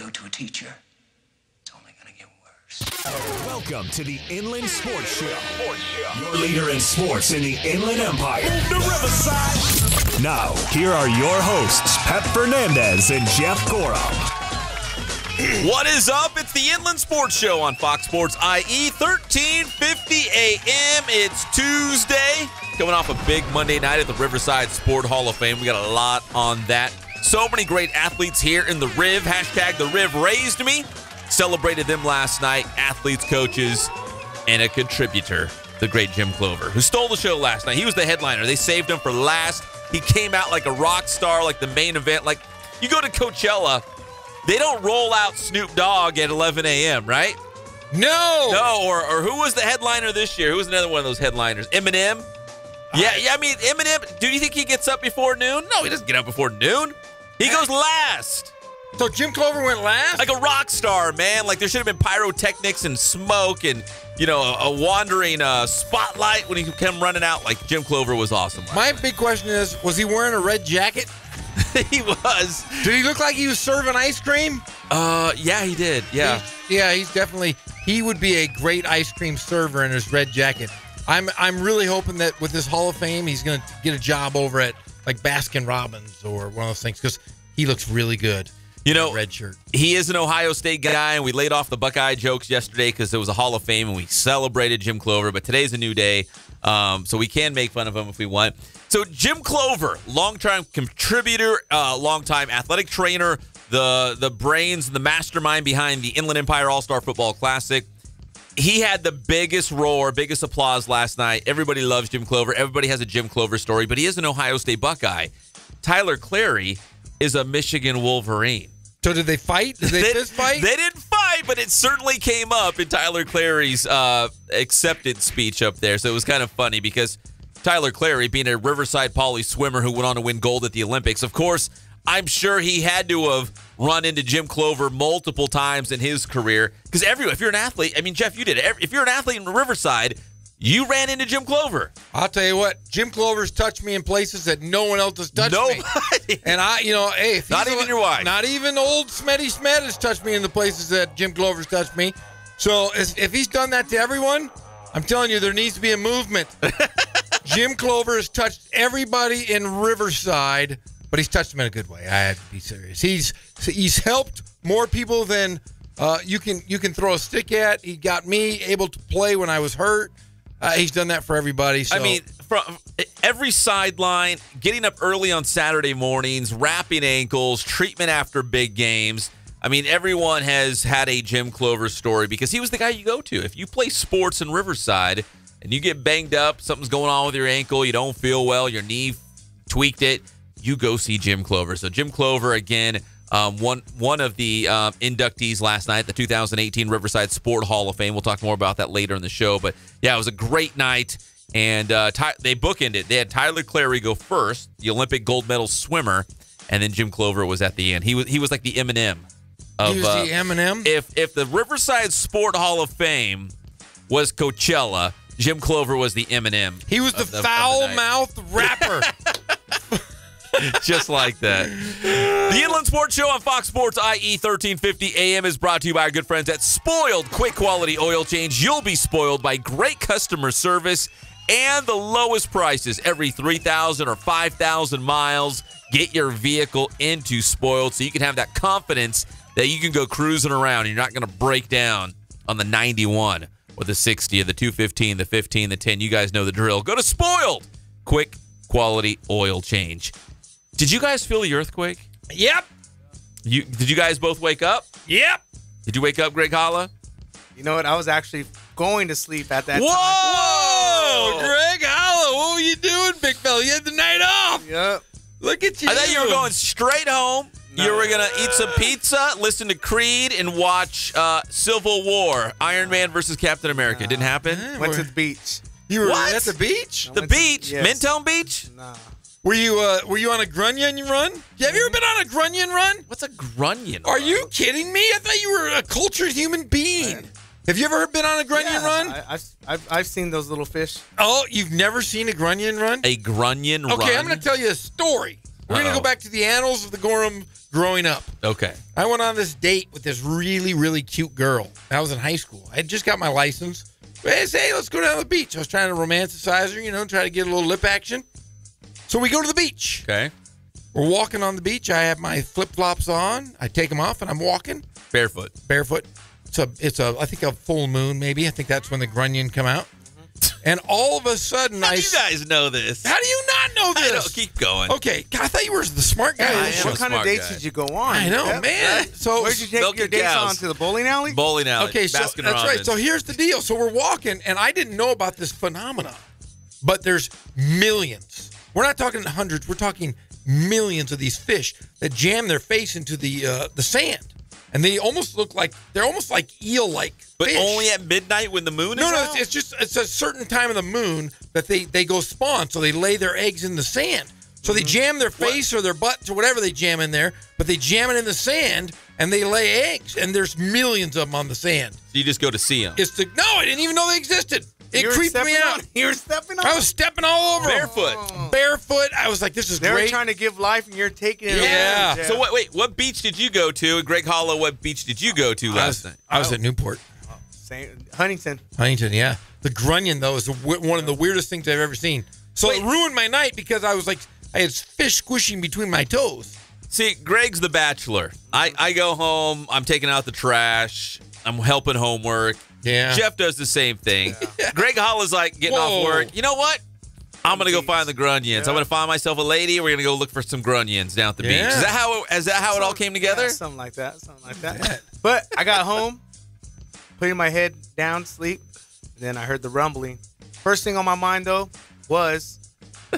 go to a teacher, it's only going to get worse. Welcome to the Inland Sports Show. Your leader in sports in the Inland Empire. The Riverside. Now, here are your hosts, Pep Fernandez and Jeff Gorham. What is up? It's the Inland Sports Show on Fox Sports IE, 1350 AM. It's Tuesday. Coming off a big Monday night at the Riverside Sport Hall of Fame. We got a lot on that. So many great athletes here in the Riv. Hashtag the Riv raised me. Celebrated them last night. Athletes, coaches, and a contributor, the great Jim Clover, who stole the show last night. He was the headliner. They saved him for last. He came out like a rock star, like the main event. Like, you go to Coachella, they don't roll out Snoop Dogg at 11 a.m., right? No, or who was the headliner this year? Who was another one of those headliners? Eminem? Yeah, I mean, Eminem, do you think he gets up before noon? No, he doesn't get up before noon. He goes last. So Jim Clover went last? Like a rock star, man. Like, there should have been pyrotechnics and smoke and, you know, a wandering spotlight when he came running out. Like, Jim Clover was awesome. My big question is, was he wearing a red jacket? He was. Did he look like he was serving ice cream? Yeah, he did. Yeah. He's definitely, he would be a great ice cream server in his red jacket. I'm really hoping that with this Hall of Fame, he's going to get a job over at like Baskin Robbins or one of those things because he looks really good. You know, red shirt. He is an Ohio State guy, and we laid off the Buckeye jokes yesterday because it was a Hall of Fame, and we celebrated Jim Clover. But today's a new day, so we can make fun of him if we want. So Jim Clover, longtime contributor, longtime athletic trainer, the brains and the mastermind behind the Inland Empire All-Star Football Classic. He had the biggest roar, biggest applause last night. Everybody loves Jim Clover. Everybody has a Jim Clover story, but he is an Ohio State Buckeye. Tyler Clary is a Michigan Wolverine. So did they fight? Did they fist fight? They didn't fight, but it certainly came up in Tyler Clary's acceptance speech up there. So it was kind of funny because Tyler Clary, being a Riverside Poly swimmer who went on to win gold at the Olympics, of course, I'm sure he had to have run into Jim Clover multiple times in his career. Because if you're an athlete, I mean, Jeff, you did it. If you're an athlete in Riverside, you ran into Jim Clover. I'll tell you what, Jim Clover's touched me in places that no one else has touched me. And hey, if not even your wife. Not even old Smetty Smet has touched me in the places that Jim Clover's touched me. So if he's done that to everyone, I'm telling you, there needs to be a movement. Jim Clover has touched everybody in Riverside, but he's touched them in a good way. I have to be serious. He's helped more people than you can throw a stick at. He got me able to play when I was hurt. He's done that for everybody. So. I mean, from every sideline, getting up early on Saturday mornings, wrapping ankles, treatment after big games. I mean, everyone has had a Jim Clover story because he was the guy you go to. If you play sports in Riverside and you get banged up, something's going on with your ankle, you don't feel well, your knee tweaked it, you go see Jim Clover. So Jim Clover, again, one of the inductees last night, the 2018 Riverside Sport Hall of Fame. We'll talk more about that later in the show. But, yeah, it was a great night, and they bookended it. They had Tyler Clary go first, the Olympic gold medal swimmer, and then Jim Clover was at the end. He was like the Eminem. He was the Eminem? If the Riverside Sport Hall of Fame was Coachella, Jim Clover was the Eminem. He was the foul-mouthed rapper. Just like that. The Inland Sports Show on Fox Sports IE 1350 AM is brought to you by our good friends at Spoiled Quick Quality Oil Change. You'll be spoiled by great customer service and the lowest prices every 3,000 or 5,000 miles. Get your vehicle into Spoiled so you can have that confidence that you can go cruising around and you're not going to break down on the 91 or the 60 or the 215, the 15, the 10. You guys know the drill. Go to Spoiled Quick Quality Oil Change. Did you guys feel the earthquake? Yep. Did you guys both wake up? Yep. Did you wake up, Greg Holla? You know what? I was actually going to sleep at that time. Whoa! Greg Holla, what were you doing, big fella? You had the night off. Yep. Look at you. I thought you were going straight home. No. You were going to eat some pizza, listen to Creed, and watch Civil War, Iron Man versus Captain America. Didn't happen? Went to the beach. You were What? at the beach? The beach? Yes. Mentone Beach? Nah. Were you on a grunion run? Have you ever been on a grunion run? What's a grunion? Are you kidding me? I thought you were a cultured human being. Have you ever been on a grunion run? I've seen those little fish. Oh, you've never seen a grunion run? A grunion run? Okay, I'm going to tell you a story. We're going to go back to the annals of the Gorham growing up. Okay. I went on this date with this really, really cute girl. I was in high school. I had just got my license. I said, hey, let's go down to the beach. I was trying to romanticize her, try to get a little lip action. So we go to the beach. Okay. We're walking on the beach. I have my flip-flops on. I take them off, and I'm walking. Barefoot. It's I think a full moon, maybe. I think that's when the grunion come out. And all of a sudden, How do you guys know this? How do you not know I this? don't, keep going. Okay, God, I thought you were the smart guy. Yeah, on the show. what kind of smart dates guy. did you go on? I know, Yep. man. So Where'd you take Milking your dates cows. on? To the bowling alley? Bowling alley. okay, so Baskin that's right. Robbins. So here's the deal. So we're walking, and I didn't know about this phenomenon, but there's millions. We're not talking hundreds. We're talking millions of these fish that jam their face into the sand, and they almost look like they're almost like eel-like. But fish. only at midnight when the moon is No, out? it's a certain time of the moon that they go spawn, so they lay their eggs in the sand. So they jam their face or their butt or whatever they jam in there, but they jam it in the sand and they lay eggs. And there's millions of them on the sand. So you just go to see them. No, I didn't even know they existed. It You were creeped stepping me out. on- You were stepping on. I was stepping all over 'em. Barefoot. Barefoot. I was like, this is They were great. trying to give life, and you're taking it. Yeah. away. So wait, what beach did you go to? Greg Hollow, what beach did you go to last night? I was at Newport. Huntington. Huntington, yeah. The grunion, though, is one of the weirdest things I've ever seen. So it ruined my night because I was like, I had fish squishing between my toes. See, Greg's the bachelor. I go home, I'm taking out the trash, I'm helping homework. Yeah. Jeff does the same thing. Greg Hollow's like getting Whoa. off work. You know what? I'm gonna go find the grunions. I'm gonna find myself a lady. We're gonna go look for some grunions down at the beach. Yeah. Is that how it all came together? Yeah, something like that. But I got home, putting my head down to sleep. Then I heard the rumbling. First thing on my mind, though, was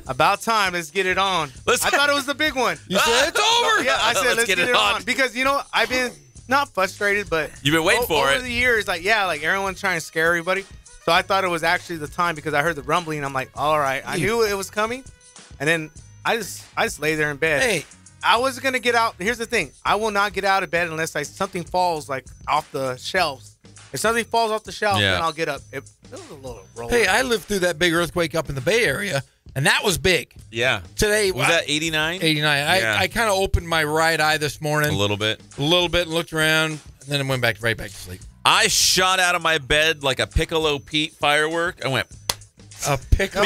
about time. Let's get it on. I thought it was the big one. You said it's over. Yeah, I said let's get it on. Because, I've been not frustrated, but You've been waiting for over it. the years, like everyone's trying to scare everybody. So I thought it was actually the time because I heard the rumbling. I'm like, all right. I knew it was coming. And then I just lay there in bed. Hey. I was going to get out. Here's the thing. I will not get out of bed unless something falls like off the shelves. If something falls off the shelf, Yeah. then I'll get up. It was a little roller. Hey, I lived through that big earthquake up in the Bay Area, and that was big. Yeah. Today, Was that 89? 89. Yeah. I kind of opened my right eye this morning A little bit. and looked around, and then I went right back to sleep. I shot out of my bed like a Piccolo Pete firework. I went A Piccolo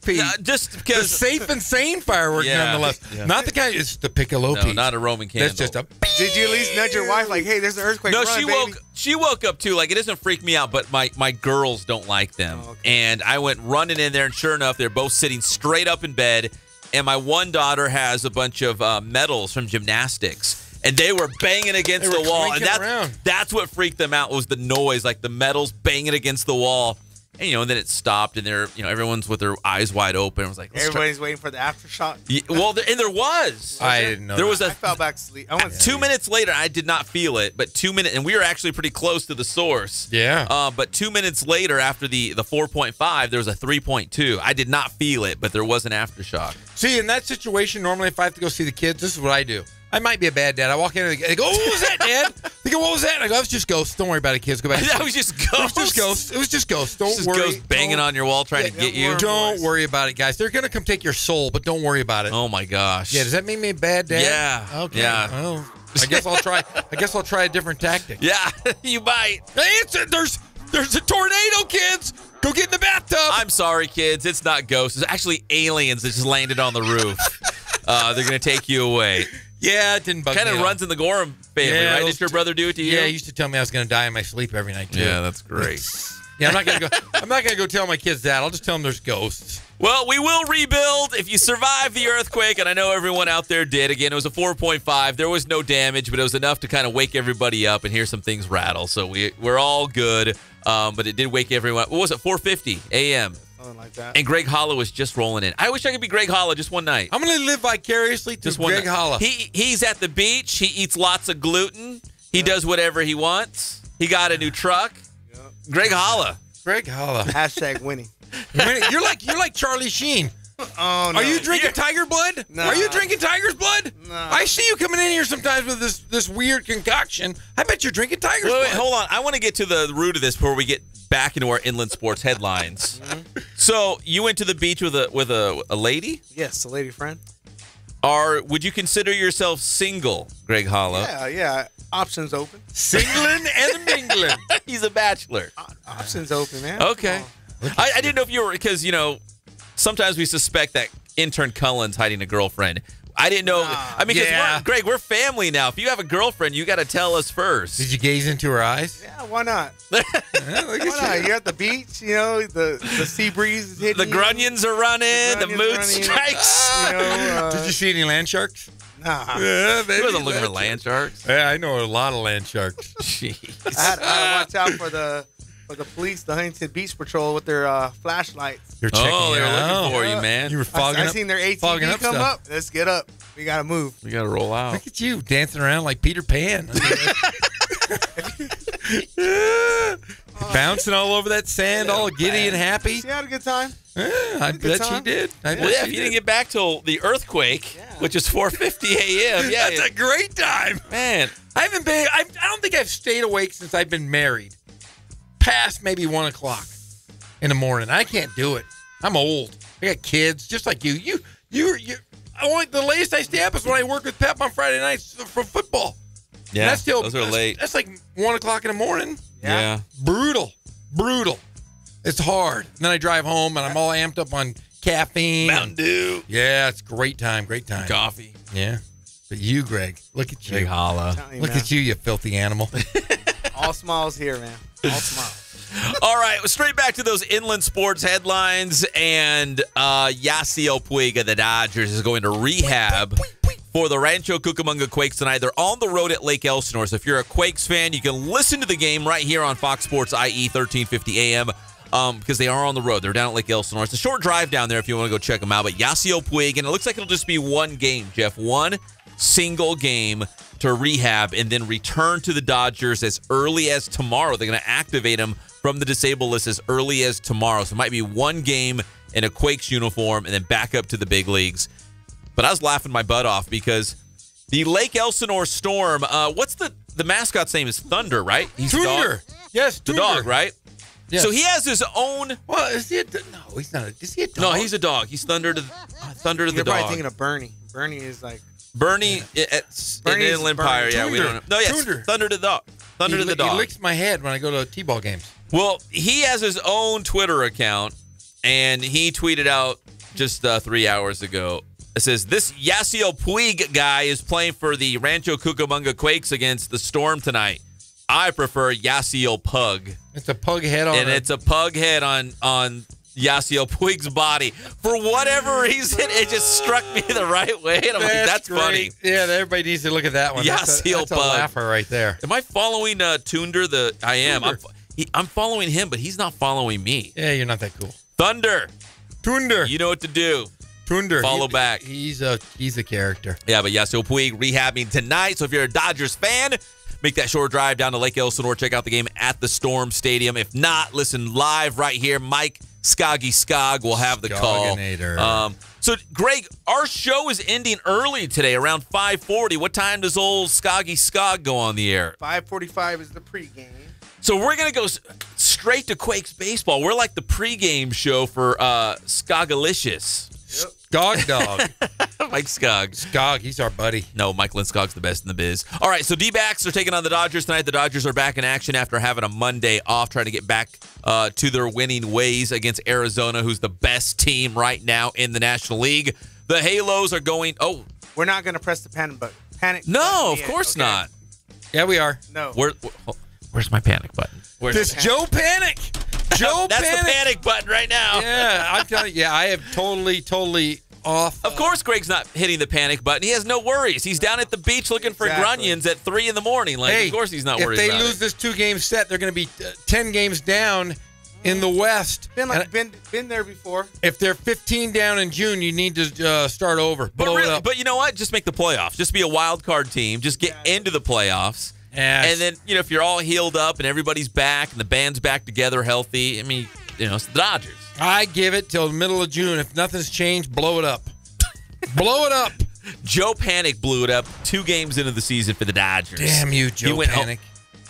Pete. just The because safe and sane firework, Yeah. nonetheless. Yeah. Not the kind. It's the Piccolo no, Pete. not a Roman candle. That's just a. Did you at least nudge your wife like, hey, there's an earthquake? No, Run, she baby. woke up too. Like, it doesn't freak me out, but my girls don't like them. Oh, okay. And I went running in there, and sure enough, they're both sitting straight up in bed. And my one daughter has a bunch of medals from gymnastics. And they were banging against They the were wall. And clinking around. that's what freaked them out was the noise, like the medals banging against the wall. And, and then it stopped, and they're, everyone's with their eyes wide open. I was like, let's try- Everybody's waiting for the aftershock. Yeah, well, and there was. I didn't know. There was I a fell back asleep. I went 2 minutes later, I did not feel it, but 2 minutes, and we were actually pretty close to the source. Yeah. But 2 minutes later, after the 4.5, there was a 3.2. I did not feel it, but there was an aftershock. See, in that situation, normally if I have to go see the kids, this is what I do. I might be a bad dad. I walk in and they go, "Oh, what was that, Dad?" They go, "What was that?" And I go, "It was just ghosts. Don't worry about it, kids. Go back." to That sleep." was just It was ghosts. just ghosts. It was just ghosts. Don't Just worry. ghosts banging Don't- on your wall trying to get you. worm. Don't worry about it, guys. They're gonna come take your soul, but don't worry about it. Oh my gosh. Yeah, does that make me a bad dad? Yeah. Okay. Yeah. Well, I guess I'll try. I guess I'll try a different tactic. Yeah, you might. Hey, there's a tornado, kids. Go get in the bathtub. I'm sorry, kids. It's not ghosts. It's actually aliens that just landed on the roof. They're gonna take you away. Yeah, it didn't bug Kind me of at all. runs in the Gorham family, Yeah, right? those Did your brother do it to you? Yeah, he used to tell me I was going to die in my sleep every night too. Yeah, that's great. Yeah, I'm not gonna go tell my kids that. I'll just tell them there's ghosts. Well, we will rebuild if you survive the earthquake, and I know everyone out there did. Again, it was a 4.5. There was no damage, but it was enough to kind of wake everybody up and hear some things rattle. So we're all good, but it did wake everyone. What was it? 4:50 a.m. something like that. And Greg Hollow was just rolling in. I wish I could be Greg Hollow just one night. I'm going to live vicariously through Just one Greg night. Holla. He's at the beach. He eats lots of gluten. He does whatever he wants. He got a new truck. Greg Holla. Greg Holla. Hashtag winning. You're like Charlie Sheen. Oh, no. Are you drinking tiger blood? No. Are you drinking tiger's blood? No. I see you coming in here sometimes with this weird concoction. I bet you're drinking tiger's Wait, blood. hold on. I want to get to the root of this before we get back into our inland sports headlines. So you went to the beach with a lady? Yes, a lady friend. Would you consider yourself single, Greg Hollow? Yeah. Options open. Singling and mingling. He's a bachelor. Options open, man. Okay. I didn't know if you were, because, sometimes we suspect that intern Cullen's hiding a girlfriend. I didn't know. I mean, because Greg, we're family now. If you have a girlfriend, you got to tell us first. Did you gaze into her eyes? Yeah, why not? Why Why not? You're at the beach, the sea breeze is hitting The grunions are running. The mood strikes. Did you see any land sharks? Nah. Yeah, He wasn't looking for land sharks. Yeah, I know a lot of land sharks. Jeez. I had to watch out for the police, the Huntington Beach Patrol with their flashlights. They're checking Oh, you they were out. looking for you, man. You were fogging I up. seen their fogging ATV up come stuff. up. Let's get up. We gotta move. We got to roll out. Look at you dancing around like Peter Pan. Bouncing all over that sand, all giddy and happy. She had a good time. Yeah, I good bet she time. did. I bet Well, yeah, she if you did. didn't get back till the earthquake, which is 4:50 a.m. Yeah, That's a great time. man. I haven't been. I don't think I've stayed awake since I've been married. Past maybe 1 o'clock in the morning. I can't do it. I'm old. I got kids, just like you. You're. Only the latest I stay up is when I work with Pep on Friday nights for football. Yeah, And that's still, those are late. That's like 1 o'clock in the morning. Yeah. Brutal. It's hard. And then I drive home and I'm all amped up on caffeine. Mountain Dew. Yeah, it's great time. Coffee. Yeah. But you, Greg, look at you. Big holla. Look at you filthy animal. All smiles here, man. All smiles. All right, straight back to those inland sports headlines. And Yasiel Puig of the Dodgers is going to rehab for the Rancho Cucamonga Quakes tonight. They're on the road at Lake Elsinore. So if you're a Quakes fan, you can listen to the game right here on Fox Sports IE 1350 AM because they are on the road. They're down at Lake Elsinore. It's a short drive down there if you want to go check them out. But Yasiel Puig, and it looks like it'll just be one game, Jeff. One single game to rehab and then return to the Dodgers as early as tomorrow. They're going to activate him from the disabled list as early as tomorrow. So it might be one game in a Quakes uniform and then back up to the big leagues. But I was laughing my butt off because the Lake Elsinore Storm, what's the mascot's name is Thunder, right? He's the dog. Tunder. Yes, The Tunder. dog, right? Yes. So he has his own. Well, is he no, he's not. Is he a dog? No, he's a dog. He's Thunder to the You're probably dog. thinking of Bernie. Bernie is like Bernie at Bernie's Inland Empire. Bernie. Yeah, we don't know. No, yes, Tunder. Thunder to the dog. Thunder to the He dog. licks my head when I go to T-ball games. Well, he has his own Twitter account, and he tweeted out just 3 hours ago. It says, this Yasiel Puig guy is playing for the Rancho Cucamonga Quakes against the Storm tonight. I prefer Yasiel Pug. It's a pug head on. And it's a pug head on Yasiel Puig's body. For whatever reason, it just struck me the right way. And I'm like, that's funny. great. Yeah, everybody needs to look at that one. Yasiel That's a Pug. laugher right there. Am I following Tunder? I am. I'm following him, but he's not following me. Yeah, you're not that cool. Thunder, Tunder. you know what to do. Tunder. Follow back. He's a character. Yeah, but Yasiel Puig rehabbing tonight. So if you're a Dodgers fan, make that short drive down to Lake Elsinore. Check out the game at the Storm Stadium. If not, listen live right here. Mike Skoggy Skog will have the call. Skogginator. So, Greg, our show is ending early today, around 5:40. What time does old Skoggy Skog go on the air? 5:45 is the pregame. So we're going to go straight to Quakes baseball. We're like the pregame show for Skogalicious. Skog dog. Mike Skog. Skog, he's our buddy. No, Mike Linskog's the best in the biz. All right, so D-backs are taking on the Dodgers tonight. The Dodgers are back in action after having a Monday off, trying to get back to their winning ways against Arizona, who's the best team right now in the National League. The Halos are going. Oh, We're not going to press the panic button. no, button of yet, course okay? not. Yeah, we are. No. Where's my panic button? This Joe Panic. Joe That's Panic. the panic button right now. Yeah, I'm telling you. Yeah, I have totally off. Of course, Greg's not hitting the panic button. He has no worries. He's down at the beach looking for Exactly. grunions at 3 a.m. Like, Hey, of course he's not worried If they about lose it. this 2-game set, they're going to be 10 games down in the West. Been And been there before. if they're 15 down in June, you need to start over. Blow it up. But you know what? Just make the playoffs. Just be a wild card team. Just get into the playoffs. Yes. And then, if you're all healed up and everybody's back and the band's back together healthy, I mean, it's the Dodgers. I give it till the middle of June. If nothing's changed, blow it up. Blow it up. Joe Panic blew it up 2 games into the season for the Dodgers. Damn you, He Joe went Panic.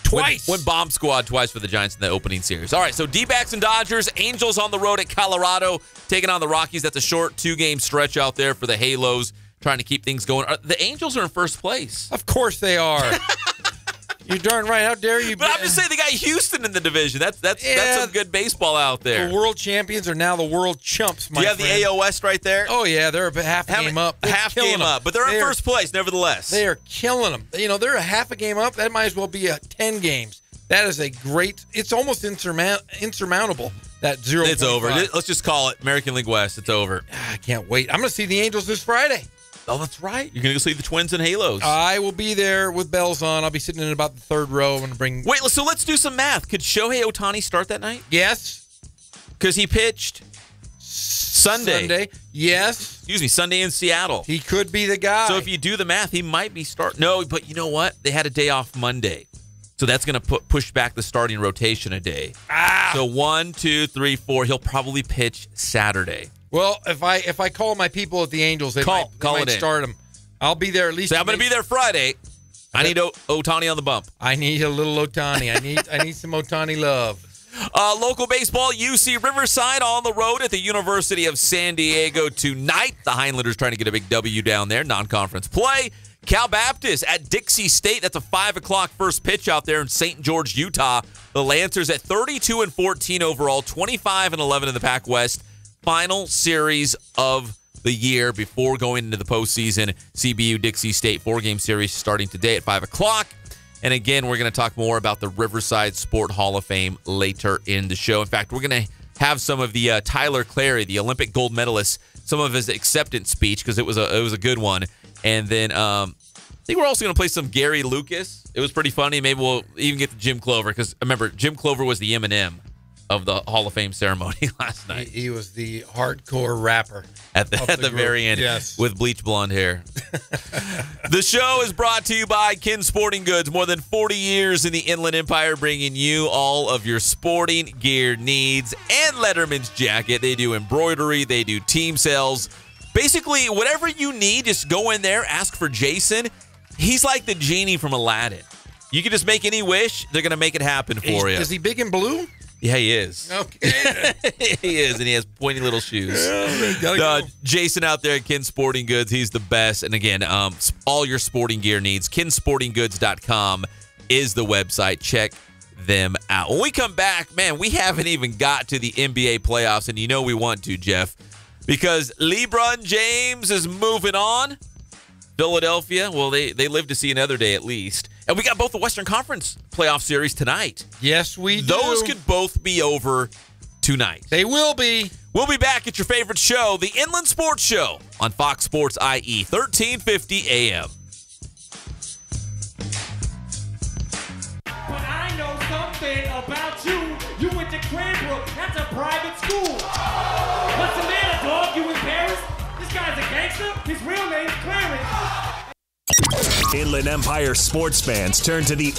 Twice. Went bomb squad twice for the Giants in the opening series. All right, so D-backs and Dodgers. Angels on the road at Colorado, taking on the Rockies. That's a short 2-game stretch out there for the Halos. trying to keep things going. The Angels are in first place. Of course they are. You're darn right. How dare you? But I'm just saying they got Houston in the division. That's some good baseball out there. The world champions are now the world chumps, my Do you have friend. the AL West right there? Oh, yeah. They're a half a game up. They're Half killing game them. up. But they're in first place, nevertheless. They are killing them. You know, they're a half a game up. That might as well be 10 games. That is a great – it's almost insurmountable, that 0.5. It's over. Let's just call it American League West. It's over. I can't wait. I'm going to see the Angels this Friday. Oh, that's right. You're going to go see the Twins and Halos. I will be there with bells on. I'll be sitting in about the third row. I'm going to bring – Wait, so let's do some math. Could Shohei Ohtani start that night? Yes. Because he pitched Sunday. Yes. Excuse me, Sunday in Seattle. He could be the guy. So if you do the math, he might be start. No, but you know what? They had a day off Monday. So that's going to push back the starting rotation a day. So 1, 2, 3, 4. He'll probably pitch Saturday. Well, if I call my people at the Angels, they might it in. start him. I'll be there at least. So I'm going to be there Friday. I need Ohtani on the bump. I need a little Ohtani. I need some Ohtani love. Local baseball, UC Riverside on the road at the University of San Diego tonight. The Highlanders trying to get a big W down there, non-conference play. Cal Baptist at Dixie State. That's a 5 o'clock first pitch out there in St. George, Utah. The Lancers at 32-14 overall, 25-11 in the Pac West. Final series of the year before going into the postseason. CBU Dixie State 4-game series starting today at 5 o'clock. And again, we're going to talk more about the Riverside Sport Hall of Fame later in the show. In fact, we're going to have some of the Tyler Clary, the Olympic gold medalist, some of his acceptance speech because it was a good one. And then I think we're also going to play some Gary Lucas. It was pretty funny. Maybe we'll even get to Jim Clover because remember, Jim Clover was the Eminem of the Hall of Fame ceremony last night. He was the hardcore rapper at the very end, yes, with bleach blonde hair. The show is brought to you by Ken Sporting Goods. More than 40 years in the Inland Empire, bringing you all of your sporting gear needs and Letterman's jacket. They do embroidery. They do team sales. Basically, whatever you need, just go in there, ask for Jason. He's like the genie from Aladdin. You can just make any wish. They're going to make it happen for you. Is he big and blue? Yeah, he is. Okay. He is, and he has pointy little shoes. Go. Jason out there at Ken Sporting Goods, he's the best. And again, all your sporting gear needs, kensportinggoods.com is the website. Check them out. When we come back, man, we haven't even got to the NBA playoffs, and you know we want to, Jeff, because LeBron James is moving on. Philadelphia, well, they live to see another day at least. And we got both the Western Conference playoff series tonight. Yes, we do. Those could both be over tonight. They will be. We'll be back at your favorite show, the Inland Sports Show, on Fox Sports IE, 1350 AM. But I know something about you. You went to Cranbrook. That's a private school. What's the matter, dog? You in Paris? This guy's a gangster. His real name's Clarence. Inland Empire sports fans turn to the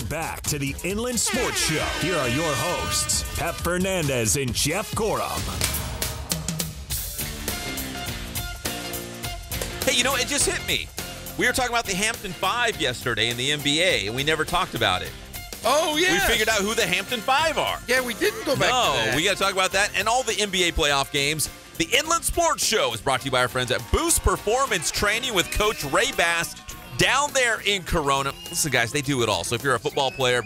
We're back to the Inland Sports Show. Here are your hosts, Pep Fernandez and Jeff Gorham. Hey, you know, it just hit me. We were talking about the Hampton Five yesterday in the NBA, and we never talked about it. Oh, yeah. We figured out who the Hampton Five are. Yeah, we didn't go back to that. No, we got to talk about that and all the NBA playoff games. The Inland Sports Show is brought to you by our friends at Boost Performance Training with Coach Ray Bass down there in Corona. Listen, guys, they do it all. So if you're a football player,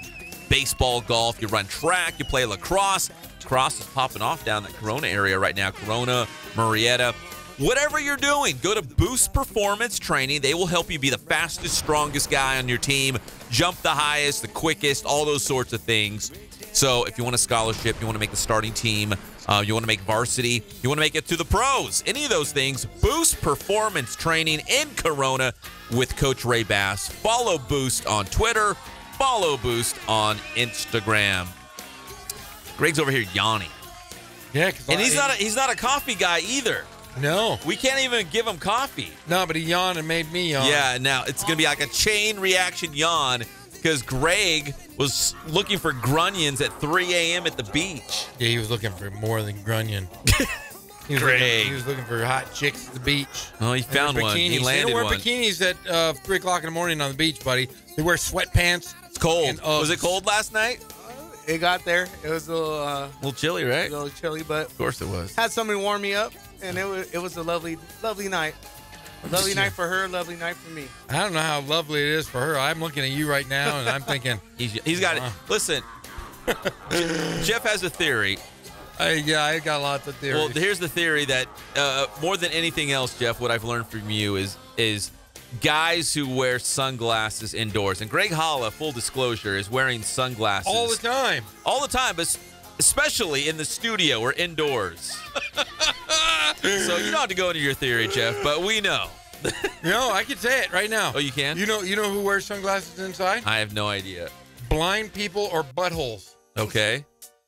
baseball, golf, you run track, you play lacrosse. Lacrosse is popping off down that Corona area right now. Corona, Murrieta. Whatever you're doing, go to Boost Performance Training. They will help you be the fastest, strongest guy on your team, jump the highest, the quickest, all those sorts of things. So if you want a scholarship, you want to make the starting team, you want to make varsity, you want to make it to the pros, any of those things, Boost Performance Training in Corona with Coach Ray Bass. Follow Boost on Twitter. Follow Boost on Instagram. Greg's over here yawning. Yeah, And he's not a coffee guy either. No. We can't even give him coffee. No, but he yawned and made me yawn. Yeah, now it's going to be like a chain reaction yawn because Greg was looking for grunions at 3 a.m. at the beach. Yeah, he was looking for more than grunion. Greg. He was looking for hot chicks at the beach. Oh, he found one. He They landed don't wear one. bikinis at 3 o'clock in the morning on the beach, buddy. They wear sweatpants. It's cold. And Was it cold last night? It got there. It was A little chilly, right? a little chilly, but Of course it was. had somebody warm me up, and it was a lovely night. A lovely night for her, lovely night for me. I don't know how lovely it is for her. I'm looking at you right now, and I'm thinking, He's got it. Listen, Jeff has a theory. I got lots of theories. Well, here's the theory that more than anything else, Jeff, what I've learned from you is guys who wear sunglasses indoors. And Greg Holla, full disclosure, is wearing sunglasses all the time. all the time, but especially in the studio or indoors. So you don't have to go into your theory, Jeff, but we know. No, I can say it right now. Oh, you can? You know who wears sunglasses inside? I have no idea. Blind people or buttholes. Okay.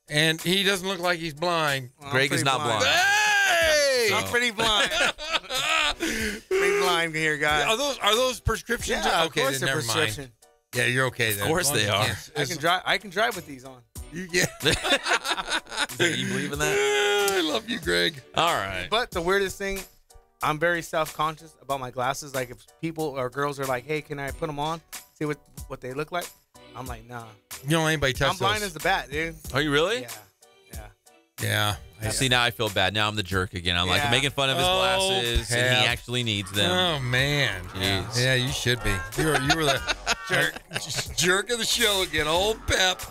And he doesn't look like he's blind. Well, I'm Greg is pretty not blind. Hey! I'm pretty blind. Pretty blind here, guys. Are those prescriptions? Yeah, Okay, of course then they're never mind. prescription. Yeah, you're okay then. Of course As long they as are. you can't- I can drive with these on. Yeah. You believe in that? I love you, Greg. All right. But the weirdest thing, I'm very self-conscious about my glasses. Like if people or girls are like, "Hey, can I put them on? See what they look like?" I'm like, "Nah." You don't let anybody touch I'm blind those. as the bat, dude. Are you really? Yeah. Yeah. See, now I feel bad. Now I'm the jerk again. I'm like Yeah. making fun of his Oh, glasses, and he Pep. actually needs them. Oh man. Jeez. Yeah, you should be. You were the jerk of the show again, old Pep.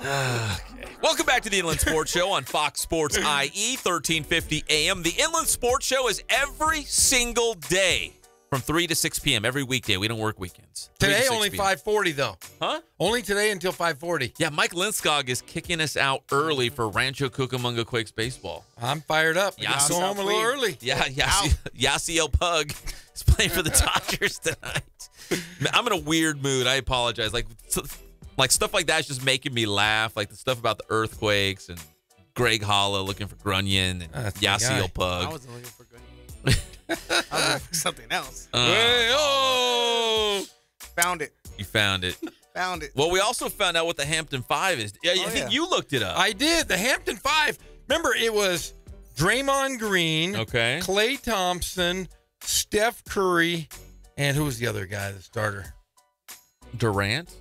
Welcome back to the Inland Sports Show on Fox Sports IE, 1350 AM. The Inland Sports Show is every single day from 3 to 6 p.m. every weekday. We don't work weekends. 3 to Today 6 only p.m. 5:40 though. Huh? Only today until 5:40. Yeah, Mike Linskog is kicking us out early for Rancho Cucamonga Quakes baseball. I'm fired up. Yeah, Go home a little early. Yeah, Yasiel Pug is playing for the Dodgers tonight. I'm in a weird mood. I apologize. Like stuff like that's just making me laugh. Like the stuff about the earthquakes and Greg Holla looking for Grunion and That's the guy. Yasiel I Pug. wasn't looking for good. I was looking for something else. Hey, oh! Found it. You found it. Found it. Well, we also found out what the Hampton Five is. Yeah, I think yeah. you looked it up. I did. The Hampton Five. Remember, it was Draymond Green, Okay. Klay Thompson, Steph Curry, and who was the other guy, the starter? Durant?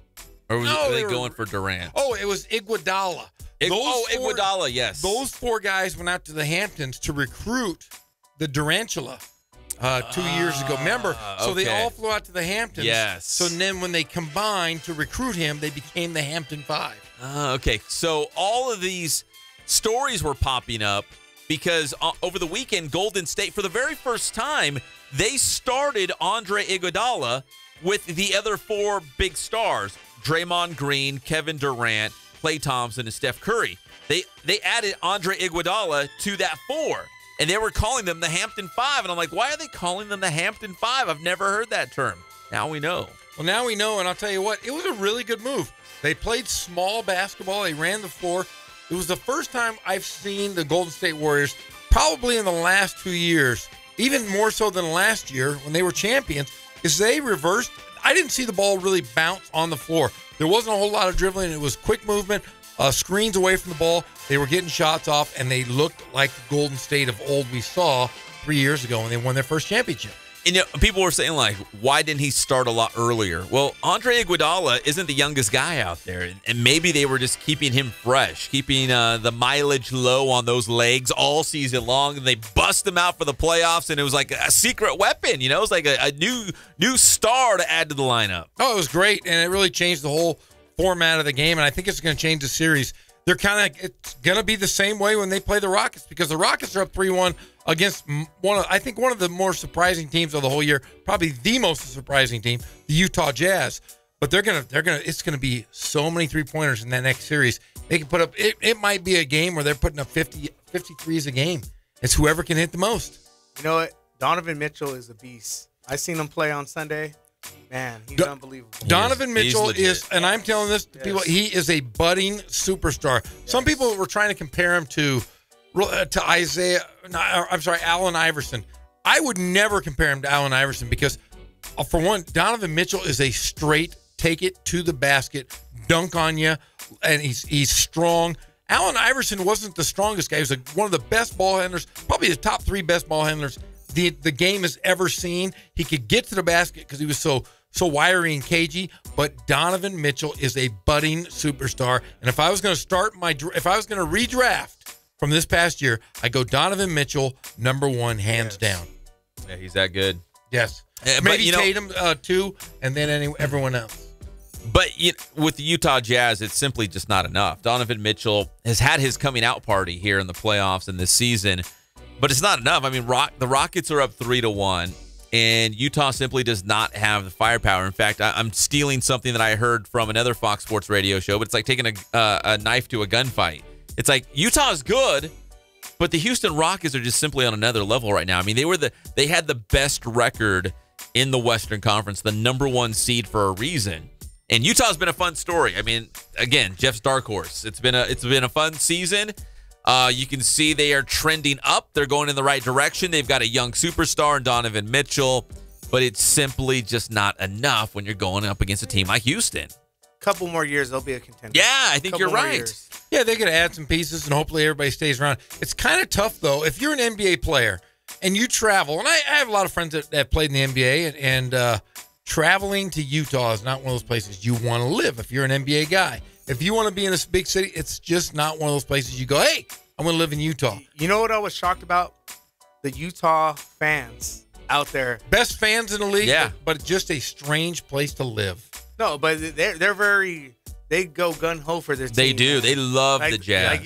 Or was No, they they were- going for Durant? Oh, it was Iguodala. Iguodala, yes. Those four guys went out to the Hamptons to recruit the Durantula 2 years ago. Remember? So they okay. all flew out to the Hamptons. Yes. So then when they combined to recruit him, they became the Hampton Five. Okay, so all of these stories were popping up because over the weekend, Golden State, for the very first time, they started Andre Iguodala with the other four big stars, Draymond Green, Kevin Durant, Klay Thompson, and Steph Curry. They added Andre Iguodala to that four, and they were calling them the Hampton Five. And I'm like, why are they calling them the Hampton Five? I've never heard that term. Now we know. Well, now we know, and I'll tell you what, it was a really good move. They played small basketball. They ran the floor. It was the first time I've seen the Golden State Warriors, probably in the last 2 years, even more so than last year when they were champions, is they reversed. I didn't see the ball really bounce on the floor. There wasn't a whole lot of dribbling. It was quick movement, screens away from the ball. They were getting shots off, and they looked like the Golden State of old we saw 3 years ago when they won their first championship. And, people were saying, like, why didn't he start a lot earlier? Well, Andre Iguodala isn't the youngest guy out there, and maybe they were just keeping him fresh, keeping the mileage low on those legs all season long, and they bust him out for the playoffs, and it was like a secret weapon. It was like a new star to add to the lineup. Oh, it was great, and it really changed the whole format of the game, and I think it's going to change the series. It's going to be the same way when they play the Rockets, because the Rockets are up 3-1 against one of the more surprising teams of the whole year, probably the most surprising team, the Utah Jazz. But it's going to be so many 3-pointers in that next series. They can put up, it might be a game where they're putting up 53s a game. It's whoever can hit the most. You know what? Donovan Mitchell is a beast. I seen him play on Sunday. Man, he's unbelievable. Donovan Mitchell legit. is, and I'm telling this to people, he is a budding superstar. Some people were trying to compare him to Allen Iverson. I would never compare him to Allen Iverson because, for one, Donovan Mitchell is a straight, take it to the basket, dunk on you, and he's strong. Allen Iverson wasn't the strongest guy. He was one of the best ball handlers, probably the top 3 best ball handlers the game has ever seen. He could get to the basket because he was so wiry and cagey. But Donovan Mitchell is a budding superstar. And if I was going to redraft from this past year, I go Donovan Mitchell #1 hands down. Yeah, he's that good. Yes, But, maybe Tatum 2, and then everyone else. But with the Utah Jazz, it's simply just not enough. Donovan Mitchell has had his coming out party here in the playoffs and this season, but it's not enough. I mean, the Rockets are up 3-1, and Utah simply does not have the firepower. In fact, I'm stealing something that I heard from another Fox Sports radio show, but it's like taking a knife to a gunfight. It's like Utah's good, but the Houston Rockets are just simply on another level right now. I mean, they had the best record in the Western Conference, the #1 seed for a reason. And Utah's been a fun story. I mean, again, Jeff's dark horse. It's been a fun season. You can see they are trending up. They're going in the right direction. They've got a young superstar in Donovan Mitchell, but it's simply just not enough when you're going up against a team like Houston. Couple more years, they'll be a contender. Yeah, I think you're right. Yeah, they could add some pieces, and hopefully everybody stays around. It's kind of tough, though. If you're an NBA player and you travel, and I have a lot of friends that have played in the NBA, and traveling to Utah is not one of those places you want to live if you're an NBA guy. If you want to be in this big city, it's just not one of those places you go, hey, I'm going to live in Utah. You know what I was shocked about? The Utah fans out there. Best fans in the league, Yeah. but just a strange place to live. No, but they go gun-ho for their team. They do. Man. They love Like- the Jazz. Like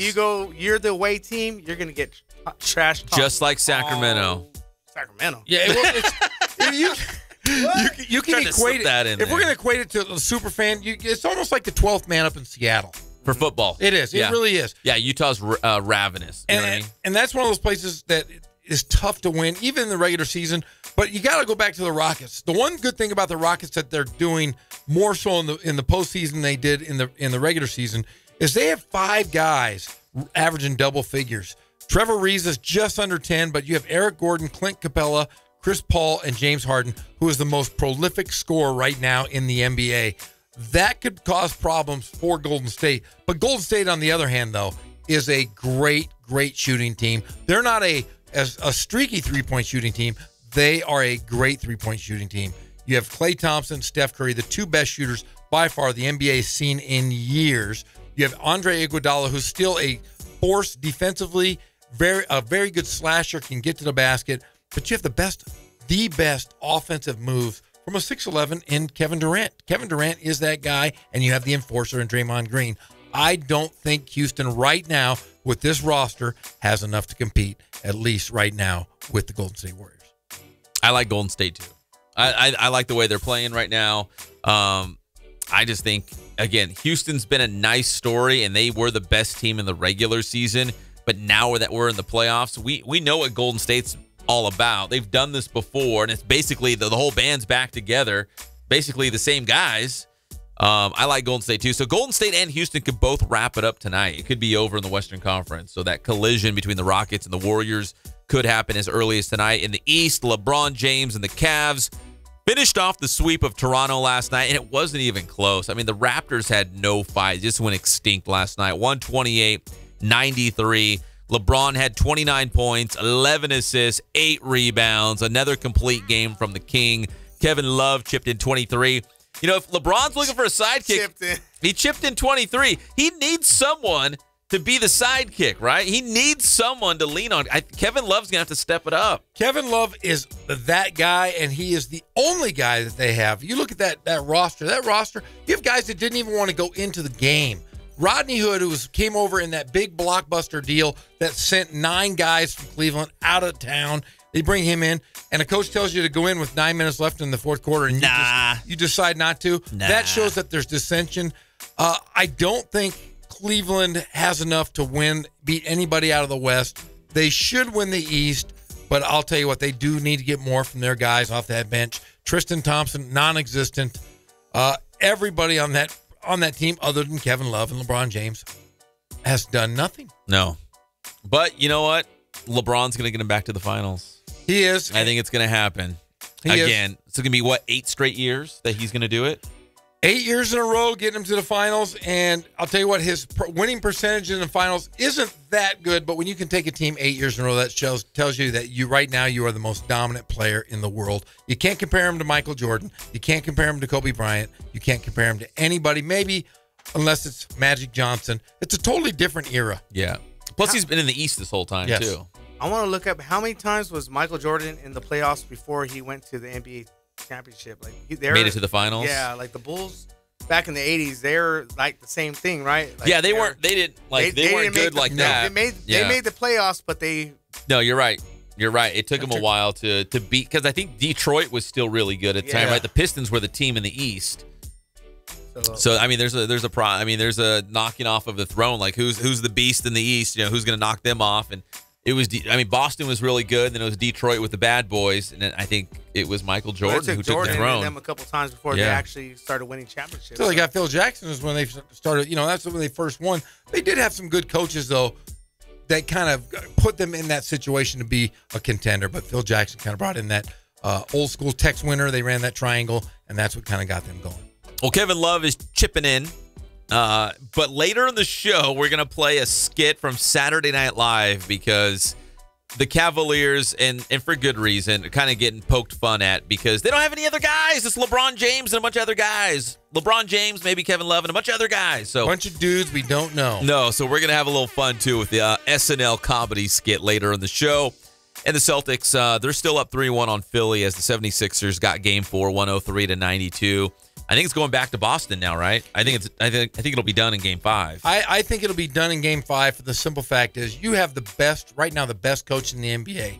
you're the away team, you're going to get trash talk. Just like Sacramento. Oh, Sacramento. Yeah, you can Trying to slip equate that in If we're there. going to equate it to a super fan, it's almost like the 12th man up in Seattle. For football. It is. Yeah. It really is. Yeah, Utah's ravenous. You know what I mean? And that's one of those places that is tough to win, even in the regular season. But you got to go back to the Rockets. The one good thing about the Rockets that they're doing more so in the postseason than they did in the regular season is they have 5 guys averaging double figures. Trevor Reeves is just under 10, but you have Eric Gordon, Clint Capella, Chris Paul, and James Harden, who is the most prolific scorer right now in the NBA. That could cause problems for Golden State. But Golden State, on the other hand, though, is a great, great shooting team. They're not a streaky three-point shooting team. They are a great three-point shooting team. You have Klay Thompson, Steph Curry, the 2 best shooters by far the NBA has seen in years. You have Andre Iguodala, who's still a force defensively, a very good slasher, can get to the basket. But you have the best offensive moves from a 6'11" in Kevin Durant. Kevin Durant is that guy, and you have the enforcer in Draymond Green. I don't think Houston right now with this roster has enough to compete, at least right now, with the Golden State Warriors. I like Golden State too. I like the way they're playing right now. I just think, again, Houston's been a nice story, and they were the best team in the regular season. But now that we're in the playoffs, we know what Golden State's all about. They've done this before, and it's basically the whole band's back together, basically the same guys. I like Golden State too. So Golden State and Houston could both wrap it up tonight. It could be over in the Western Conference. So that collision between the Rockets and the Warriors could happen as early as tonight. In the East, LeBron James and the Cavs Finished off the sweep of Toronto last night, and it wasn't even close. I mean, the Raptors had no fight. Just went extinct last night. 128-93. LeBron had 29 points, 11 assists, 8 rebounds, another complete game from the King. Kevin Love chipped in 23. You know, if LeBron's looking for a sidekick, he chipped in 23. He needs someone to be the sidekick, right? He needs someone to lean on. Kevin Love's going to have to step it up. Kevin Love is that guy, and he is the only guy that they have. You look at that roster. That roster, you have guys that didn't even want to go into the game. Rodney Hood, who came over in that big blockbuster deal that sent 9 guys from Cleveland out of town. They bring him in, and a coach tells you to go in with 9 minutes left in the fourth quarter, and you decide not to. That shows that there's dissension. I don't think Cleveland has enough to beat anybody out of the West. They should win the East, but I'll tell you what, they do need to get more from their guys off that bench. Tristan Thompson, non-existent. Everybody on that team, other than Kevin Love and LeBron James, has done nothing. No. But you know what? LeBron's going to get him back to the finals. He is. I think it's going to happen. He Again, it's going to be, 8 straight years that he's going to do it? 8 years in a row getting him to the finals, and I'll tell you what, his winning percentage in the finals isn't that good, but when you can take a team 8 years in a row, that tells you that right now you are the most dominant player in the world. You can't compare him to Michael Jordan. You can't compare him to Kobe Bryant. You can't compare him to anybody, maybe unless it's Magic Johnson. It's a totally different era. Yeah. Plus, he's been in the East this whole time, too. I want to look up how many times was Michael Jordan in the playoffs before he went to the NBA championship. Like made it to the finals. Yeah, like the Bulls back in the 80s, they're like the same thing, right? Like yeah, they weren't good like that. They made the playoffs, but they. No, you're right. You're right. It took them a while to beat, because I think Detroit was still really good at the time, right? The Pistons were the team in the East. So I mean, there's a knocking off of the throne. Like who's the beast in the East? You know, who's going to knock them off? And it was, Boston was really good. Then it was Detroit with the bad boys, and then I think it was Michael Jordan who took the throne. Them a couple times before they actually started winning championships. So they got Phil Jackson is when they started. You know, that's when they first won. They did have some good coaches though, that kind of put them in that situation to be a contender. But Phil Jackson kind of brought in that old school Tex Winter. They ran that triangle, and that's what kind of got them going. Well, Kevin Love is chipping in. But later in the show, we're going to play a skit from Saturday Night Live because the Cavaliers, and for good reason, are kind of getting poked fun at because they don't have any other guys. It's LeBron James and a bunch of other guys. LeBron James, maybe Kevin Love, and a bunch of other guys. So a bunch of dudes we don't know. No, so we're going to have a little fun, too, with the SNL comedy skit later in the show. And the Celtics, they're still up 3-1 on Philly as the 76ers got Game 4, 103-92. I think it's going back to Boston now, right? I think it'll be done in Game 5. I think it'll be done in Game 5 for the simple fact is you have the best coach in the NBA.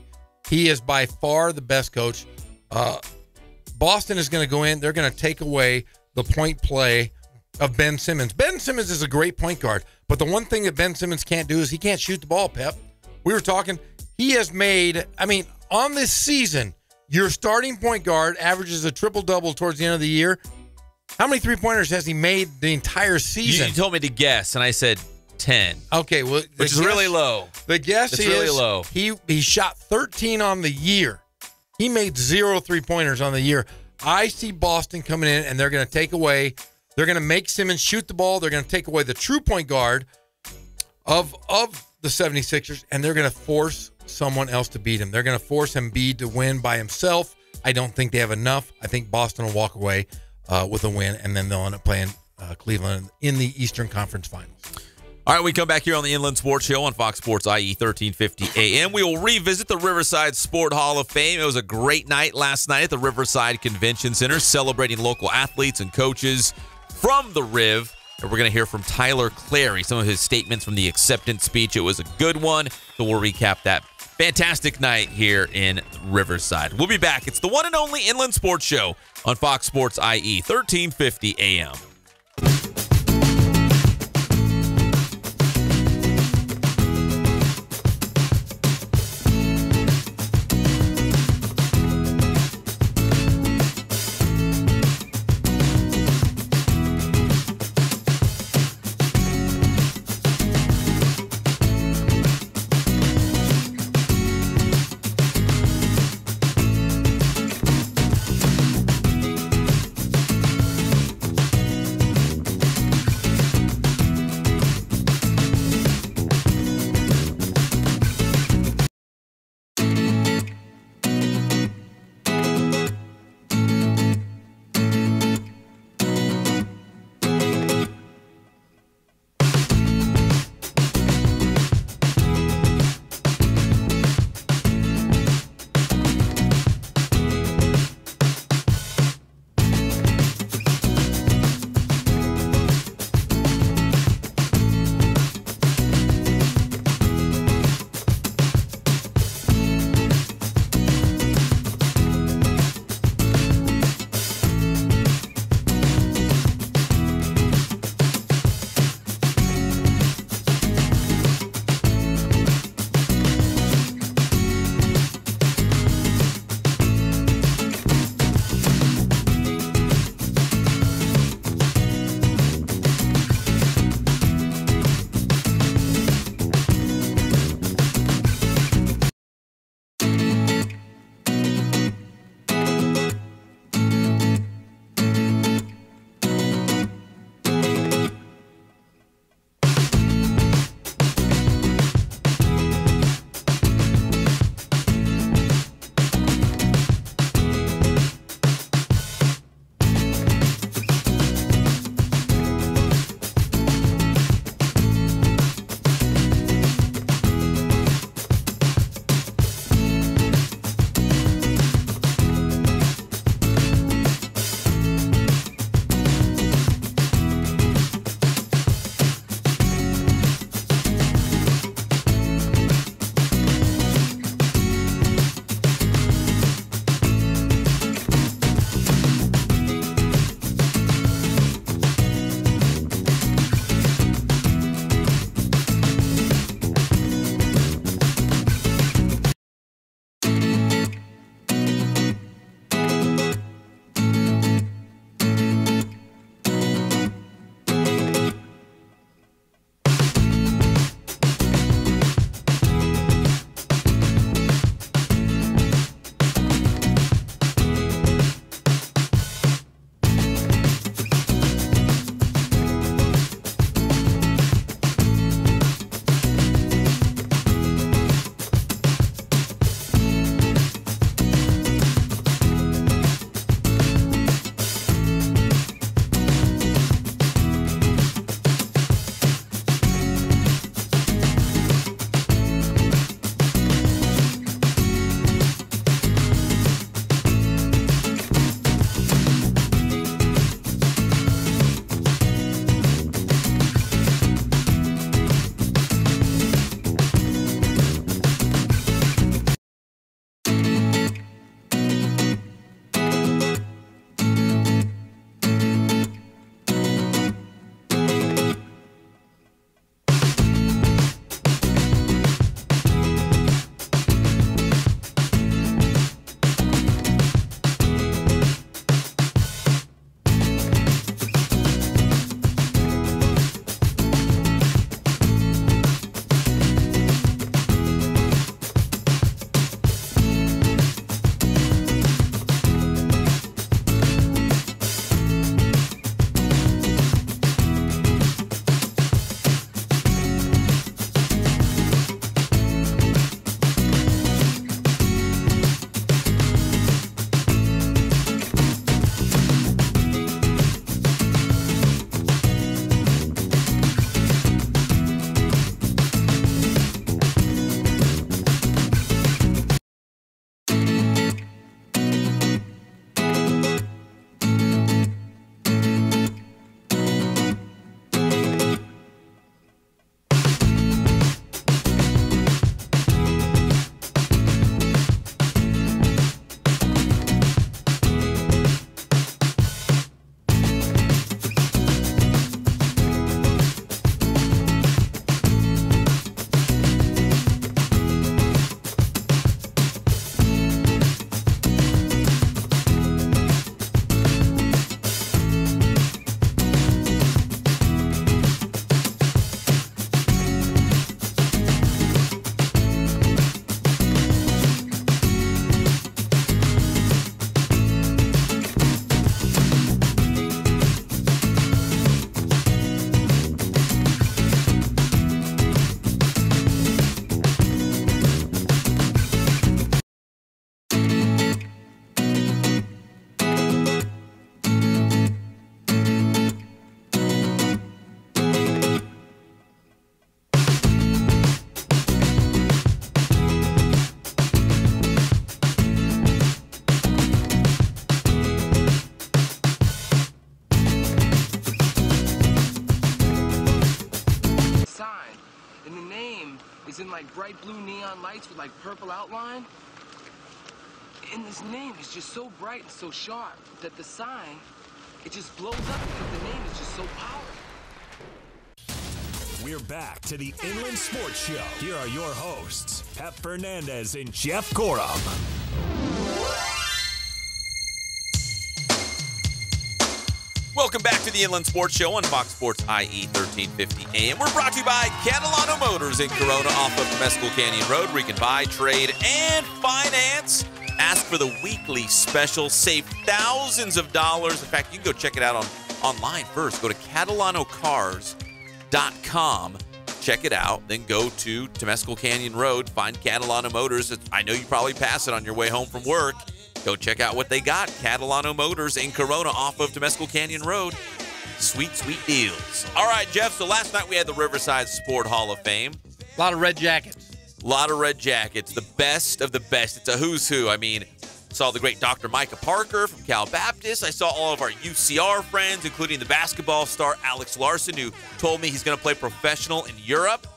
He is by far the best coach. Boston is going to go in. They're going to take away the point play of Ben Simmons. Ben Simmons is a great point guard, but the one thing that Ben Simmons can't do is he can't shoot the ball, Pep. We were talking. He has made, on this season, your starting point guard averages a triple-double towards the end of the year. How many three-pointers has he made the entire season? You told me to guess, and I said 10. Okay, well, which is really low. The guess is really low. He shot 13 on the year. He made 0 three-pointers on the year. I see Boston coming in, and they're going to take away. They're going to make Simmons shoot the ball. They're going to take away the true point guard of the 76ers, and they're going to force someone else to beat him. They're going to force Embiid to win by himself. I don't think they have enough. I think Boston will walk away with a win, and then they'll end up playing Cleveland in the Eastern Conference Finals. All right, we come back here on the Inland Sports Show on Fox Sports IE 1350 AM. We will revisit the Riverside Sport Hall of Fame. It was a great night last night at the Riverside Convention Center, celebrating local athletes and coaches from the Riv. And we're going to hear from Tyler Clary, some of his statements from the acceptance speech. It was a good one, so we'll recap that fantastic night here in Riverside. We'll be back. It's the one and only Inland Sports Show on Fox Sports IE 1350 AM. bright blue neon lights with like purple outline. And this name is just so bright and so sharp that the sign, it just blows up because the name is just so powerful. We're back to the Inland Sports Show. Here are your hosts, Pep Fernandez and Jeff Gorham. Welcome back to the Inland Sports Show on Fox Sports IE 1350 AM. We're brought to you by Catalano Motors in Corona off of Temescal Canyon Road, where you can buy, trade, and finance. Ask for the weekly special. Save thousands of dollars. In fact, you can go check it out online first. Go to CatalanoCars.com. Check it out. Then go to Temescal Canyon Road. Find Catalano Motors. I know you probably pass it on your way home from work. Go check out what they got. Catalano Motors in Corona off of Temescal Canyon Road. Sweet, sweet deals. All right, Jeff. So last night we had the Riverside Sport Hall of Fame. A lot of red jackets. A lot of red jackets. The best of the best. It's a who's who. I mean, saw the great Dr. Micah Parker from Cal Baptist. I saw all of our UCR friends, including the basketball star Alex Larson, who told me he's going to play professional in Europe,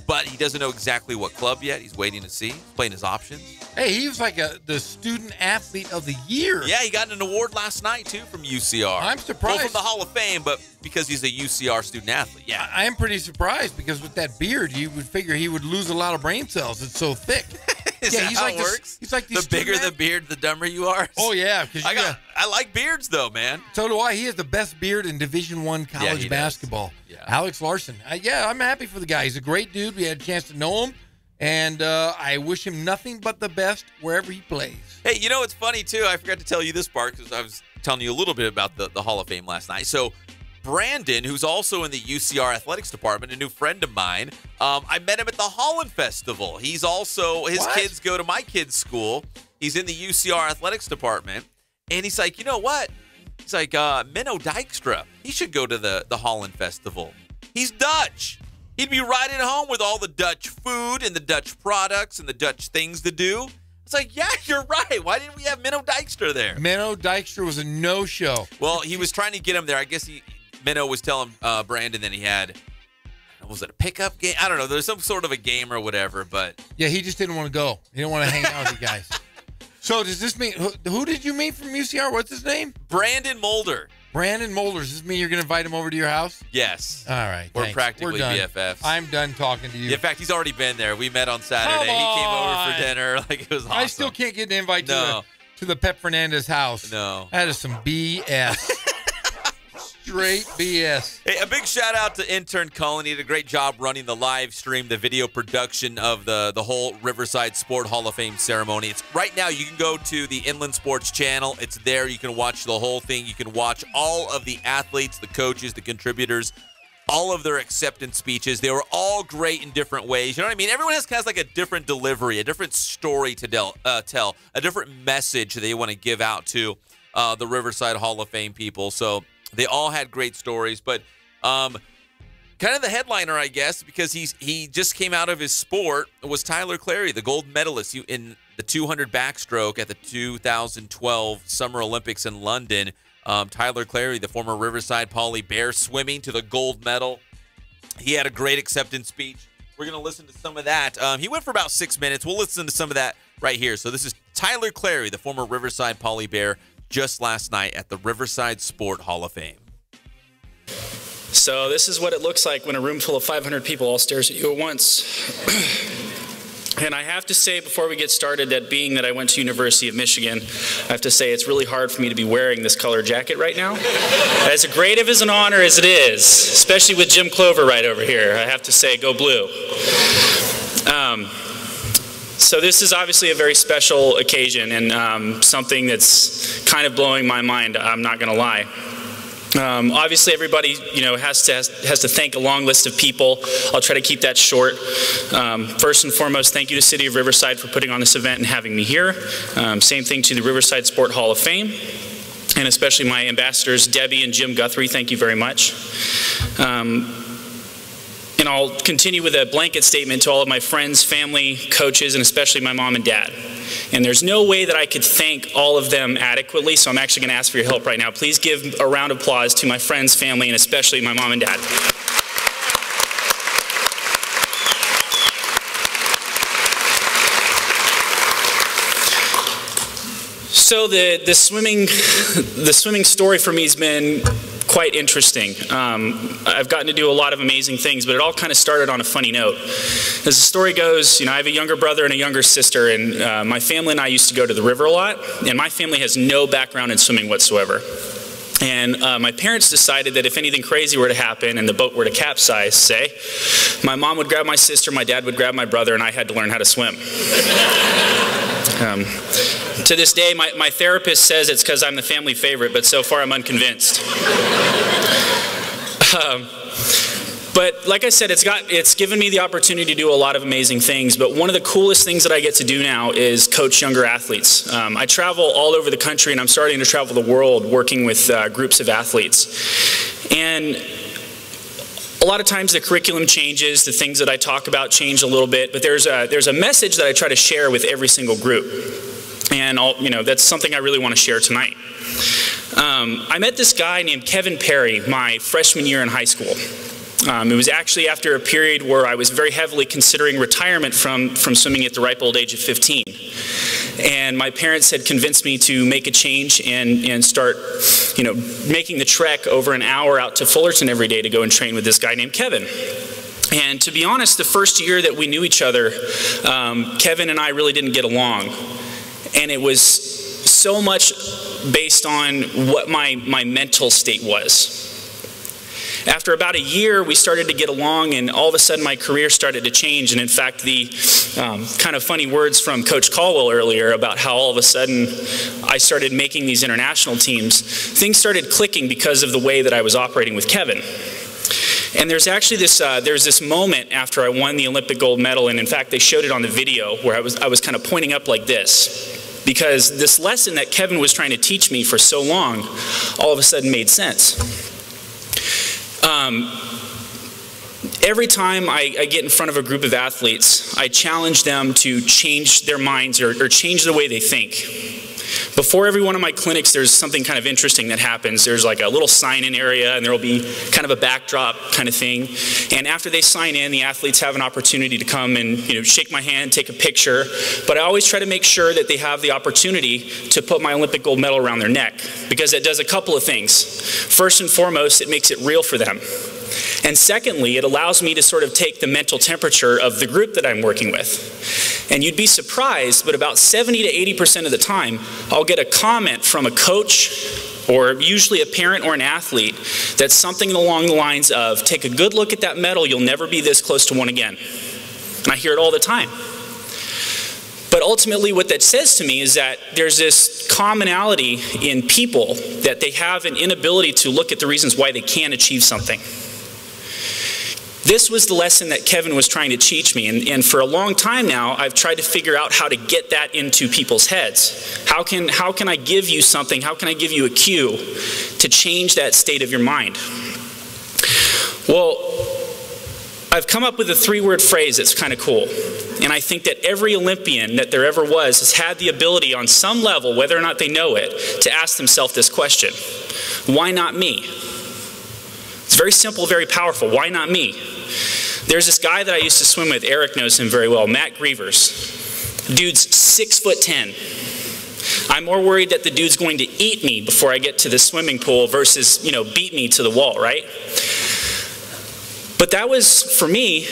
but he doesn't know exactly what club yet. He's waiting to see. He's playing his options. Hey, he was like the student athlete of the year. Yeah, he got an award last night, too, from UCR. I'm surprised. Well, from the Hall of Fame, but because he's a UCR student athlete, yeah. I am pretty surprised because with that beard, you would figure he would lose a lot of brain cells. It's so thick. Is that how it works? He's like the bigger the beard, the dumber you are. Oh, yeah. I like beards, though, man. So do I. He has the best beard in Division I college basketball. Yeah. Alex Larson. I'm happy for the guy. He's a great dude. We had a chance to know him. And I wish him nothing but the best wherever he plays. Hey, you know, it's funny, too. I forgot to tell you this part because I was telling you a little bit about the Hall of Fame last night. So Brandon, who's also in the UCR athletics department, a new friend of mine, I met him at the Holland Festival. He's also, his kids go to my kids' school. He's in the UCR athletics department. And he's like, you know what? He's like, Menno Dijkstra, he should go to the Holland Festival. He's Dutch. He'd be right at home with all the Dutch food and the Dutch products and the Dutch things to do. It's like, yeah, you're right. Why didn't we have Menno Dijkstra there? Menno Dijkstra was a no-show. Well, he was trying to get him there. I guess Menno was telling Brandon that he had, was it a pickup game? I don't know. There's some sort of a game or whatever, but. Yeah, he just didn't want to go. He didn't want to hang out with you guys. So does this mean, who did you meet from UCR? What's his name? Brandon Mulder. Brandon Mulder. Does this mean you're going to invite him over to your house? Yes. All right. We're practically BFFs. I'm done talking to you. In fact, he's already been there. We met on Saturday. He came over for dinner. Like, it was awesome. I still can't get an invite to the Pep Fernandez house. No. That is some BS. Straight BS. Hey, a big shout out to intern Cullen. He did a great job running the live stream, the video production of the whole Riverside Sport Hall of Fame ceremony. It's right now. You can go to the Inland Sports channel. It's there. You can watch the whole thing. You can watch all of the athletes, the coaches, the contributors, all of their acceptance speeches. They were all great in different ways. You know what I mean? Everyone has like a different delivery, a different story to tell, a different message they want to give out to the Riverside Hall of Fame people. So they all had great stories, but kind of the headliner, I guess, because he just came out of his sport, was Tyler Clary, the gold medalist in the 200 backstroke at the 2012 Summer Olympics in London. Tyler Clary, the former Riverside Poly Bear, swimming to the gold medal. He had a great acceptance speech. We're going to listen to some of that. He went for about 6 minutes. We'll listen to some of that right here. So this is Tyler Clary, the former Riverside Poly Bear, just last night at the Riverside Sport Hall of Fame. So this is what it looks like when a room full of 500 people all stares at you at once. And I have to say before we get started that being that I went to University of Michigan, I have to say it's really hard for me to be wearing this color jacket right now. As great of an honor as it is, especially with Jim Clover right over here, I have to say go blue. So this is obviously a very special occasion and something that's kind of blowing my mind, I'm not going to lie. Obviously everybody, has to thank a long list of people. I'll try to keep that short. First and foremost, thank you to City of Riverside for putting on this event and having me here. Same thing to the Riverside Sport Hall of Fame, and especially my ambassadors, Debbie and Jim Guthrie, thank you very much. And I'll continue with a blanket statement to all of my friends, family, coaches, and especially my mom and dad. And there's no way that I could thank all of them adequately, so I'm actually going to ask for your help right now. Please give a round of applause to my friends, family, and especially my mom and dad. So the swimming story for me has been quite interesting. I've gotten to do a lot of amazing things, but it all kind of started on a funny note. As the story goes, I have a younger brother and a younger sister, and my family and I used to go to the river a lot, and my family has no background in swimming whatsoever. And my parents decided that if anything crazy were to happen and the boat were to capsize, say, my mom would grab my sister, my dad would grab my brother, and I had to learn how to swim. To this day, my therapist says it's because I'm the family favorite, but so far I'm unconvinced. But like I said, it's given me the opportunity to do a lot of amazing things, but one of the coolest things that I get to do now is coach younger athletes. I travel all over the country, and I'm starting to travel the world working with groups of athletes. And a lot of times the curriculum changes, the things that I talk about change a little bit, but there's a message that I try to share with every single group. And that's something I really want to share tonight. I met this guy named Kevin Perry my freshman year in high school. It was actually after a period where I was very heavily considering retirement from swimming at the ripe old age of 15. And my parents had convinced me to make a change and start, making the trek over an hour out to Fullerton every day to go and train with this guy named Kevin. And to be honest, the first year that we knew each other, Kevin and I really didn't get along. And it was so much based on what my mental state was. After about a year, we started to get along, and all of a sudden my career started to change. And in fact, the kind of funny words from Coach Caldwell earlier about how all of a sudden I started making these international teams, things started clicking because of the way that I was operating with Kevin. And there's actually there's this moment after I won the Olympic gold medal, and in fact they showed it on the video where I was kind of pointing up like this, because this lesson that Kevin was trying to teach me for so long all of a sudden made sense. Every time I get in front of a group of athletes, I challenge them to change their minds or change the way they think. Before every one of my clinics, there's something kind of interesting that happens. There's like a little sign-in area, and there will be kind of a backdrop kind of thing. And after they sign in, the athletes have an opportunity to come and shake my hand, take a picture. But I always try to make sure that they have the opportunity to put my Olympic gold medal around their neck, because it does a couple of things. First and foremost, it makes it real for them. And secondly, it allows me to sort of take the mental temperature of the group that I'm working with. And you'd be surprised, but about 70 to 80% of the time, I'll get a comment from a coach or usually a parent or an athlete that's something along the lines of, take a good look at that medal, you'll never be this close to one again. And I hear it all the time. But ultimately what that says to me is that there's this commonality in people, that they have an inability to look at the reasons why they can't achieve something. This was the lesson that Kevin was trying to teach me, and for a long time now, I've tried to figure out how to get that into people's heads. How can I give you something, how can I give you a cue to change that state of your mind? Well, I've come up with a 3-word phrase that's kind of cool, and I think that every Olympian that there ever was has had the ability on some level, whether or not they know it, to ask themselves this question: why not me? It's very simple, very powerful. Why not me? There's this guy that I used to swim with, Eric knows him very well, Matt Grievers. Dude's 6'10". I'm more worried that the dude's going to eat me before I get to the swimming pool versus, beat me to the wall, right? But that was, for me,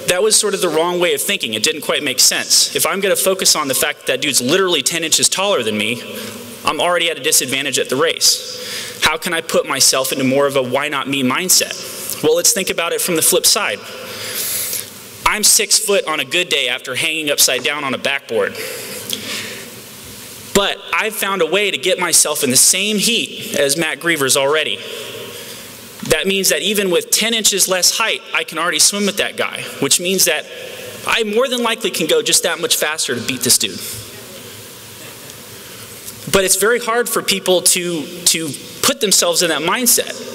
that was sort of the wrong way of thinking. It didn't quite make sense. If I'm going to focus on the fact that dude's literally 10 inches taller than me, I'm already at a disadvantage at the race. How can I put myself into more of a why not me mindset? Well, let's think about it from the flip side. I'm 6 foot on a good day after hanging upside down on a backboard. But I've found a way to get myself in the same heat as Matt Grievers already. That means that even with 10 inches less height, I can already swim with that guy, which means that I more than likely can go just that much faster to beat this dude. But it's very hard for people to put themselves in that mindset.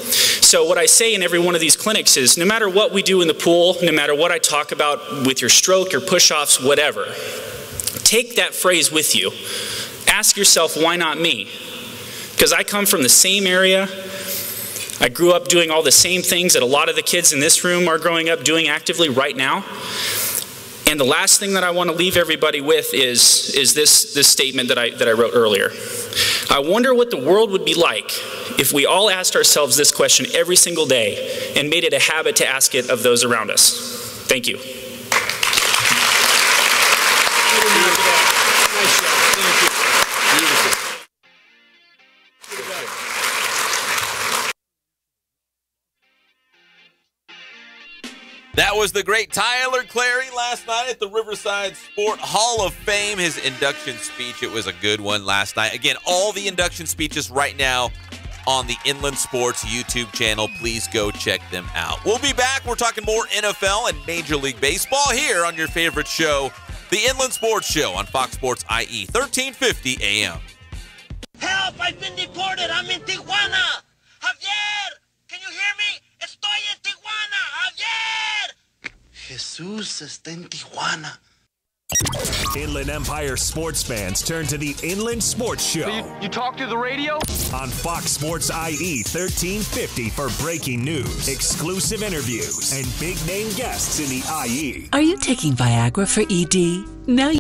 So what I say in every one of these clinics is, no matter what we do in the pool, no matter what I talk about with your stroke, your push-offs, whatever, take that phrase with you. Ask yourself, why not me? Because I come from the same area. I grew up doing all the same things that a lot of the kids in this room are growing up doing actively right now. And the last thing that I want to leave everybody with is this statement that I wrote earlier. I wonder what the world would be like if we all asked ourselves this question every single day and made it a habit to ask it of those around us. Thank you. That was the great Tyler Clary last night at the Riverside Sport Hall of Fame. His induction speech, it was a good one last night. Again, all the induction speeches right now on the Inland Sports YouTube channel. Please go check them out. We'll be back. We're talking more NFL and Major League Baseball here on your favorite show, the Inland Sports Show on Fox Sports IE, 1350 AM. Help! I've been deported. I'm in Tijuana. Javier, can you hear me? Estoy en Tijuana. Javier! Jesús está en Tijuana. Inland Empire sports fans turn to the Inland Sports Show. So you talk to the radio? On Fox Sports IE 1350 for breaking news, exclusive interviews, and big-name guests in the IE. Are you taking Viagra for ED? Now you...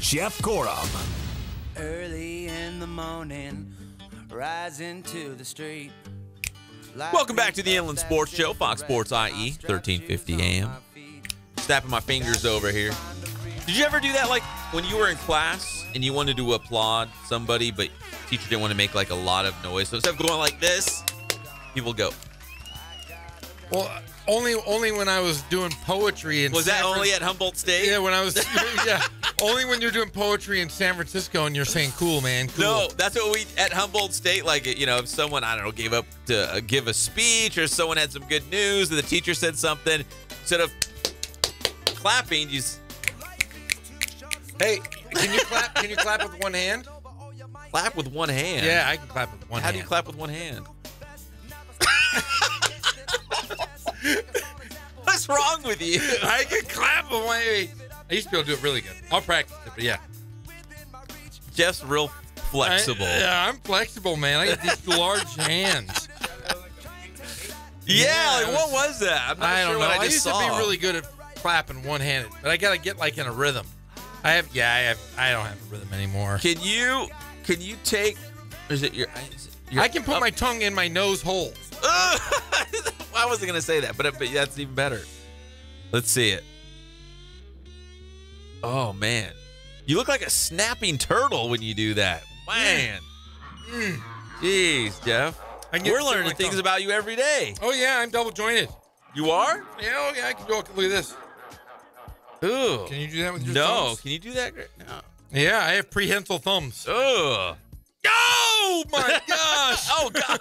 Jeff Gorham. Early in the morning, rising to the street. Welcome back to the Inland Sports Show, Fox Sports IE, 1350 AM. Snapping my fingers over here. Did you ever do that, like, when you were in class and you wanted to applaud somebody, but teacher didn't want to make, like, a lot of noise? So instead of going like this, people go. Well, only when I was doing poetry in Was that only at Humboldt State? Yeah, when I was only when you're doing poetry in San Francisco and you're saying cool, man. Cool. No, that's what we at Humboldt State, like, you know, if someone, I don't know, gave up to give a speech or someone had some good news and the teacher said something, instead of clapping, you just... Hey, can you clap? Can you clap with one hand? Clap with one hand? Yeah, I can clap with one hand. How do you clap with one hand? What's wrong with you? I can clap with one hand. I used to be able to do it really good. I'll practice it, but yeah. Jeff's real flexible. I'm flexible, man. I got these large hands. Yeah, like, what was that? I'm not I sure don't what know. I I just used saw. to be really good at clapping one-handed, but I gotta get like in a rhythm. I don't have a rhythm anymore. Can you take? Is it your? I can put my tongue in my nose hole. I wasn't gonna say that, but that's even better. Let's see it. Oh man, you look like a snapping turtle when you do that. Man, jeez, Jeff. We're learning things about you every day. Oh yeah, I'm double jointed. You are? Yeah, oh yeah, I can do it. Look at this. Ooh. Can you do that with your No. thumbs? Can you do that? No. Yeah, I have prehensile thumbs. Ugh. Oh my gosh! Oh god,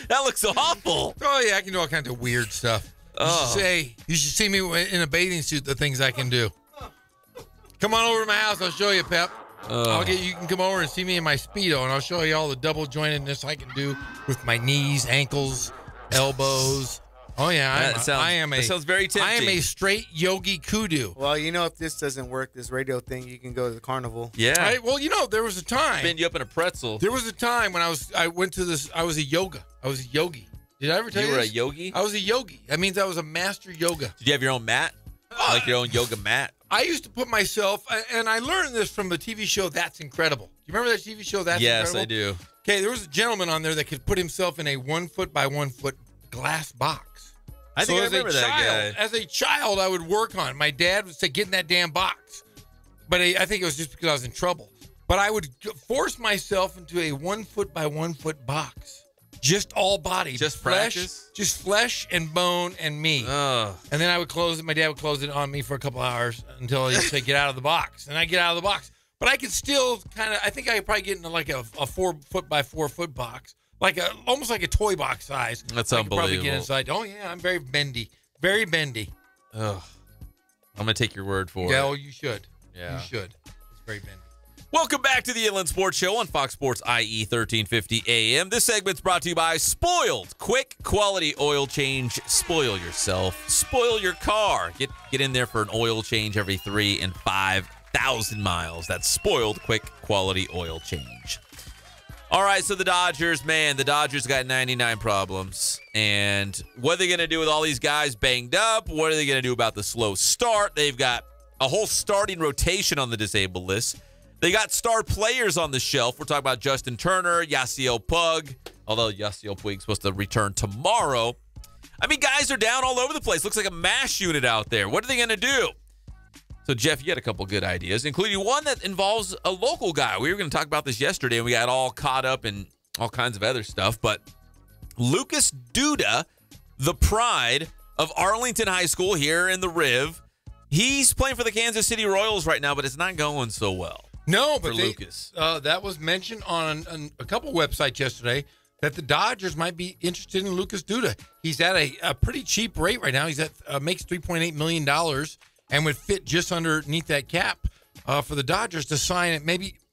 that looks awful. Oh yeah, I can do all kinds of weird stuff. You should see me in a bathing suit. The things I can do. Come on over to my house. I'll show you, Pep. You can come over and see me in my Speedo, and I'll show you all the double jointedness I can do with my knees, ankles, elbows. Oh yeah, That sounds very tempting. I am a straight Yogi Kudu. Well, you know, if this doesn't work, this radio thing, you can go to the carnival. Yeah. Well, you know, there was a time. Spin you up in a pretzel. There was a time when I went to this. I was a yogi. Did I ever tell you You were this? a yogi? I was a yogi. That means I was a master yoga. Did you have your own mat? Like your own yoga mat? I used to put myself, and I learned this from the TV show That's Incredible. Do you remember that TV show That's Yes, Incredible? I do. Okay, there was a gentleman on there that could put himself in a 1 foot by 1 foot glass box. I think I as a remember that child, guy. As a child, I would work on it. My dad would say, "Get in that damn box," but I think it was just because I was in trouble. But I would force myself into a 1 foot by 1 foot box, just all body, Just flesh, practice? just flesh and bone and me. Ugh. And then I would close it. My dad would close it on me for a couple hours until he'd say, "Get out of the box." And I get out of the box, but I could still kind of. I think I could probably get into like a 4 foot by 4 foot box, almost like a toy box size. That's I could probably get unbelievable. inside. Oh yeah, I'm very bendy, very bendy. Ugh. I'm gonna take your word for Yeah, it. well, you should. Yeah. You should. It's very bendy. Welcome back to the Inland Sports Show on Fox Sports IE 1350 AM. This segment's brought to you by Spoiled. Quick, quality oil change. Spoil yourself. Spoil your car. Get in there for an oil change every 3,000 and 5,000 miles. That's Spoiled, quick, quality oil change. All right, so the Dodgers got 99 problems. And what are they going to do with all these guys banged up? What are they going to do about the slow start? They've got a whole starting rotation on the disabled list. They got star players on the shelf. We're talking about Justin Turner, Yasiel Puig, although Yasiel Puig's supposed to return tomorrow. I mean, guys are down all over the place. Looks like a mash unit out there. What are they going to do? So, Jeff, you had a couple good ideas, including one that involves a local guy. We were going to talk about this yesterday, and we got all caught up in all kinds of other stuff. But Lucas Duda, the pride of Arlington High School here in the Riv, he's playing for the Kansas City Royals right now, but it's not going so well. No, but Lucas. That was mentioned on a couple websites yesterday that the Dodgers might be interested in Lucas Duda. He's at a pretty cheap rate right now. He's at makes $3.8 million and would fit just underneath that cap for the Dodgers to sign it.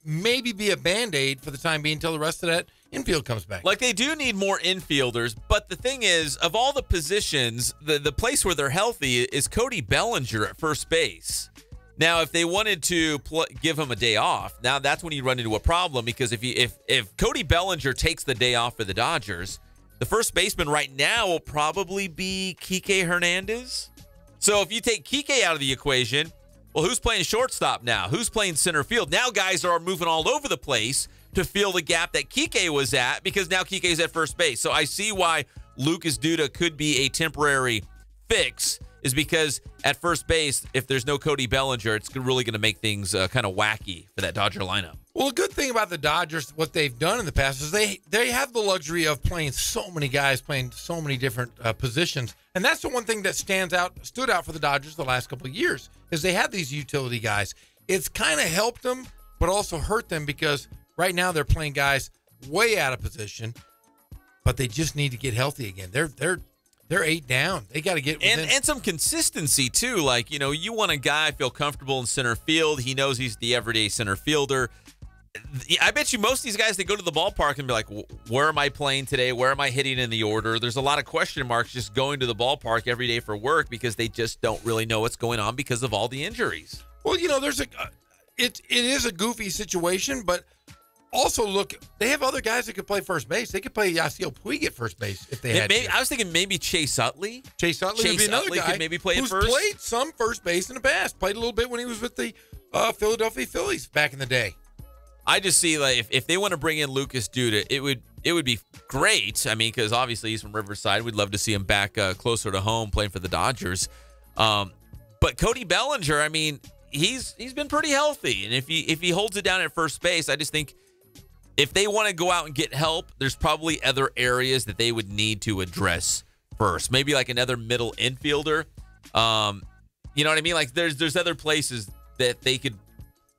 Maybe be a Band-Aid for the time being until the rest of that infield comes back. Like, they do need more infielders, but the thing is, of all the positions, the place where they're healthy is Cody Bellinger at first base. Now, if they wanted to give him a day off, now that's when you run into a problem, because if Cody Bellinger takes the day off for the Dodgers, the first baseman right now will probably be Kike Hernandez. So if you take Kike out of the equation, well, who's playing shortstop now? Who's playing center field? Now guys are moving all over the place to fill the gap that Kike was at because now Kike's at first base. So I see why Lucas Duda could be a temporary fix is because at first base, if there's no Cody Bellinger, it's really going to make things kind of wacky for that Dodger lineup. Well, a good thing about the Dodgers, what they've done in the past is they have the luxury of playing so many guys, playing so many different positions. And that's the one thing that stood out for the Dodgers the last couple of years is they have these utility guys. It's kind of helped them, but also hurt them because right now they're playing guys way out of position, but they just need to get healthy again. They're 8 down. They got to get within. And some consistency, too. Like, you want a guy feel comfortable in center field. He knows he's the everyday center fielder. I bet you most of these guys, they go to the ballpark and be like, where am I playing today? Where am I hitting in the order? There's a lot of question marks just going to the ballpark every day for work because they just don't really know what's going on because of all the injuries. Well, it is a goofy situation, but also look, they have other guys that could play first base. They could play Yasiel Puig at first base if they had to. I was thinking maybe Chase Utley. Chase Utley would be another guy could maybe play who's at first. Played some first base in the past. Played a little bit when he was with the Philadelphia Phillies back in the day. I just see like if they want to bring in Lucas Duda, it would be great. I mean, because obviously he's from Riverside. We'd love to see him back closer to home playing for the Dodgers. But Cody Bellinger, I mean, he's been pretty healthy, and if he holds it down at first base, I just think if they want to go out and get help, there's probably other areas that they would need to address first. Maybe like another middle infielder. You know what I mean? Like there's other places that they could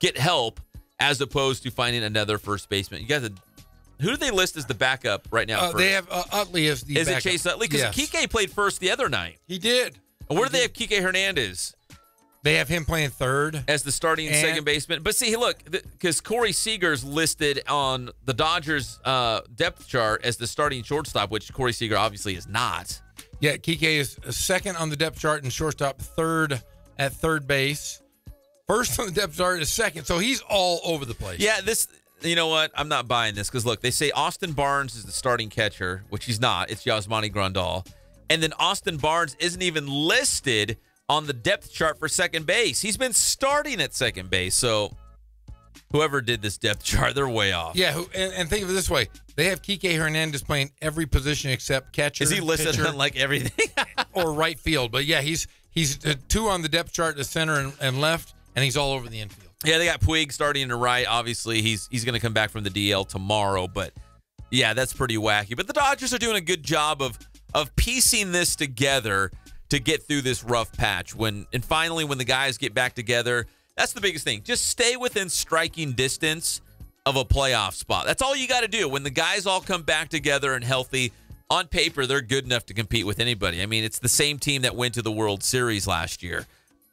get help as opposed to finding another first baseman. You guys, who do they list as the backup right now? They have Utley as the backup. Is it Chase Utley? Because Kike played first the other night. He did. And where do they have Kike Hernandez? They have him playing third. As the starting second baseman. But see, look, because Corey Seager's listed on the Dodgers depth chart as the starting shortstop, which Corey Seager obviously is not. Yeah, Kike is second on the depth chart and shortstop, third at third base. First on the depth chart is second, so he's all over the place. Yeah, you know what? I'm not buying this because, look, they say Austin Barnes is the starting catcher, which he's not. It's Yasmani Grandal. And then Austin Barnes isn't even listed on the depth chart for second base. He's been starting at second base, so whoever did this depth chart, they're way off. Yeah, and think of it this way. They have Kike Hernandez playing every position except catcher. Is he listed on like everything? or right field. But, yeah, he's 2 on the depth chart, the center and left, and he's all over the infield. Yeah, they got Puig starting to right. Obviously, he's going to come back from the DL tomorrow, but, yeah, that's pretty wacky. But the Dodgers are doing a good job of piecing this together to get through this rough patch. And finally, when the guys get back together, that's the biggest thing. Just stay within striking distance of a playoff spot. That's all you got to do. When the guys all come back together and healthy, on paper, they're good enough to compete with anybody. I mean, it's the same team that went to the World Series last year.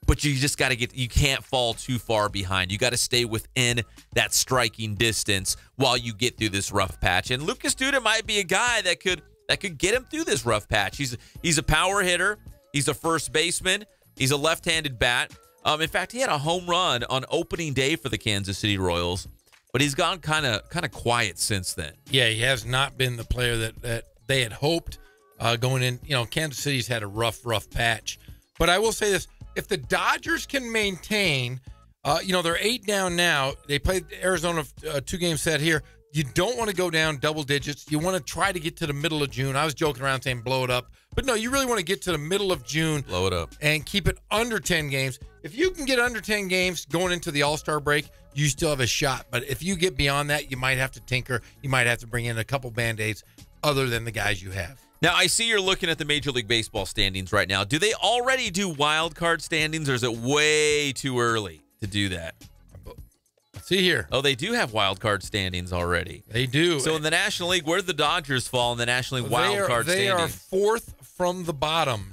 But you just got to you can't fall too far behind. You got to stay within that striking distance while you get through this rough patch. And Lucas Duda might be a guy that could get him through this rough patch. He's a power hitter. He's a first baseman. He's a left-handed bat. In fact, he had a home run on opening day for the Kansas City Royals, but he's gone kind of quiet since then. Yeah, he has not been the player that they had hoped going in. You know, Kansas City's had a rough patch. But I will say this. If the Dodgers can maintain, they're 8 down now. They played Arizona 2-game set here. You don't want to go down double digits. You want to try to get to the middle of June. I was joking around saying blow it up. But no, you really want to get to the middle of June. Blow it up. And keep it under 10 games. If you can get under 10 games going into the All-Star break, you still have a shot. But if you get beyond that, you might have to tinker. You might have to bring in a couple Band-Aids other than the guys you have. Now, I see you're looking at the Major League Baseball standings right now. Do they already do wild card standings, or is it way too early to do that? Let's see here. Oh, they do have wild card standings already. They do. So in the National League, where do the Dodgers fall in the National League wild card standings? They are 4th from the bottom.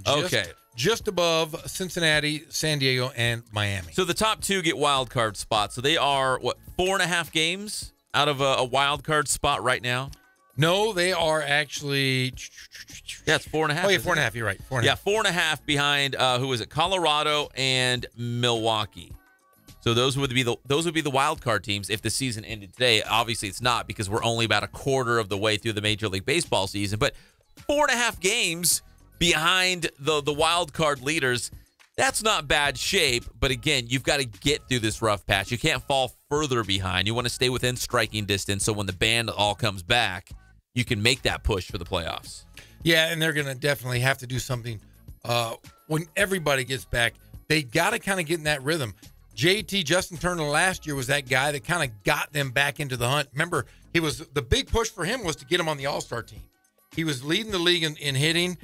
Just above Cincinnati, San Diego, and Miami. So the top 2 get wild card spots. So they are, 4.5 games out of a wild card spot right now? No, they are actually. Yeah, it's 4.5. Oh, yeah, 4.5. You're right. 4.5. Yeah, 4.5 behind. Who is it? Colorado and Milwaukee. So those would be the wild card teams if the season ended today. Obviously, it's not because we're only about a quarter of the way through the Major League Baseball season. But 4.5 games behind the wild card leaders. That's not bad shape, but again, you've got to get through this rough patch. You can't fall further behind. You want to stay within striking distance so when the band all comes back, you can make that push for the playoffs. Yeah, and they're going to definitely have to do something when everybody gets back. They got to kind of get in that rhythm. JT, Justin Turner, last year was that guy that kind of got them back into the hunt. Remember, the big push for him was to get him on the All-Star team. He was leading the league in hitting,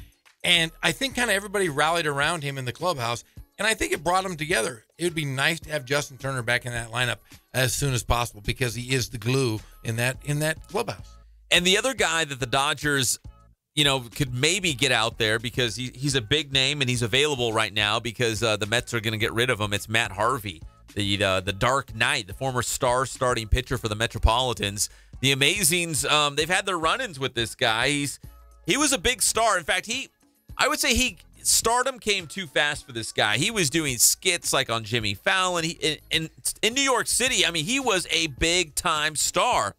and I think kind of everybody rallied around him in the clubhouse, and I think it brought them together. It would be nice to have Justin Turner back in that lineup as soon as possible because he is the glue in that clubhouse. And the other guy that the Dodgers, could maybe get out there because he's a big name and he's available right now because the Mets are going to get rid of him. It's Matt Harvey, the Dark Knight, the former star starting pitcher for the Metropolitans. The Amazings, they've had their run-ins with this guy. He was a big star. In fact, I would say stardom came too fast for this guy. He was doing skits like on Jimmy Fallon. In New York City, I mean, he was a big-time star,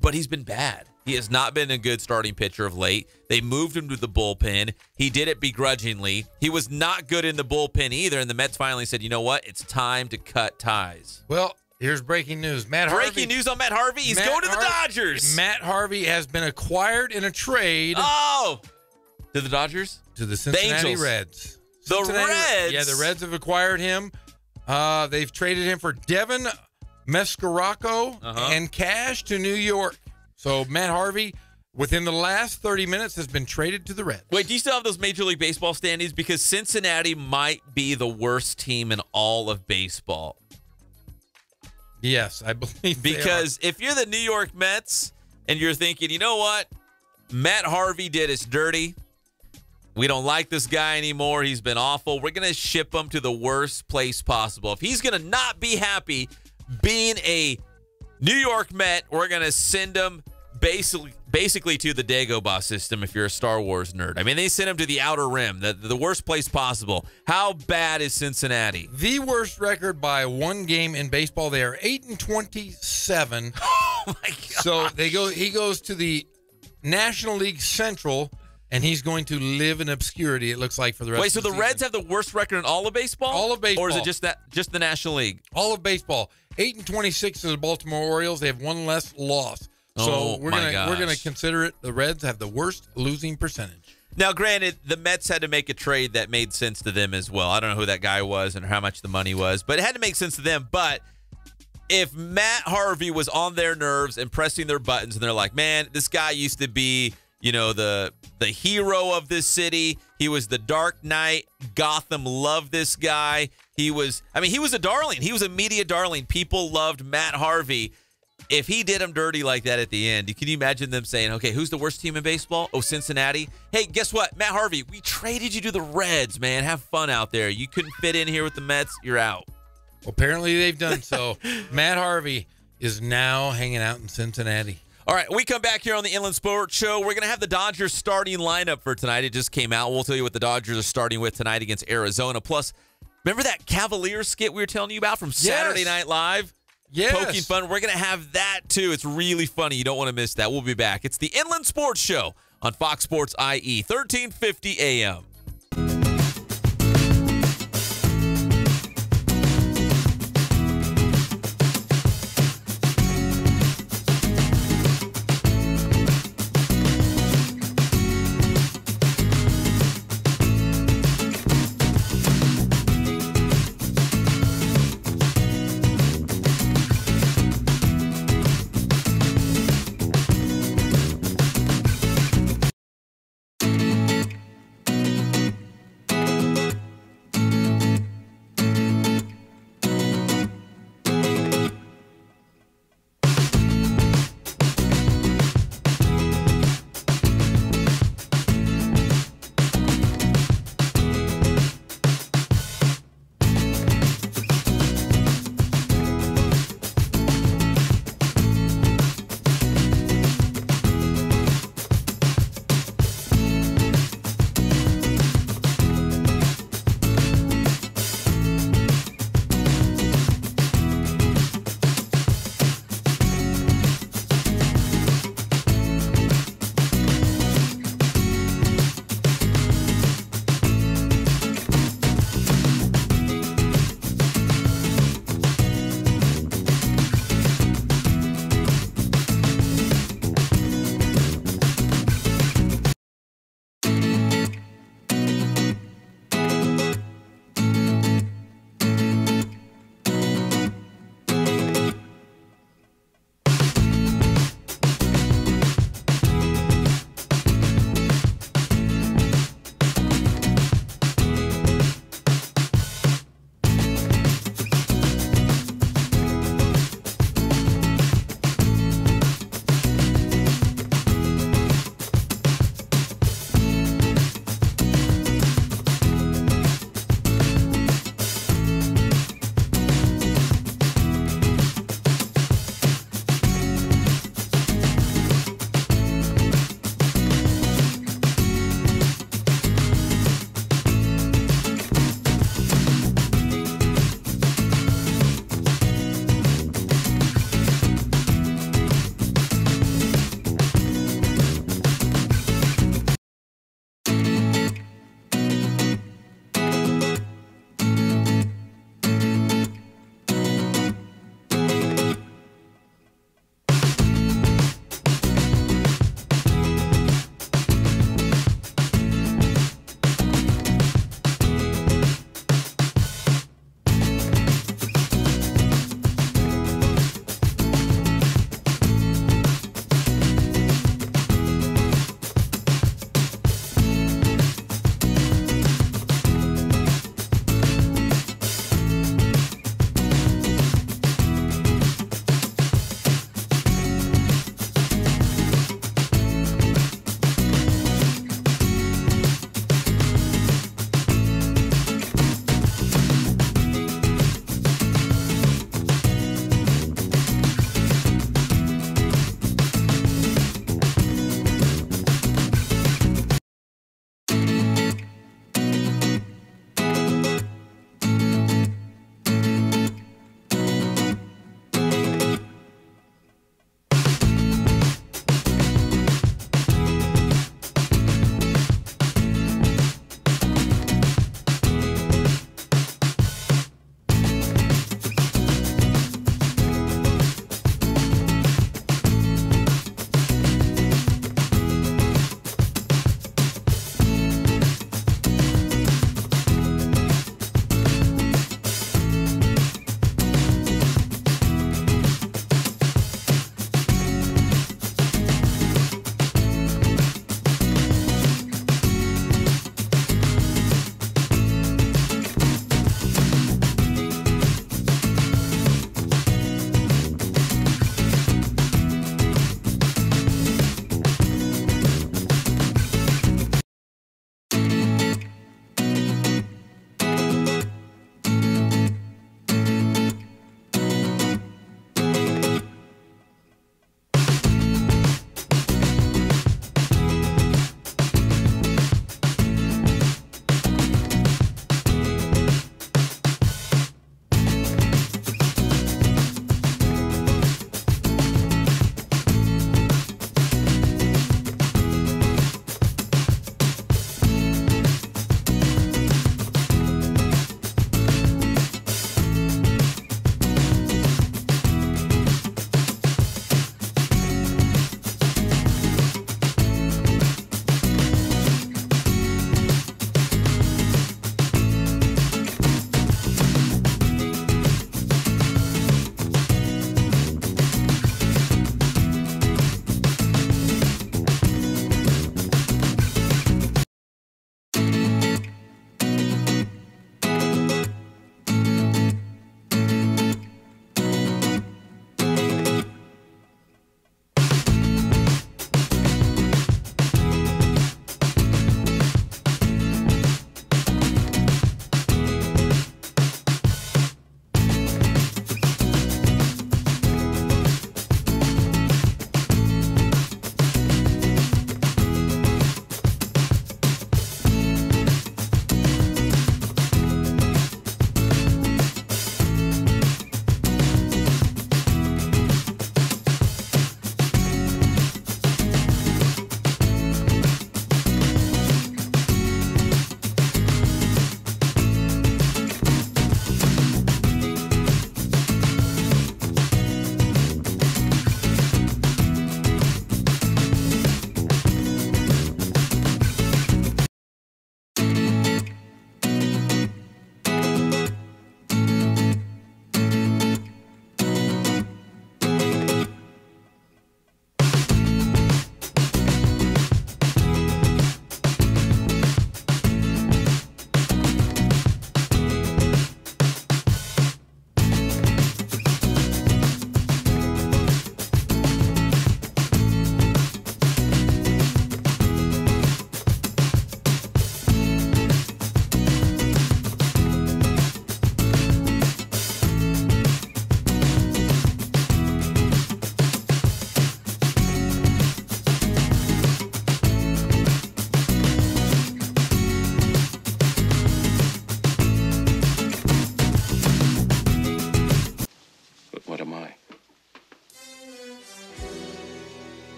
but he's been bad. He has not been a good starting pitcher of late. They moved him to the bullpen. He did it begrudgingly. He was not good in the bullpen either, and the Mets finally said, you know what? It's time to cut ties. Well, here's breaking news. Breaking news on Matt Harvey. He's going to the Dodgers. Matt Harvey has been acquired in a trade. Oh! To the Dodgers? To the Cincinnati Reds. Reds? Yeah, the Reds have acquired him. They've traded him for Devin Mescaraco and cash to New York. So Matt Harvey, within the last 30 minutes, has been traded to the Reds. Wait, do you still have those Major League Baseball standings? Because Cincinnati might be the worst team in all of baseball. Yes, I believe because if you're the New York Mets and you're thinking, you know what? Matt Harvey did us dirty. We don't like this guy anymore. He's been awful. We're going to ship him to the worst place possible. If he's going to not be happy being a New York Met, we're going to send him basically to the Dagobah system if you're a Star Wars nerd. I mean, they sent him to the Outer Rim, the worst place possible. How bad is Cincinnati? The worst record by one game in baseball. They are 8-27. Oh, my God. So he goes to the National League Central, and he's going to live in obscurity, it looks like, for the rest of the season. Wait, so the Reds have the worst record in all of baseball? All of baseball. Or is it just the National League? All of baseball. 8-26 to the Baltimore Orioles. They have one less loss. So we're gonna consider it. The Reds have the worst losing percentage. Now, granted, the Mets had to make a trade that made sense to them as well. I don't know who that guy was and how much the money was, but it had to make sense to them. But if Matt Harvey was on their nerves and pressing their buttons, and they're like, "Man, this guy used to be, the hero of this city. He was the Dark Knight. Gotham loved this guy. He was a darling. He was a media darling. People loved Matt Harvey." If he did him dirty like that at the end, can you imagine them saying, okay, who's the worst team in baseball? Oh, Cincinnati. Hey, guess what? Matt Harvey, we traded you to the Reds, man. Have fun out there. You couldn't fit in here with the Mets. You're out. Well, apparently they've done so. Matt Harvey is now hanging out in Cincinnati. All right, when we come back here on the Inland Sports Show, we're going to have the Dodgers starting lineup for tonight. It just came out. We'll tell you what the Dodgers are starting with tonight against Arizona. Plus, remember that Cavaliers skit we were telling you about from Saturday Night Live? Yes. Poking fun. We're going to have that, too. It's really funny. You don't want to miss that. We'll be back. It's the Inland Sports Show on Fox Sports IE, 1350 AM.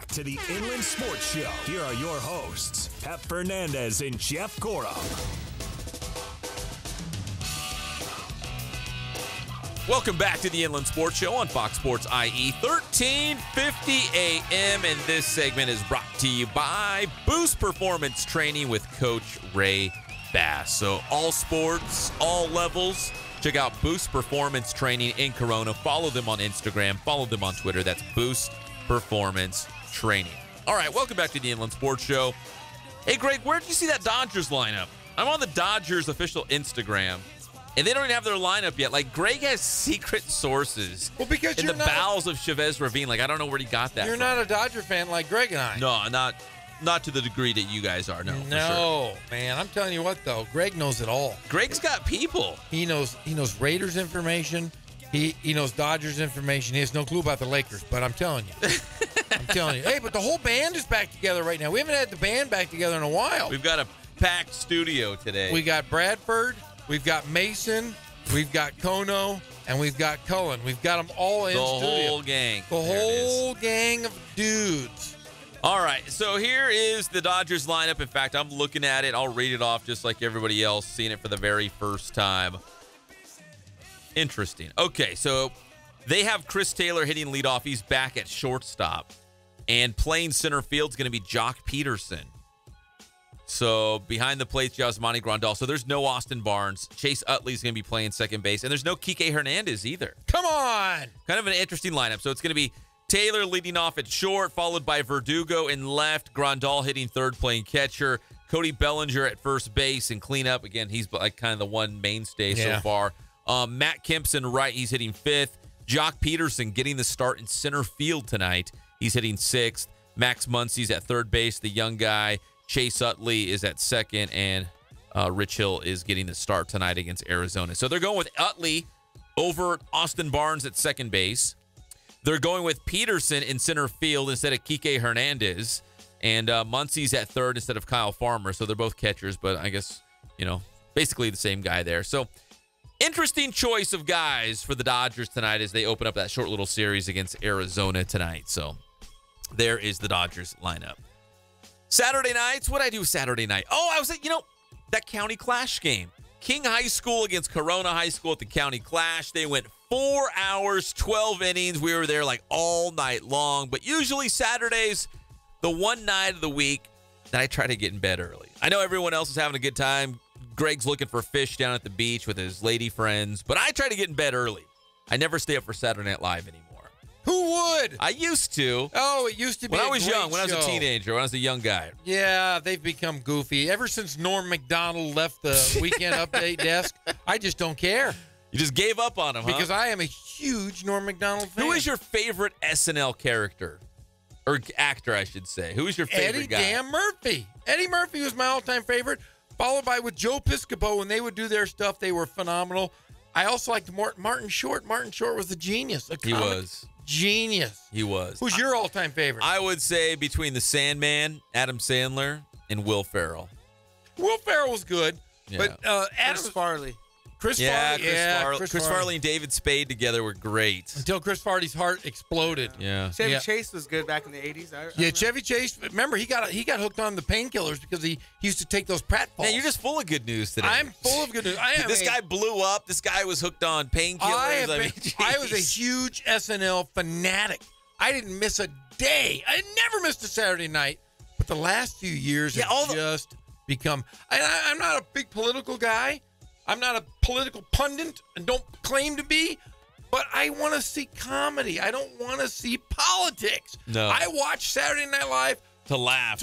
back to the Inland Sports Show. Here are your hosts, Pep Fernandez and Jeff Corum. Welcome back to the Inland Sports Show on Fox Sports IE 1350 AM, and this segment is brought to you by Boost Performance Training with Coach Ray Bass. So all sports, all levels, check out Boost Performance Training in Corona. Follow them on Instagram. Follow them on Twitter. That's Boost Performance Training. All right, welcome back to the Inland Sports Show. Hey, Greg, where did you see that Dodgers lineup? I'm on the Dodgers official Instagram, and they don't even have their lineup yet. Like, Greg has secret sources because in the bowels of Chavez Ravine. Like, I don't know where he got that You're from. not a Dodger fan like Greg and I. No, not to the degree that you guys are. No, for No, sure. man. I'm telling you what, though. Greg knows it all. Greg's got people. He knows Raiders information. He knows Dodgers information. He has no clue about the Lakers, but I'm telling you. Hey, but the whole band is back together right now. We haven't had the band back together in a while. We've got a packed studio today. We got Bradford. We've got Mason. We've got Kono. And we've got Cullen. We've got them all in the studio. whole gang. The whole gang of dudes. All right, so here is the Dodgers lineup. In fact, I'm looking at it. I'll read it off just like everybody else, seeing it for the very first time. Interesting. Okay, so they have Chris Taylor hitting leadoff. He's back at shortstop. And playing center field is going to be Jock Peterson. So behind the plate, Yasmani Grandal. So there's no Austin Barnes. Chase Utley is going to be playing second base. And there's no Kike Hernandez either. Come on! Kind of an interesting lineup. So it's going to be Taylor leading off at short, followed by Verdugo in left, Grandal hitting third, playing catcher, Cody Bellinger at first base and cleanup. Again, he's like kind of the one mainstay so far. Matt Kempson right, he's hitting fifth. Jock Peterson getting the start in center field tonight. He's hitting sixth. Max Muncy's at third base, the young guy. Chase Utley is at second, and Rich Hill is getting the start tonight against Arizona. So they're going with Utley over Austin Barnes at second base. They're going with Peterson in center field instead of Kike Hernandez. And Muncy's at third instead of Kyle Farmer. So they're both catchers, but I guess, basically the same guy there. So interesting choice of guys for the Dodgers tonight as they open up that short little series against Arizona tonight. So there is the Dodgers lineup. Saturday nights, what did I do Saturday night? Oh, I was at, that County Clash game. King High School against Corona High School at the County Clash. They went 4 hours, 12 innings. We were there like all night long. But usually Saturdays, the one night of the week that I try to get in bed early. I know everyone else is having a good time. Greg's looking for fish down at the beach with his lady friends. But I try to get in bed early. I never stay up for Saturday Night Live anymore. Who would? I used to. Oh, it used to be when I was young, show. when I was a teenager, when I was a young guy. Yeah, they've become goofy. Ever since Norm Macdonald left the Weekend Update desk, I just don't care. You just gave up on him, huh? Because I am a huge Norm Macdonald fan. Who is your favorite SNL character? Or actor, I should say. Who is your favorite guy? Eddie Dan Murphy. Eddie Murphy was my all-time favorite, followed by with Joe Piscopo. When they would do their stuff, they were phenomenal. I also liked Martin Short. Martin Short was a genius. He was. Genius. He was. Who's your all-time favorite? I would say between the Sandman, Adam Sandler, and Will Ferrell. Will Ferrell was good, but Chris Farley. Chris Farley. Chris Farley and David Spade together were great. Until Chris Farley's heart exploded. Yeah. Chevy Chase was good back in the 80s. Chevy Chase. Remember, he got hooked on the painkillers because he used to take those pratfalls. Man, you're just full of good news today. I'm full of good news. This guy blew up. This guy was hooked on painkillers. I was a huge SNL fanatic. I didn't miss a day. I never missed a Saturday night. But the last few years have just become... I'm not a big political guy. I'm not a political pundit and don't claim to be, but I want to see comedy. I don't want to see politics. No. I watch Saturday Night Live to laugh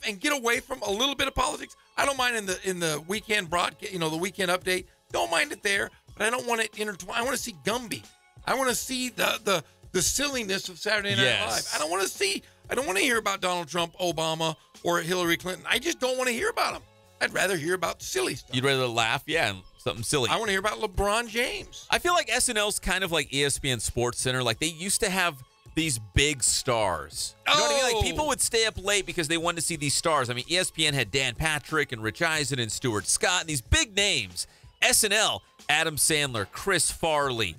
and get away from a little bit of politics. I don't mind in the weekend broadcast, the weekend update. Don't mind it there, but I don't want it intertwined. I want to see Gumby. I want to see the silliness of Saturday Night Live. I don't want to hear about Donald Trump, Obama, or Hillary Clinton. I just don't want to hear about them. I'd rather hear about silly stuff. You'd rather laugh? Yeah, something silly. I want to hear about LeBron James. I feel like SNL's kind of like ESPN Sports Center. Like, they used to have these big stars. You know what I mean? Like, people would stay up late because they wanted to see these stars. I mean, ESPN had Dan Patrick and Rich Eisen and Stuart Scott and these big names. SNL, Adam Sandler, Chris Farley,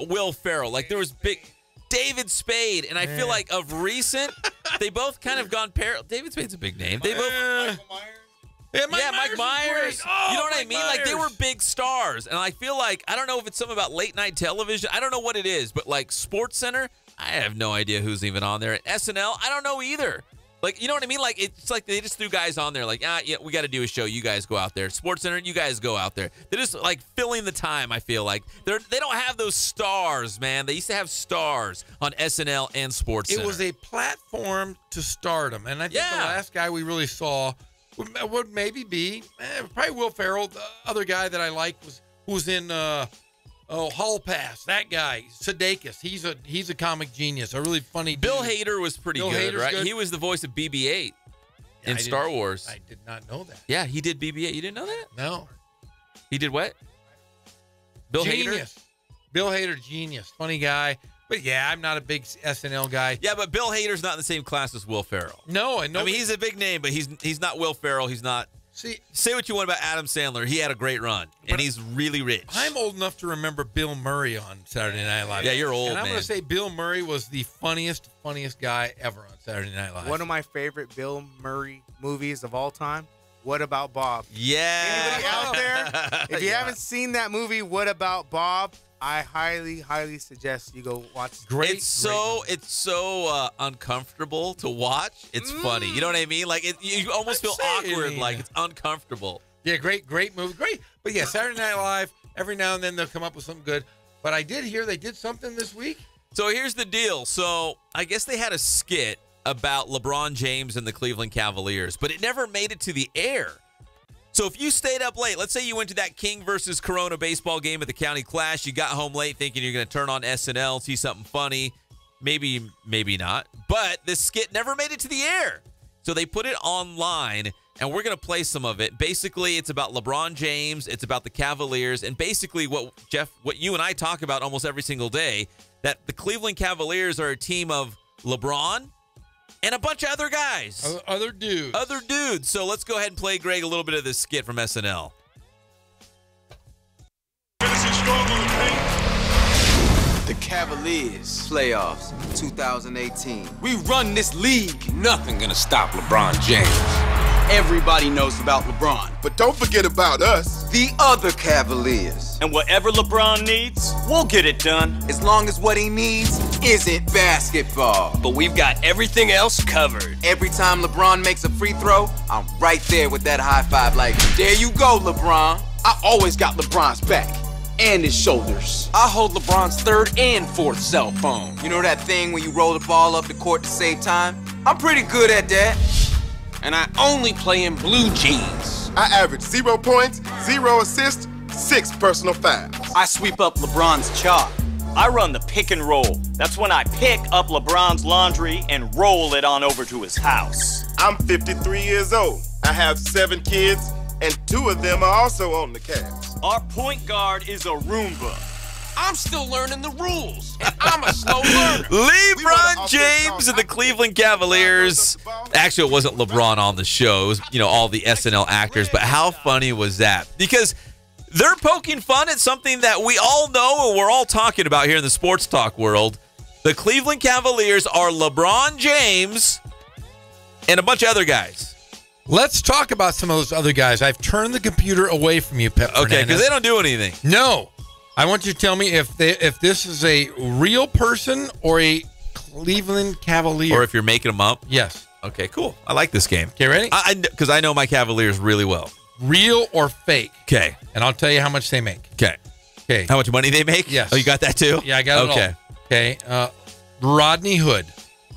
Will Ferrell. Like, there was big... David Spade. And I feel like of recent, they both kind of gone parallel. David Spade's a big name. They both. Mike Myers. Oh, you know what I Mike mean? Like, they Myers. were big stars. And I feel like, I don't know if it's something about late night television. I don't know what it is. But, like, Sports Center, I have no idea who's even on there. At SNL, I don't know either. Like, you know what I mean? Like, it's like they just threw guys on there. Like, yeah, we got to do a show. You guys go out there. Sports Center, you guys go out there. They're just, like, filling the time, I feel like. They don't have those stars, man. They used to have stars on SNL and Sports Center. It was a platform to stardom. And I think the last guy we really saw would maybe be probably Will Ferrell. The other guy that I like who's in Hall Pass. That guy, Sudeikis. He's a comic genius. A really funny dude. Bill Hader was pretty good, right? Good. He was the voice of BB-8 in Star Wars. I did not know that. Yeah, he did BB-8. You didn't know that? No. He did what? Bill Genius. Hader? Bill Hader, genius. Funny guy. But yeah, I'm not a big SNL guy. Yeah, but Bill Hader's not in the same class as Will Ferrell. No, I mean, he's a big name, but he's not Will Ferrell. He's not. See, say what you want about Adam Sandler. He had a great run, and he's really rich. I'm old enough to remember Bill Murray on Saturday Night Live. Yeah, you're old, and I'm man. going to say Bill Murray was the funniest guy ever on Saturday Night Live. One of my favorite Bill Murray movies of all time, What About Bob? Yeah. Anybody out there? If you haven't seen that movie, What About Bob? I highly, highly suggest you go watch. It's so uncomfortable to watch. It's funny. You know what I mean? Like you almost feel awkward. Like it's uncomfortable. Yeah, great movie, great. But yeah, Saturday Night Live. Every now and then they'll come up with something good. But I did hear they did something this week. So here's the deal. So I guess they had a skit about LeBron James and the Cleveland Cavaliers, but it never made it to the air. So if you stayed up late, let's say you went to that King versus Corona baseball game at the County Clash, you got home late thinking you're going to turn on SNL, see something funny, maybe not, but this skit never made it to the air. So they put it online, and we're going to play some of it. Basically, it's about LeBron James, it's about the Cavaliers, and basically what you and I talk about almost every single day, that the Cleveland Cavaliers are a team of LeBron and a bunch of other guys. Other dudes. So let's go ahead and play Greg a little bit of this skit from SNL. The Cavaliers playoffs 2018. We run this league. Nothing gonna stop LeBron James. Everybody knows about LeBron. But don't forget about us. The other Cavaliers. And whatever LeBron needs, we'll get it done. As long as what he needs isn't basketball. But we've got everything else covered. Every time LeBron makes a free throw, I'm right there with that high five like, there you go, LeBron. I always got LeBron's back. And his shoulders. I hold LeBron's third and fourth cell phone. You know that thing when you roll the ball up the court to save time? I'm pretty good at that. And I only play in blue jeans. I average 0 points, 0 assists, 6 personal fouls. I sweep up LeBron's chalk. I run the pick and roll. That's when I pick up LeBron's laundry and roll it on over to his house. I'm 53 years old. I have 7 kids, and 2 of them are also on the Cavs. Our point guard is a Roomba. I'm still learning the rules, and I'm a slow learner. LeBron James and the Cleveland Cavaliers. Actually, it wasn't LeBron on the show. It was, all the SNL actors. But how funny was that? Because they're poking fun at something that we all know and we're all talking about here in the sports talk world. The Cleveland Cavaliers are LeBron James and a bunch of other guys. Let's talk about some of those other guys. I've turned the computer away from you, Pep Fernandez. Okay, because they don't do anything. No. I want you to tell me if this is a real person or a Cleveland Cavalier. Or if you're making them up. Yes. Okay, cool. I like this game. Okay, ready? Because I know my Cavaliers really well. Real or fake? Okay. And I'll tell you how much they make. Okay. Okay. How much money they make? Yes. Oh, you got that too? Yeah, I got it all. Okay. Rodney Hood.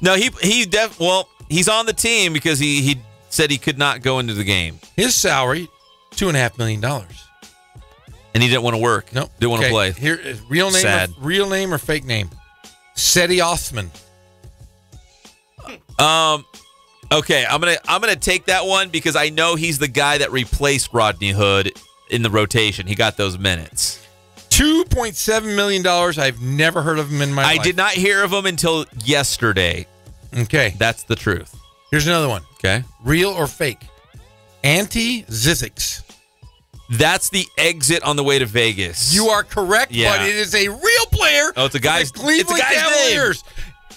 No, he's on the team because he said he could not go into the game. His salary, $2.5 million. And he didn't want to work. Nope. Didn't want to play. Here is real name. Sad. Real name or fake name? Cedi Osman. Okay, I'm gonna take that one because I know he's the guy that replaced Rodney Hood in the rotation. He got those minutes. $2.7 million. I've never heard of him in my life. I did not hear of him until yesterday. Okay. That's the truth. Here's another one. Okay. Real or fake? Ante Zizics. That's the exit on the way to Vegas. You are correct, Yeah. but it is a real player. player. Oh, it's a guy's. for the Cleveland It's a guy's Cavaliers.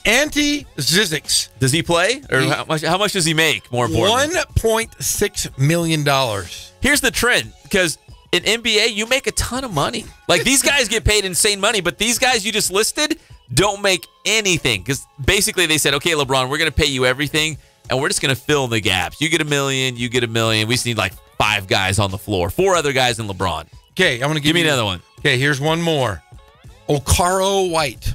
Ante Zizic. Does he play, or how much does he make? More importantly, $1.6 million. Here's the trend, because in NBA you make a ton of money. Like these guys get paid insane money, but these guys you just listed don't make anything, because basically they said, okay, LeBron, we're going to pay you everything, and we're just going to fill in the gaps. You get $1 million, you get $1 million. We just need like 5 guys on the floor, 4 other guys than LeBron. Okay, I'm going to give me another one. Okay, here's one more. Okaro White.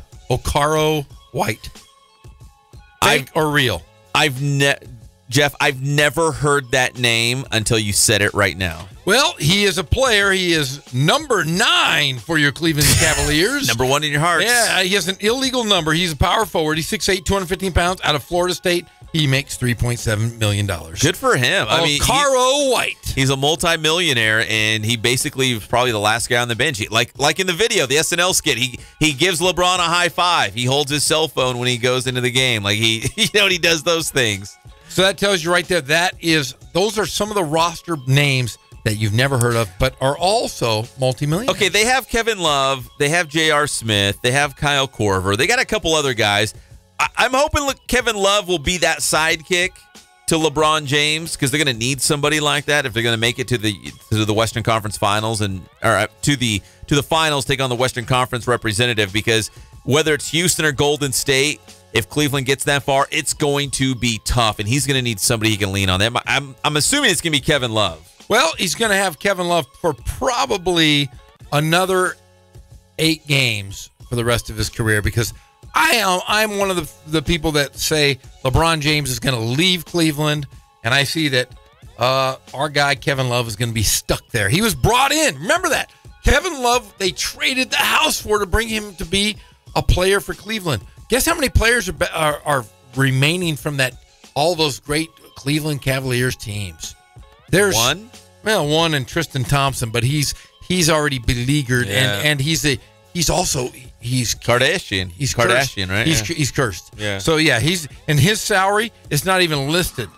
Fake or real? Jeff, I've never heard that name until you said it right now. Well, he is a player. He is number 9 for your Cleveland Cavaliers. Number 1 in your hearts. Yeah, he has an illegal number. He's a power forward. He's 6'8", 215 pounds, out of Florida State. He makes $3.7 million. Good for him. I mean, Okaro White. He's a multimillionaire, and he basically was probably the last guy on the bench. Like in the video, the SNL skit, he gives LeBron a high five. He holds his cell phone when he goes into the game. Like he does those things. So that tells you right there, those are some of the roster names that you've never heard of, but are also multimillionaires. Okay, they have Kevin Love, they have J.R. Smith, they have Kyle Korver, they got a couple other guys. I'm hoping Kevin Love will be that sidekick to LeBron James, because they're going to need somebody like that if they're going to make it to the Western Conference Finals to the finals, take on the Western Conference representative. Because whether it's Houston or Golden State, if Cleveland gets that far, it's going to be tough, and he's going to need somebody he can lean on. I'm assuming it's going to be Kevin Love. Well, he's going to have Kevin Love for probably another 8 games for the rest of his career, because I'm one of the people that say LeBron James is going to leave Cleveland, and I see that our guy Kevin Love is going to be stuck there. He was brought in. Remember that. Kevin Love, they traded the house for to bring him to be a player for Cleveland. Guess how many players are remaining from all those great Cleveland Cavaliers teams? There's one. Well, one and Tristan Thompson, but he's already beleaguered, and he's Kardashian. He's Kardashian, right? He's cursed. Yeah. So his salary is not even listed.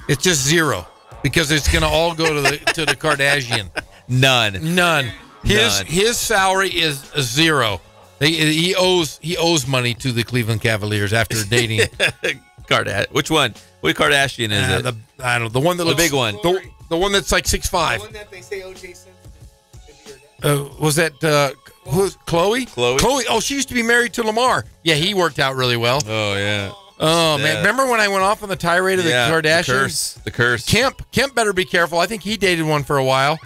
It's just 0 because it's going to all go to the Kardashian. None. His salary is 0. He owes money to the Cleveland Cavaliers after dating. Which one? What Kardashian is it? I don't know. The one that looks, big one. The one that's like 6'5". The one that they say O.J. Simpson was that Chloe? Chloe. Oh, she used to be married to Lamar. Yeah, he worked out really well. Oh yeah. Oh man, remember when I went off on the tirade of the Kardashians? The curse. Kemp better be careful. I think he dated one for a while.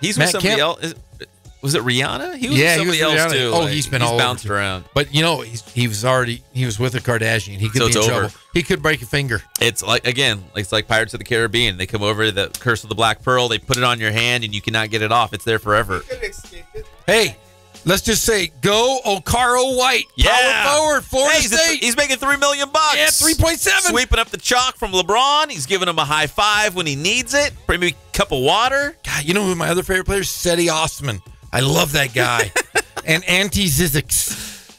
He's with somebody else. Was it Rihanna? He was with somebody else too. Oh, he's been all bounced over. around. But he was with a Kardashian. He could be in trouble. He could break a finger. It's like Pirates of the Caribbean. They come over to the Curse of the Black Pearl. They put it on your hand, and you cannot get it off. It's there forever. Hey, let's just say go Okaro White. Yeah. Power forward, Florida State. He's making $3 million. Yeah, 3.7. Sweeping up the chalk from LeBron. He's giving him a high five when he needs it. Maybe a cup of water. God, you know who my other favorite player is? Seti Osman. I love that guy. And Ante Zizic.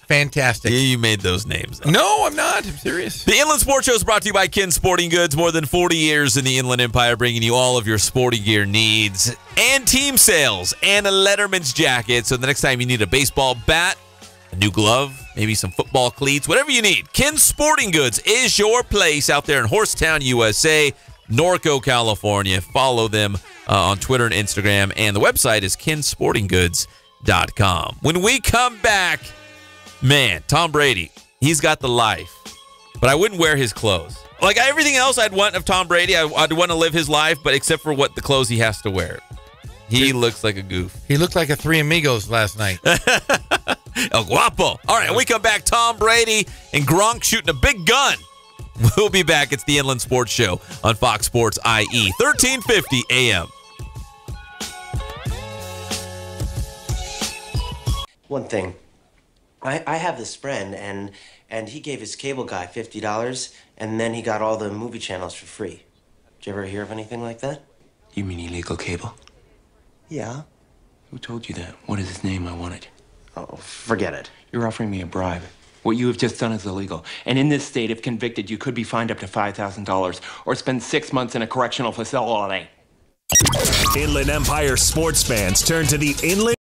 Fantastic. Yeah, you made those names up. No, I'm not. I'm serious. The Inland Sports Show is brought to you by Ken Sporting Goods. More than 40 years in the Inland Empire, bringing you all of your sporting gear needs and team sales and a Letterman's jacket. So the next time you need a baseball bat, a new glove, maybe some football cleats, whatever you need, Ken Sporting Goods is your place out there in Horsetown, USA, Norco, California. Follow them on Twitter and Instagram, and the website is kensportingoods.com. When we come back, man, Tom Brady, he's got the life, but I wouldn't wear his clothes. Like everything else I'd want of Tom Brady, I'd want to live his life, but except for what the clothes he has to wear. He looks like a goof. He looked like a Three Amigos last night. El Guapo. All right, when we come back, Tom Brady and Gronk shooting a big gun. We'll be back. It's the Inland Sports Show on Fox Sports IE, 1350 AM. One thing. I have this friend, and he gave his cable guy $50, and then he got all the movie channels for free. Did you ever hear of anything like that? You mean illegal cable? Yeah. Who told you that? What is his name? I want it. Oh, forget it. You're offering me a bribe. What you have just done is illegal. And in this state, if convicted, you could be fined up to $5,000 or spend 6 months in a correctional facility. Inland Empire sports fans turn to the Inland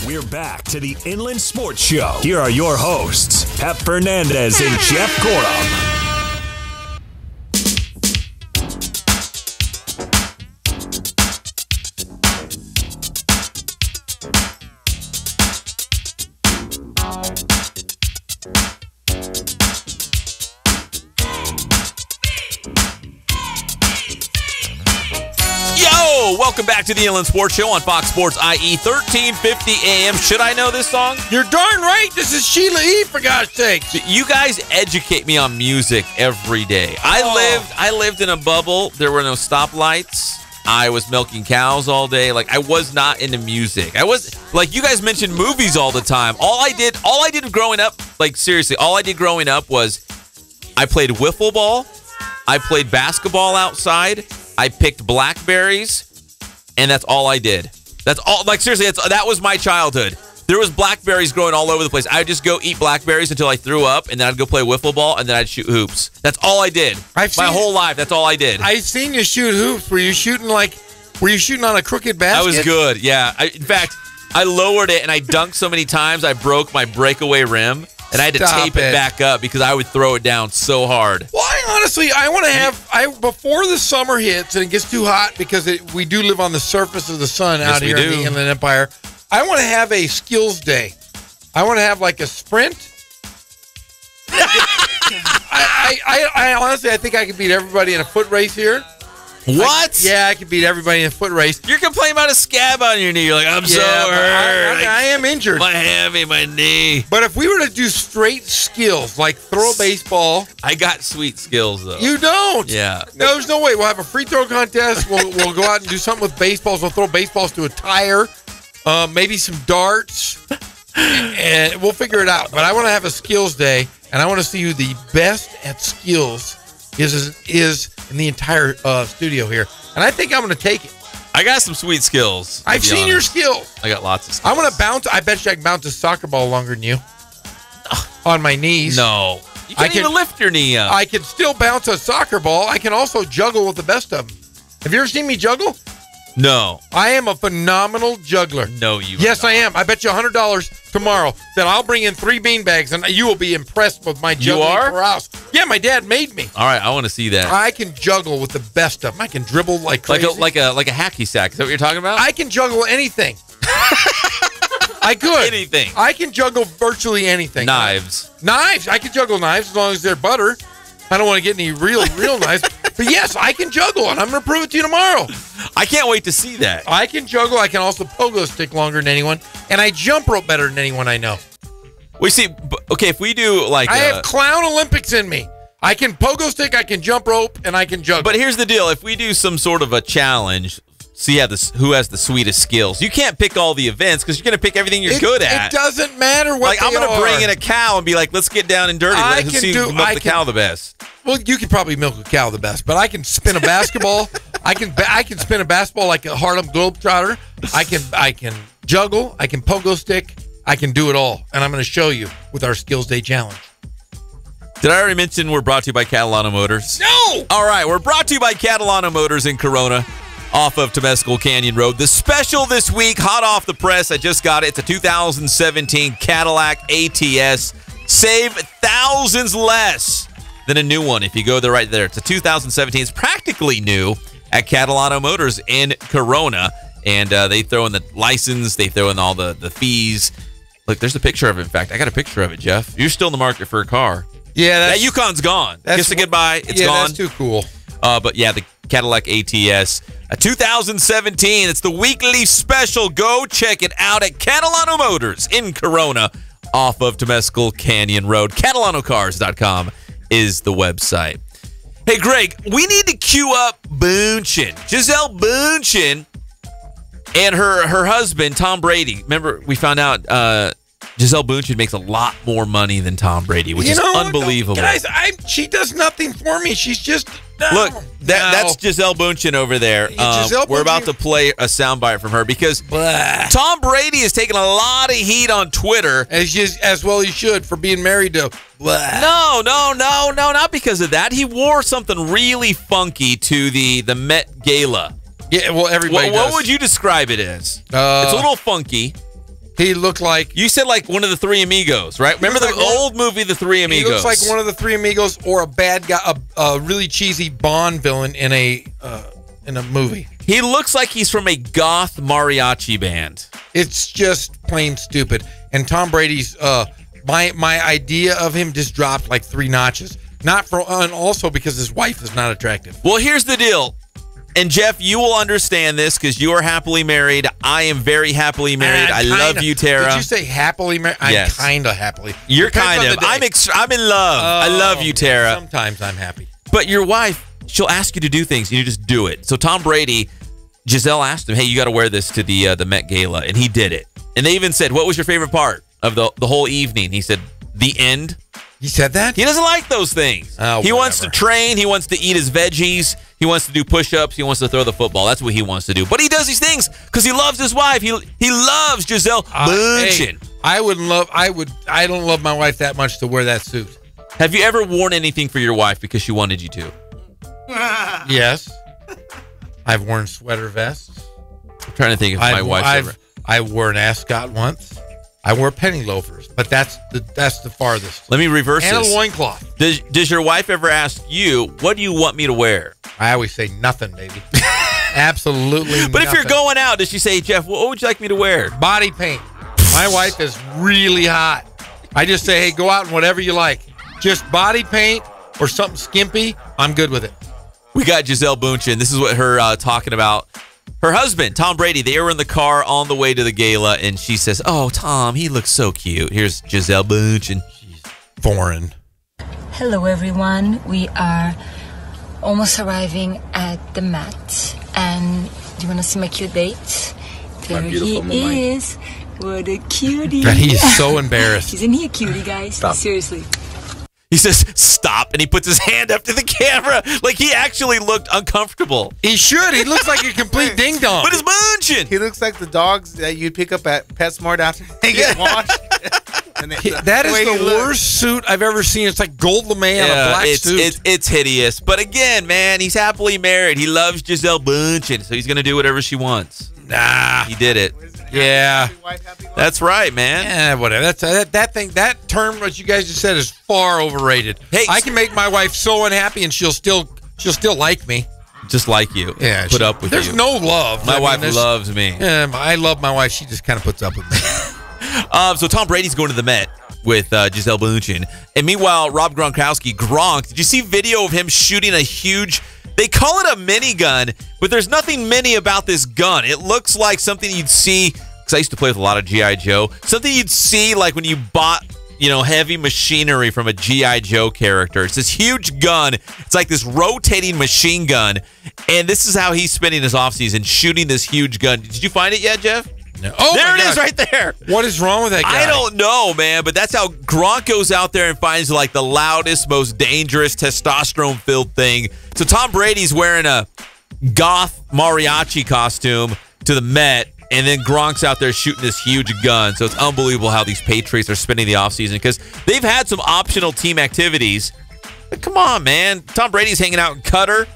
We're back to the Inland Sports Show. Here are your hosts, Pep Fernandez and Jeff Gorham. Welcome back to the Inland Sports Show on Fox Sports IE 1350 AM. Should I know this song? You're darn right. This is Sheila E., for God's sake. You guys educate me on music every day. I lived in a bubble. There were no stoplights. I was milking cows all day. Like, I was not into music. I was like, you guys mentioned movies all the time. All I did growing up, like seriously, all I did growing up was I played wiffle ball. I played basketball outside. I picked blackberries. And that's all I did. That's all. Like, seriously, that was my childhood. There was blackberries growing all over the place. I would just go eat blackberries until I threw up, and then I'd go play wiffle ball, and then I'd shoot hoops. That's all I did. My whole life, that's all I did. I've seen you shoot hoops. Were you shooting on a crooked basket? I was good, yeah. In fact, I lowered it, and I dunked so many times, I broke my breakaway rim. And I had to tape it back up because I would throw it down so hard. Well, I want to have, before the summer hits and it gets too hot because we do live on the surface of the sun out here in the Inland Empire, I want to have a skills day. I want to have like a sprint. I honestly, I think I could beat everybody in a foot race here. What? I could beat everybody in a foot race. You're complaining about a scab on your knee. You're like, I'm so hurt. I am injured. My hammy, my knee. But if we were to do straight skills, like throw a baseball. I got sweet skills, though. You don't? Yeah. No, there's no way. We'll have a free throw contest. We'll go out and do something with baseballs. We'll throw baseballs to a tire. Maybe some darts. And we'll figure it out. But I want to have a skills day, and I want to see who the best at skills is in the entire studio here. And I think I'm going to take it. I got some sweet skills. I've seen your skills. I got lots of skills. I want to bounce. I bet you I can bounce a soccer ball longer than you. On my knees. No. You can't even lift your knee up. I can still bounce a soccer ball. I can also juggle with the best of them. Have you ever seen me juggle? No. I am a phenomenal juggler. No, you Yes, I am. I bet you $100 tomorrow that I'll bring in 3 beanbags, and you will be impressed with my juggling prowess. Yeah, my dad made me. All right, I want to see that. I can juggle with the best of them. I can dribble like crazy. Like a hacky sack. Is that what you're talking about? I can juggle anything. I could. Anything. I can juggle virtually anything. Knives. Knives. I can juggle knives as long as they're butter. I don't want to get any real knives. But yes, I can juggle, and I'm going to prove it to you tomorrow. I can't wait to see that. I can juggle. I can also pogo stick longer than anyone, and I jump rope better than anyone I know. We see. Okay, if we do like I have clown Olympics in me. I can pogo stick, I can jump rope, and I can juggle. But here's the deal: if we do some sort of a challenge, see who has the sweetest skills. You can't pick all the events because you're going to pick everything you're good at. It doesn't matter what. Like I'm going to bring in a cow and be like, "Let's get down and dirty. Let's see who milk the cow the best." Well, you could probably milk a cow the best, but I can spin a basketball. I can spin a basketball like a Harlem Globetrotter. I can juggle. I can pogo stick. I can do it all, and I'm going to show you with our Skills Day Challenge. Did I already mention we're brought to you by Catalano Motors? No! All right, we're brought to you by Catalano Motors in Corona off of Temescal Canyon Road. The special this week, hot off the press, I just got it. It's a 2017 Cadillac ATS. Save thousands less than a new one if you go there right there. It's a 2017. It's practically new at Catalano Motors in Corona. And they throw in the license. They throw in all the fees. Look, there's a picture of it. In fact, I got a picture of it, Jeff. You're still in the market for a car. Yeah, that Yukon's gone. Kiss it goodbye. It's gone. That's too cool. But yeah, the Cadillac ATS, a 2017. It's the weekly special. Go check it out at Catalano Motors in Corona, off of Temescal Canyon Road. CatalanoCars.com is the website. Hey, Greg, we need to queue up Bündchen. Gisele Bündchen and her husband, Tom Brady. Remember, we found out Gisele Bündchen makes a lot more money than Tom Brady, which is unbelievable. Guys, she does nothing for me. She's just... Look, that's Gisele Bündchen over there. We're about to play a soundbite from her because Tom Brady has taken a lot of heat on Twitter. As well he should for being married to... No, not because of that. He wore something really funky to the Met Gala. Yeah, well, everybody does. What would you describe it as? It's a little funky. He looked like... You said like one of the Three Amigos, right? Remember the old movie, The Three Amigos? He looks like one of the Three Amigos or a bad guy, a really cheesy Bond villain in a movie. He looks like he's from a goth mariachi band. It's just plain stupid. And Tom Brady's my idea of him just dropped like 3 notches. And also because his wife is not attractive. Well, here's the deal. And Jeff, you will understand this because you are happily married. I am very happily married. I love you, Tara. Did you say happily married? I'm kind of happily. You're kind of. I'm in love. I love you, Tara. Sometimes I'm happy. But your wife, she'll ask you to do things, and you just do it. So Tom Brady, Giselle asked him, hey, you got to wear this to the Met Gala, and he did it. And they even said, what was your favorite part of the whole evening? He said, the end. He said that? He doesn't like those things. He wants to train. He wants to eat his veggies. He wants to do push-ups. He wants to throw the football. That's what he wants to do. But he does these things because he loves his wife. He loves Giselle Bündchen. I don't love my wife that much to wear that suit. Have you ever worn anything for your wife because she wanted you to? Yes. I've worn sweater vests. I'm trying to think if my wife's ever. I wore an ascot once. I wore penny loafers, but that's the farthest. Let me reverse this. And a loincloth. Does your wife ever ask you, what do you want me to wear? I always say nothing, baby. Absolutely nothing. But if you're going out, does she say, Jeff, what would you like me to wear? Body paint. My wife is really hot. I just say, hey, go out in whatever you like. Just body paint or something skimpy, I'm good with it. We got Giselle Bündchen. This is what her talking about. Her husband, Tom Brady, they were in the car on the way to the gala, and she says, oh, Tom, he looks so cute. Here's Giselle Bündchen. She's foreign. Hello, everyone. We are almost arriving at the Met. And do you want to see my cute date? There he is. What a cutie. He's so embarrassed. Isn't he a cutie, guys? Stop. Seriously. He says, stop, and he puts his hand up to the camera like he actually looked uncomfortable. He should. He looks like a complete ding-dong. But it's Bündchen. He looks like the dogs that you pick up at PetSmart after they get washed. That is the worst suit I've ever seen. It's like gold lame on a black suit. It's hideous. But again, man, he's happily married. He loves Giselle Bündchen, so he's going to do whatever she wants. Nah. He did it. Yeah. That's right, man. Yeah, whatever. That term what you guys just said is far overrated. Hey, I can make my wife so unhappy and she'll still like me. Just like you. Yeah. Put up with you. There's no love. My wife loves me. I love my wife. She just kind of puts up with me. So Tom Brady's going to the Met with Giselle Bündchen. And meanwhile, Rob Gronkowski, Gronk, did you see video of him shooting a huge... They call it a minigun, but there's nothing mini about this gun. It looks like something you'd see, because I used to play with a lot of G.I. Joe, something you'd see like when you bought, heavy machinery from a G.I. Joe character. It's this huge gun. It's like this rotating machine gun, and this is how he's spending his offseason, shooting this huge gun. Did you find it yet, Jeff? No. Oh, there it is right there. What is wrong with that guy? I don't know, man, but that's how Gronk goes out there and finds like the loudest, most dangerous, testosterone-filled thing. So Tom Brady's wearing a goth mariachi costume to the Met, and then Gronk's out there shooting this huge gun. So it's unbelievable how these Patriots are spending the offseason because they've had some optional team activities. But come on, man. Tom Brady's hanging out in Qatar.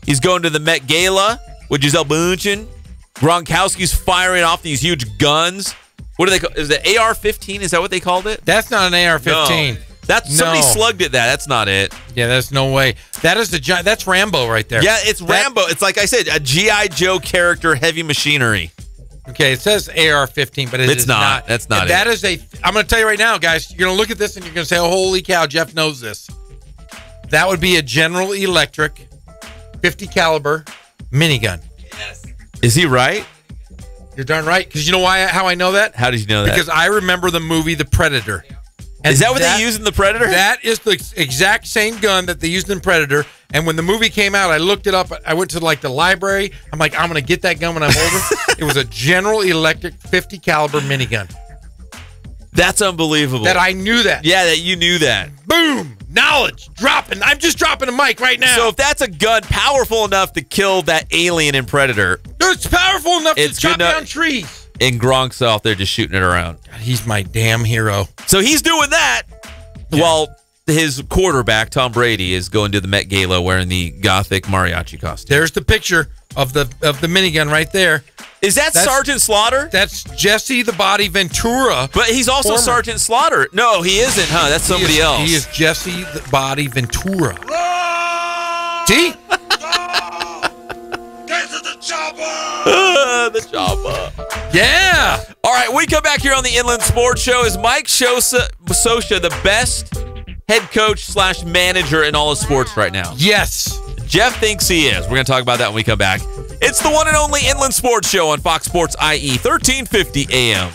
He's going to the Met Gala with Giselle Bündchen. Gronkowski's firing off these huge guns. What do they call? Is it AR-15? Is that what they called it? That's not an AR-15. No. Somebody slugged at that. That's not it. Yeah, there's no way. That's Rambo right there. Yeah, it's Rambo. It's like I said, a G.I. Joe character, heavy machinery. Okay, it says AR-15, but it's not. That's not it. I'm going to tell you right now, guys. You're going to look at this and you're going to say, oh, holy cow, Jeff knows this. That would be a General Electric 50 caliber minigun. Yes. Is he right? You're darn right. Because you know how I know that? How did you know that? Because I remember the movie The Predator. And is that what they used in The Predator? That is the exact same gun that they used in Predator. And when the movie came out, I looked it up. I went to the library. I'm like, I'm going to get that gun when I'm older. It was a General Electric 50 caliber minigun. That's unbelievable. That I knew that. Yeah, that you knew that. Boom! Knowledge dropping. I'm just dropping a mic right now. So if that's a gun powerful enough to kill that alien in Predator, it's powerful enough to chop down trees. And Gronk's out there just shooting it around. God, he's my damn hero. So he's doing that while his quarterback, Tom Brady, is going to the Met Gala wearing the gothic mariachi costume. There's the picture of the minigun right there. Is that's Sergeant Slaughter? That's Jesse the Body Ventura. But he's also Sergeant Slaughter. No, he isn't, huh? That's somebody else. He is Jesse the Body Ventura. See? The chopper. Yeah. All right, we come back here on the Inland Sports Show. Is Mike Scioscia the best head coach / manager in all of sports right now? Yes. Jeff thinks he is. We're going to talk about that when we come back. It's the one and only Inland Sports Show on Fox Sports IE, 1350 AM.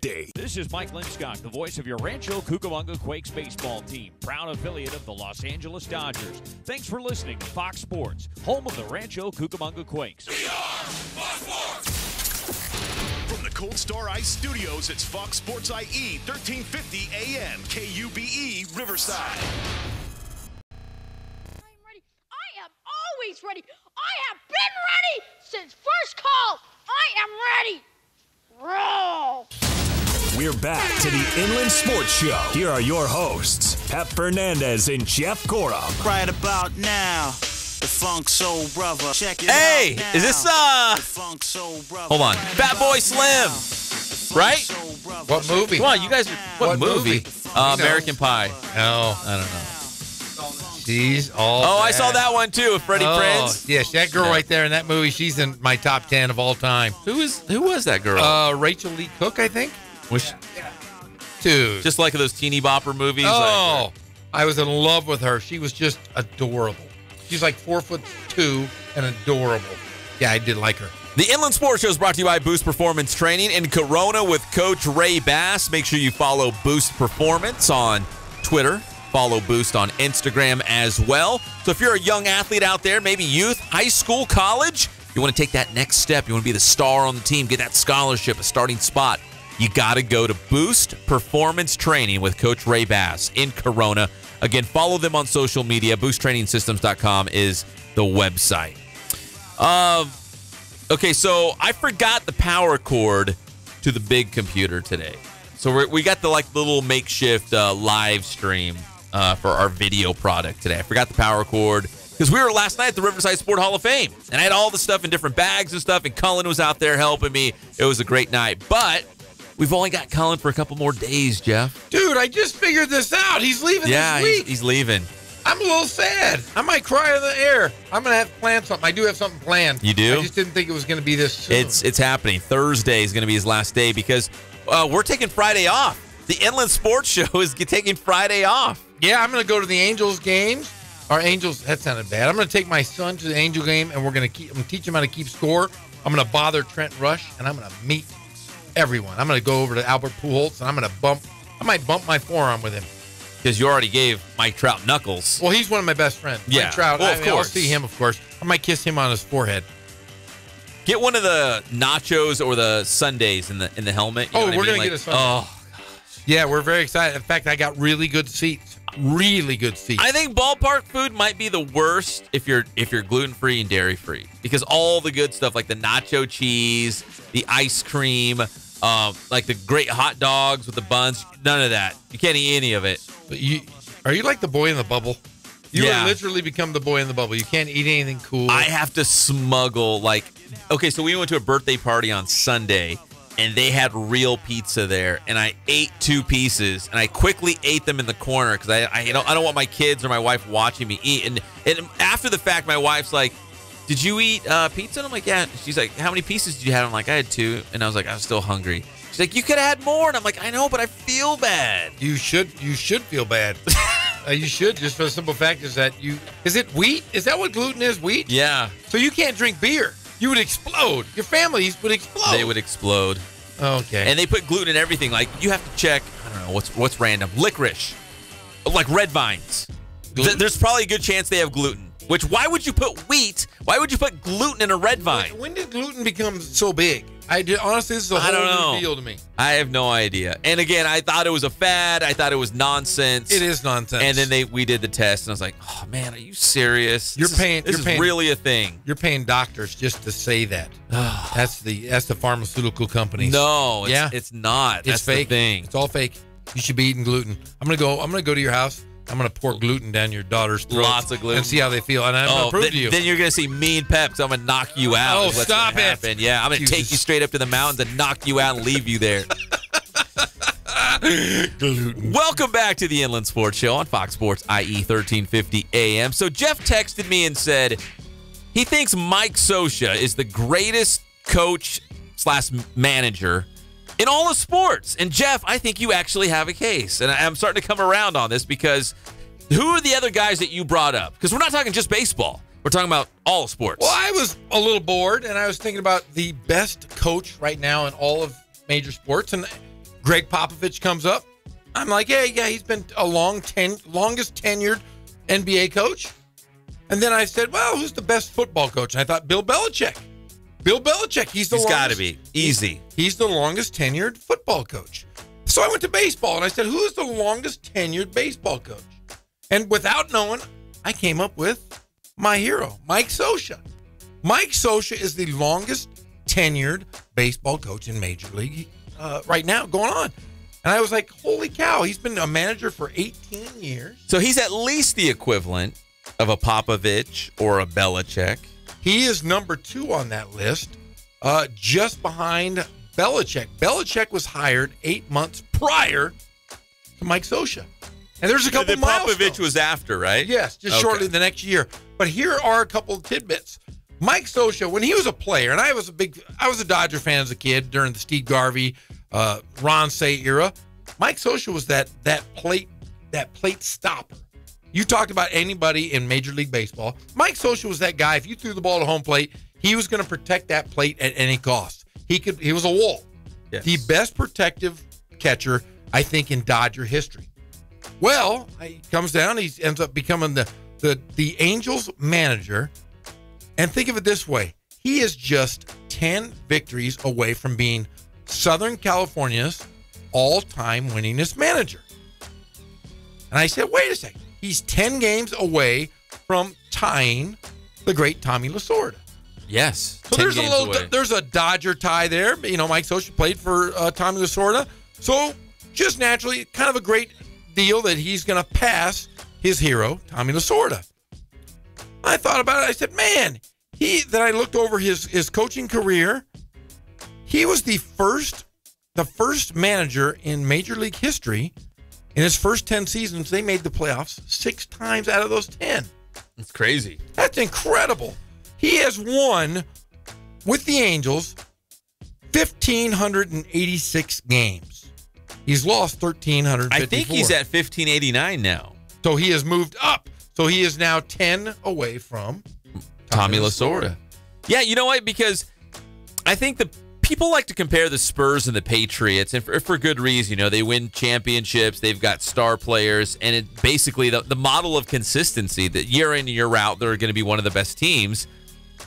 1350. This is Mike Linscock, the voice of your Rancho Cucamonga Quakes baseball team, proud affiliate of the Los Angeles Dodgers. Thanks for listening to Fox Sports, home of the Rancho Cucamonga Quakes. From the Cold Star Ice Studios, it's Fox Sports IE 1350 AM KUBE Riverside. Always ready. I have been ready since first call. I am ready. Roll. We're back to the Inland Sports Show. Here are your hosts, Pep Fernandez and Jeff Cora. Right about now, the Funk Soul Brother. Check it Hey, out now. is this The Funk Soul Brother. Hold on, Fat Boy Slim, right? What movie? Come on, you guys. What movie? American Pie. No, I don't know. She's all. Oh, I saw that one too with Freddie Prinze. Yes, that girl right there in that movie. She's in my top 10 of all time. Who was that girl? Rachel Lee Cook, I think. Was Dude, just like those teeny bopper movies. Oh, I was in love with her. She was just adorable. She's like 4'2" and adorable. Yeah, I did like her. The Inland Sports Show is brought to you by Boost Performance Training in Corona with Coach Ray Bass. Make sure you follow Boost Performance on Twitter. Follow Boost on Instagram as well. So if you're a young athlete out there, maybe youth, high school, college, you want to take that next step, you want to be the star on the team, get that scholarship, a starting spot, you got to go to Boost Performance Training with Coach Ray Bass in Corona. Again, follow them on social media. BoostTrainingSystems.com is the website. Okay, so I forgot the power cord to the big computer today. So we got the little makeshift live stream for our video product today. I forgot the power cord because we were last night at the Riverside Sport Hall of Fame, and I had all the stuff in different bags and stuff, and Cullen was out there helping me. It was a great night, but we've only got Cullen for a couple more days, Jeff. Dude, I just figured this out. He's leaving this week. He's leaving. I'm a little sad. I might cry in the air. I'm going to have to plan something. I do have something planned. You do? I just didn't think it was going to be this soon. It's happening. Thursday is going to be his last day because we're taking Friday off. The Inland Sports Show is taking Friday off. Yeah, I'm going to go to the Angels games. Our Angels, that sounded bad. I'm going to take my son to the Angel game, and I'm going to teach him how to keep score. I'm going to bother Trent Rush, and I'm going to meet everyone. I'm going to go over to Albert Pujols, and I might bump my forearm with him. Because you already gave Mike Trout knuckles. Well, he's one of my best friends. Yeah. Mike Trout, well, of course. I'll see him, of course. I might kiss him on his forehead. Get one of the nachos or the sundaes in the helmet. You know what we're I mean? going to get a sundae. Oh, yeah, we're very excited. In fact, I got really good seats. Really good seats. I think ballpark food might be the worst if you're gluten-free and dairy-free. Because all the good stuff like the nacho cheese, the ice cream, like the great hot dogs with the buns, none of that. You can't eat any of it. But are you like the boy in the bubble? You Yeah. have literally become the boy in the bubble. You can't eat anything cool. I have to smuggle, so we went to a birthday party on Sunday, and they had real pizza there, and I ate 2 pieces, and I quickly ate them in the corner because I don't want my kids or my wife watching me eat. And after the fact, my wife's like, "Did you eat pizza?" And I'm like, "Yeah." She's like, "How many pieces did you have?" I'm like, "I had 2," and I was like, "I was still hungry." She's like, "You could have had more," and I'm like, "I know, but I feel bad." You should feel bad. You should, just for the simple fact is that is it wheat? Is that what gluten is? Wheat? Yeah. So you can't drink beer. You would explode. Your families would explode. They would explode. Okay. And they put gluten in everything. Like, you have to check, I don't know, what's random. Licorice. Like red vines. There's probably a good chance they have gluten. Which, why would you put wheat? Why would you put gluten in a red vine? When did gluten become so big? Honestly, this is a whole new deal to me. I have no idea. And again, I thought it was a fad. I thought it was nonsense. It is nonsense. And then we did the test, and I was like, "Oh man, are you serious? This is really a thing." You're paying doctors just to say that. That's the pharmaceutical companies. No, yeah, it's not. It's That's fake. the thing. It's all fake. You should be eating gluten. I'm gonna go to your house. I'm going to pour gluten down your daughter's throat. Lots of gluten. And see how they feel. And I'm going to prove to you. Then you're going to see me and Pep, so I'm going to knock you out. Oh, is what's stop gonna it. happen. Yeah, I'm going to take you straight up to the mountains and knock you out and leave you there. Gluten. Welcome back to the Inland Sports Show on Fox Sports IE 1350 AM. So Jeff texted me and said he thinks Mike Scioscia is the greatest coach / manager in all of sports. And Jeff, I think you actually have a case. And I'm starting to come around on this because who are the other guys that you brought up? Because we're not talking just baseball. We're talking about all sports. Well, I was a little bored, and I was thinking about the best coach right now in all of major sports. And Greg Popovich comes up. I'm like, hey, yeah, he's been a longest tenured NBA coach. And then I said, well, who's the best football coach? And I thought Bill Belichick. Bill Belichick. He's got to be. Easy. He's the longest tenured football coach. So I went to baseball, and I said, who is the longest tenured baseball coach? And without knowing, I came up with my hero, Mike Scioscia. Mike Scioscia is the longest tenured baseball coach in Major League right now going on. And I was like, holy cow, he's been a manager for 18 years. So he's at least the equivalent of a Popovich or a Belichick. He is number 2 on that list, just behind Belichick. Belichick was hired 8 months prior to Mike Scioscia. And there's a couple milestones. Popovich was after, right? Yes, just shortly the next year. But here are a couple of tidbits. Mike Scioscia, when he was a player, and I was a Dodger fan as a kid during the Steve Garvey, Ron Cey era. Mike Scioscia was that plate stopper. You talked about anybody in Major League Baseball. Mike Scioscia was that guy. If you threw the ball to home plate, he was going to protect that plate at any cost. He was a wall. Yes. The best protective catcher, I think, in Dodger history. Well, he comes down. He ends up becoming the Angels manager. And think of it this way. He is just 10 victories away from being Southern California's all-time winningest manager. And I said, wait a second. He's 10 games away from tying the great Tommy Lasorda. Yes. So there's a Dodger tie there. You know, Mike Scioscia played for Tommy Lasorda. So just naturally, kind of a great deal that he's going to pass his hero, Tommy Lasorda. I thought about it. I said, man, then I looked over his coaching career. He was the first manager in Major League history. In his first 10 seasons, they made the playoffs 6 times out of those 10. That's crazy. That's incredible. He has won with the Angels 1,586 games. He's lost 1,354. I think he's at 1,589 now. So he has moved up. So he is now 10 away from Tommy Lasorda. Yeah, you know what? Because I think the people like to compare the Spurs and the Patriots, and for good reason. You know, they win championships, they've got star players, and it basically the model of consistency that year in and year out, they're going to be one of the best teams.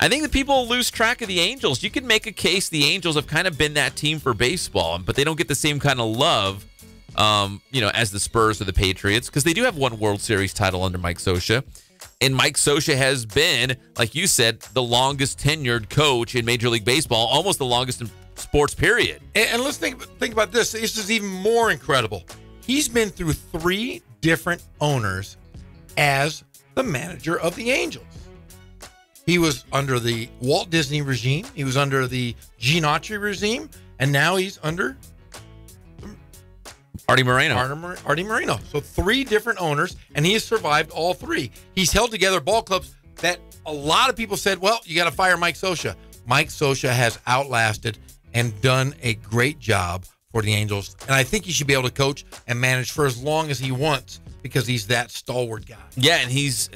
I think that people lose track of the Angels. You can make a case the Angels have kind of been that team for baseball, but they don't get the same kind of love, as the Spurs or the Patriots, because they do have one World Series title under Mike Scioscia. And Mike Scioscia has been, like you said, the longest tenured coach in Major League Baseball, almost the longest in sports, period. And let's think about this. This is even more incredible. He's been through 3 different owners as the manager of the Angels. He was under the Walt Disney regime. He was under the Gene Autry regime. And now he's under Artie Moreno. Artie Moreno. So 3 different owners, and he has survived all 3. He's held together ball clubs that a lot of people said, well, you got to fire Mike Scioscia. Mike Scioscia has outlasted and done a great job for the Angels. And I think he should be able to coach and manage for as long as he wants because he's that stalwart guy. Yeah, and he's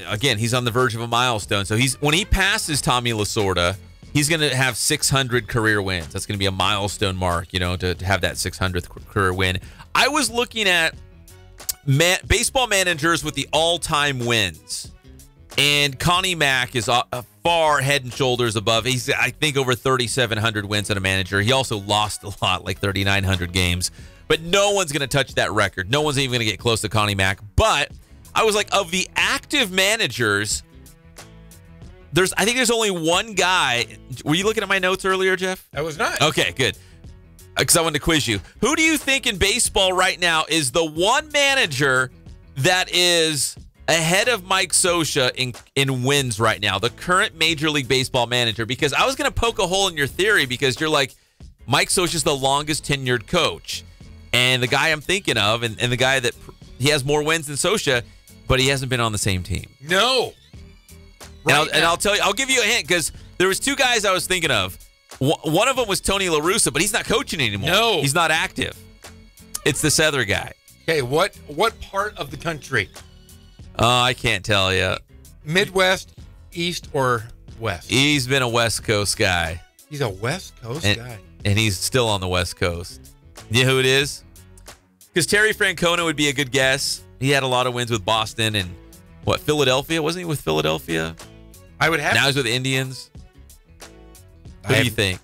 on the verge of a milestone. So when he passes Tommy Lasorda, he's going to have 600 career wins. That's going to be a milestone mark, to have that 600th career win. I was looking at baseball managers with the all-time wins, and Connie Mack is far head and shoulders above. He's, I think, over 3,700 wins as a manager. He also lost a lot, like 3,900 games. But no one's going to touch that record. No one's even going to get close to Connie Mack. But I was like, of the active managers, I think there's only one guy. Were you looking at my notes earlier, Jeff? I was not. Okay, good. Because I wanted to quiz you. Who do you think in baseball right now is the one manager that is ahead of Mike Scioscia in wins right now? The current Major League Baseball manager. Because I was going to poke a hole in your theory because you're like, Mike Scioscia's the longest tenured coach. And the guy I'm thinking of, and the guy that he has more wins than Scioscia, but he hasn't been on the same team. No. And I'll tell you, I'll give you a hint because there was 2 guys I was thinking of. One of them was Tony La Russa, but he's not coaching anymore. No. He's not active. It's this other guy. Okay, what part of the country? I can't tell you. Midwest, East, or West? He's been a West Coast guy. He's a West Coast guy. And he's still on the West Coast. You know who it is? Because Terry Francona would be a good guess. He had a lot of wins with Boston and Philadelphia? Wasn't he with Philadelphia? I would have. Now he's with Indians. Who do you think?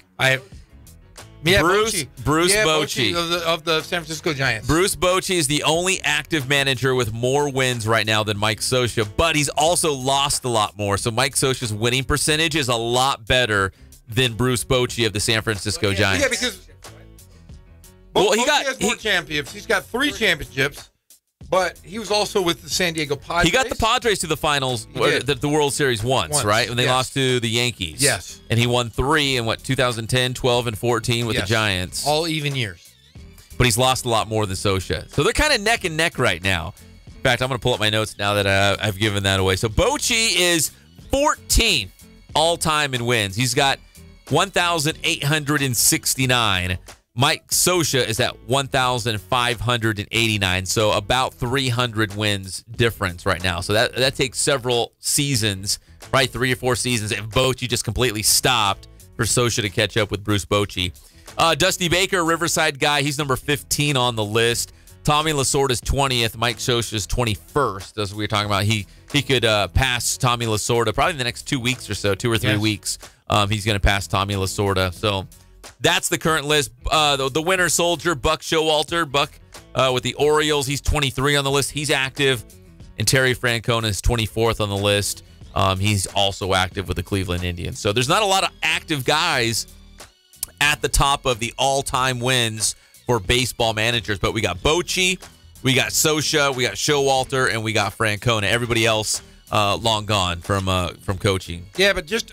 Bruce Bochy of the San Francisco Giants. Bruce Bochy is the only active manager with more wins right now than Mike Scioscia, but he's also lost a lot more. So Mike Scioscia's winning percentage is a lot better than Bruce Bochy of the San Francisco Giants. Yeah, because he has more championships. He's got 3 championships, but he was also with the San Diego Padres. He got the Padres to the finals, the World Series once, right? When they lost to the Yankees. Yes. And he won 3 in 2010, 12, and 14 with the Giants. All even years. But he's lost a lot more than Scioscia. So they're kind of neck and neck right now. In fact, I'm going to pull up my notes now that I've given that away. So Bochy is 14th all-time in wins. He's got 1,869. Mike Scioscia is at 1,589, so about 300 wins difference right now. So that takes several seasons, right? 3 or 4 seasons. If Bochy just completely stopped for Scioscia to catch up with Bruce Bochy. Dusty Baker, Riverside guy, he's number 15 on the list. Tommy Lasorda's 20th. Mike Scioscia's 21st. That's what we were talking about. He could pass Tommy Lasorda probably in the next 2 weeks or so, 2 or 3 weeks. He's going to pass Tommy Lasorda. So that's the current list. The winter soldier, Buck Showalter. Buck with the Orioles, he's 23 on the list. He's active. And Terry Francona is 24th on the list. He's also active with the Cleveland Indians. So there's not a lot of active guys at the top of the all-time wins for baseball managers. But we got Bochy, we got Scioscia, we got Showalter, and we got Francona. Everybody else long gone from coaching. Yeah, but just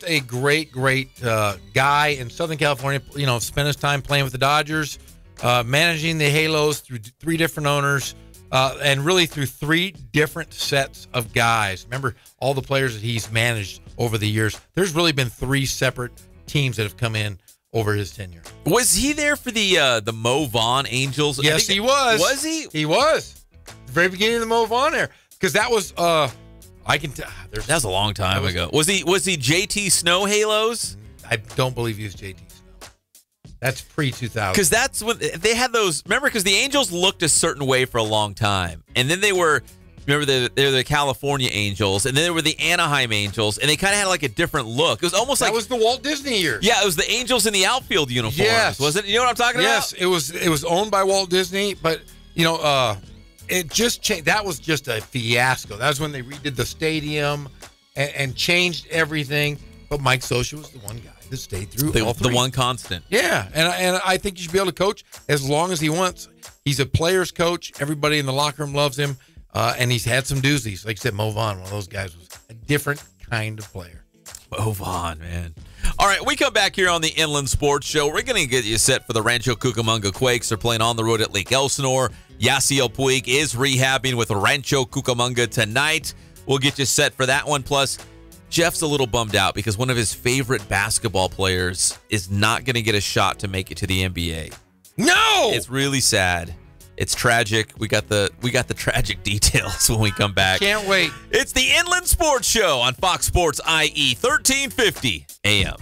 a great guy in Southern California. You know, spent his time playing with the Dodgers, managing the Halos through 3 different owners, and really through 3 different sets of guys. Remember all the players that he's managed over the years. There's really been 3 separate teams that have come in over his tenure. Was he there for the Mo Vaughn Angels? Yes, he was. Was he? He was. The very beginning of the Mo Vaughn era, because that was I can tell. That was a long time ago. Was he JT Snow Halos? I don't believe he was JT Snow. That's pre-2000. Because that's when they had those. Remember, because the Angels looked a certain way for a long time, and then they were. Remember, they're the California Angels, and then there were the Anaheim Angels, and they kind of had like a different look. It was almost like that was the Walt Disney years. Yeah, it was the Angels in the outfield uniforms. Yes, was it? You know what I'm talking about? Yes, it was owned by Walt Disney, but it just changed. That was just a fiasco. That was when they redid the stadium and changed everything. But Mike Scioscia was the one guy that stayed through all 3. The one constant. Yeah, and I think you should be able to coach as long as he wants. He's a player's coach. Everybody in the locker room loves him. And he's had some doozies. Like I said, Mo Vaughn, one of those guys, was a different kind of player. Mo Vaughn, man. All right, we come back here on the Inland Sports Show. We're going to get you set for the Rancho Cucamonga Quakes. They're playing on the road at Lake Elsinore. Yasiel Puig is rehabbing with Rancho Cucamonga tonight. We'll get you set for that one. Plus, Jeff's a little bummed out because one of his favorite basketball players is not going to get a shot to make it to the NBA. No! It's really sad. It's tragic. We got the tragic details when we come back. Can't wait. It's the Inland Sports Show on Fox Sports IE 1350 AM.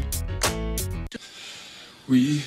We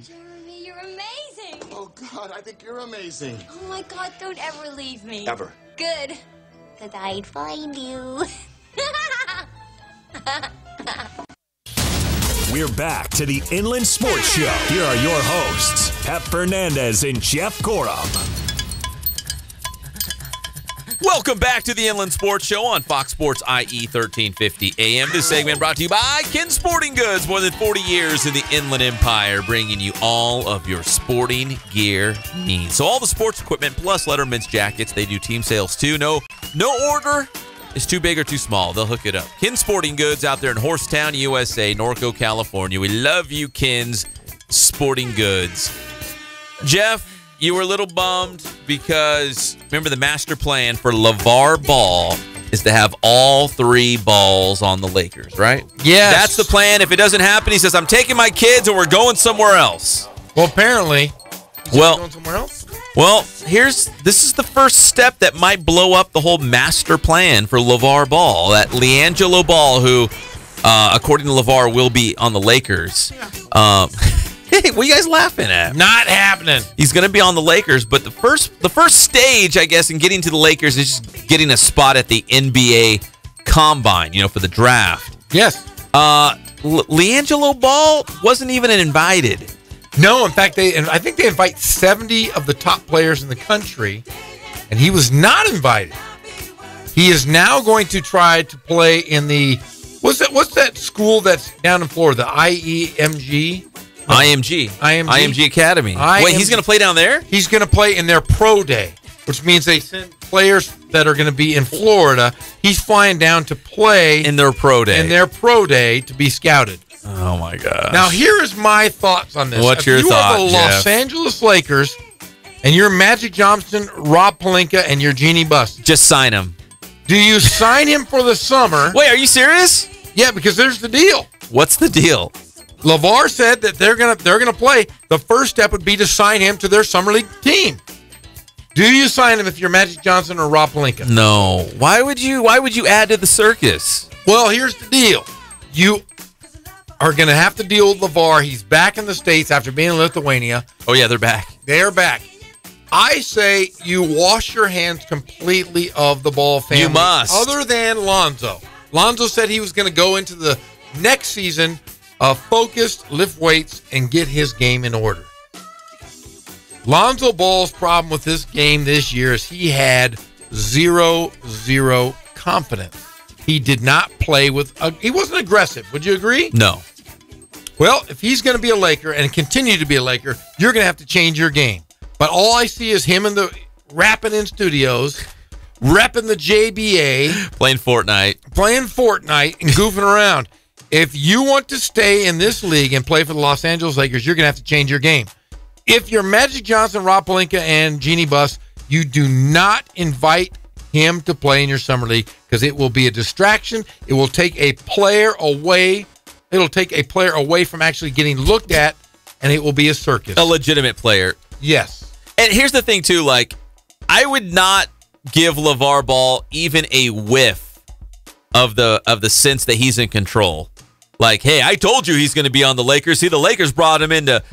Jeremy, you're amazing. Oh, God, I think you're amazing. Oh, my God, don't ever leave me. Ever. Good. Because I'd find you. We're back to the Inland Sports Show. Here are your hosts, Pep Fernandez and Jeff Gorham. Welcome back to the Inland Sports Show on Fox Sports IE 1350 AM. This segment brought to you by Ken Sporting Goods. More than 40 years in the Inland Empire, bringing you all of your sporting gear needs. So all the sports equipment plus Letterman's jackets. They do team sales too. No order is too big or too small. They'll hook it up. Ken Sporting Goods out there in Horsetown, USA, Norco, California. We love you, Ken's Sporting Goods. Jeff, you were a little bummed because, remember, the master plan for LeVar Ball is to have all 3 balls on the Lakers, right? Yes. That's the plan. If it doesn't happen, he says, I'm taking my kids and we're going somewhere else. Well, apparently, going somewhere else? Well, this is the first step that might blow up the whole master plan for LeVar Ball. That LiAngelo Ball, who, according to LeVar, will be on the Lakers. Hey, what are you guys laughing at? Not happening. He's going to be on the Lakers, but the first stage, I guess, in getting to the Lakers is just getting a spot at the NBA Combine, for the draft. Yes. LiAngelo Ball wasn't even invited. No, in fact, I think they invite 70 of the top players in the country, and he was not invited. He is now going to try to play in the what's that school that's down in Florida? The IMG Academy. Wait, he's going to play down there? He's going to play in their pro day, which means they send players that are going to be in Florida. He's flying down to play in their pro day to be scouted. Oh, my gosh. Now, here is my thoughts on this. What's your thought, If you are the Los Angeles Lakers and you're Magic Johnson, Rob Pelinka, and you're Jeannie Buss, just sign him. Do you sign him for the summer? Wait, are you serious? Yeah, because there's the deal. What's the deal? LeVar said that they're gonna play. The first step would be to sign him to their summer league team. Do you sign him if you're Magic Johnson or Rob Pelinka? No. Why would you add to the circus? Well, here's the deal. You are going to have to deal with LeVar. He's back in the States after being in Lithuania. Oh, yeah, they're back. They're back. I say you wash your hands completely of the Ball family. You must. Other than Lonzo. Lonzo said he was going to go into the next season focused, lift weights, and get his game in order. Lonzo Ball's problem with this game this year is he had zero confidence. He did not play he wasn't aggressive. Would you agree? No. Well, if he's going to be a Laker and continue to be a Laker, you're going to have to change your game. But all I see is him rapping in studios, repping the JBA. Playing Fortnite and goofing around. If you want to stay in this league and play for the Los Angeles Lakers, you're going to have to change your game. If you're Magic Johnson, Rob Pelinka, and Jeannie Buss, you do not invite him to play in your summer league because it will be a distraction. It will take a player away. It'll take a player away from actually getting looked at, and it will be a circus. A legitimate player. Yes. And here's the thing, too. I would not give LeVar Ball even a whiff of the sense that he's in control. Hey, I told you he's going to be on the Lakers. See, the Lakers brought him into,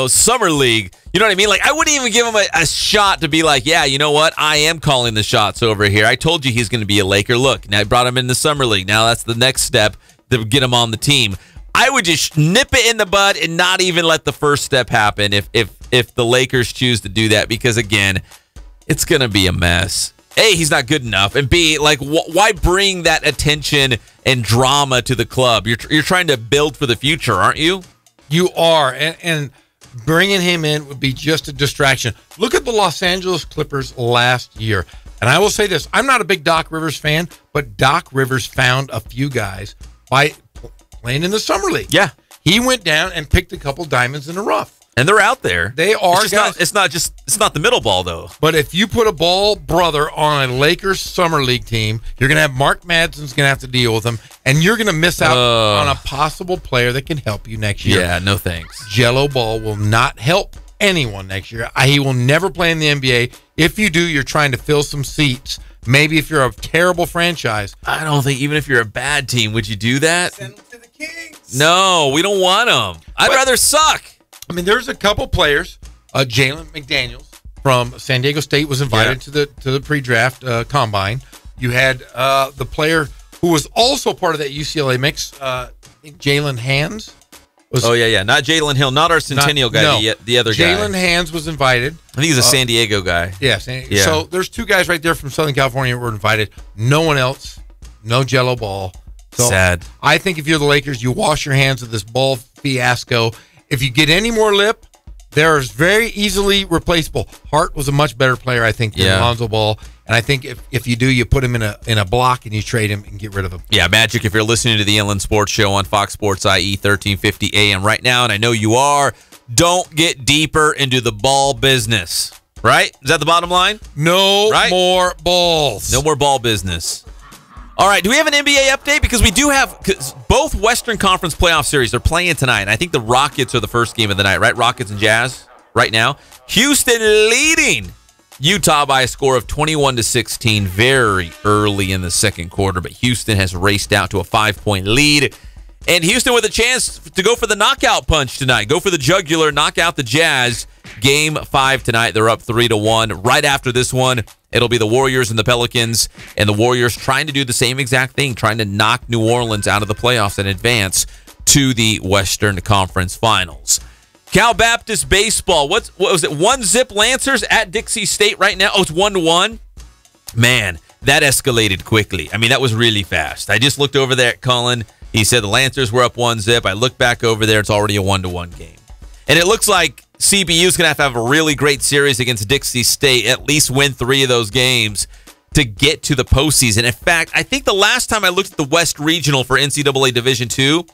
summer league. You know what I mean? I wouldn't even give him a shot to be yeah, you know what? I am calling the shots over here. I told you he's going to be a Laker. Look, now I brought him in the summer league. Now that's the next step to get him on the team. I would just nip it in the bud and not even let the first step happen if the Lakers choose to do that, because, again, it's going to be a mess. A, he's not good enough, and B, why bring that attention and drama to the club? You're trying to build for the future, aren't you? You are, and bringing him in would be just a distraction. Look at the Los Angeles Clippers last year, and I will say this: I'm not a big Doc Rivers fan, but Doc Rivers found a few guys by playing in the summer league. Yeah, he went down and picked a couple diamonds in the rough. And they're out there. They are. It's not the middle ball, though. But if you put a Ball brother on a Lakers summer league team, you're going to have Mark Madsen's going to have to deal with him, and you're going to miss out on a possible player that can help you next year. Yeah, no thanks. Jello Ball will not help anyone next year. He will never play in the NBA. If you do, you're trying to fill some seats. Maybe if you're a terrible franchise. I don't think even if you're a bad team, would you do that? Send them to the Kings. No, we don't want them. I'd rather suck. I mean, there's a couple players. Jalen McDaniels from San Diego State was invited to the pre-draft combine. You had the player who was also part of that UCLA mix, Jalen Hands. Not Jalen Hill, not our Centennial guy, the other guy. Jalen Hands was invited. I think he's a San Diego guy. Yeah. So there's two guys right there from Southern California who were invited. No one else. No Jello ball. So sad. I think if you're the Lakers, you wash your hands of this ball fiasco. If you get any more lip, they're very easily replaceable. Hart was a much better player, I think, than Lonzo Ball. And I think if you do, you put him in a block and you trade him and get rid of him. Yeah, Magic, if you're listening to the Inland Sports Show on Fox Sports IE 1350 AM right now, and I know you are, don't get deeper into the ball business. Right? Is that the bottom line? No more balls. No more ball business. All right, do we have an NBA update? Because we do have both Western Conference playoff series. They're playing tonight. I think the Rockets are the first game of the night, right? Rockets and Jazz right now. Houston leading Utah by a score of 21-16 very early in the second quarter, but Houston has raced out to a 5-point lead. And Houston with a chance to go for the knockout punch tonight. Go for the jugular, knock out the Jazz. Game 5 tonight. They're up 3-1. Right after this one, it'll be the Warriors and the Pelicans, and the Warriors trying to do the same exact thing, trying to knock New Orleans out of the playoffs and advance to the Western Conference Finals. Cal Baptist baseball. What was it? 1-0 Lancers at Dixie State right now. Oh, it's 1-1. Man, that escalated quickly. I mean, that was really fast. I just looked over there at Cullen. He said the Lancers were up 1-0. I looked back over there. It's already a 1-1 game. And it looks like CBU is going to have a really great series against Dixie State, at least win 3 of those games to get to the postseason. In fact, I think the last time I looked at the West Regional for NCAA Division II,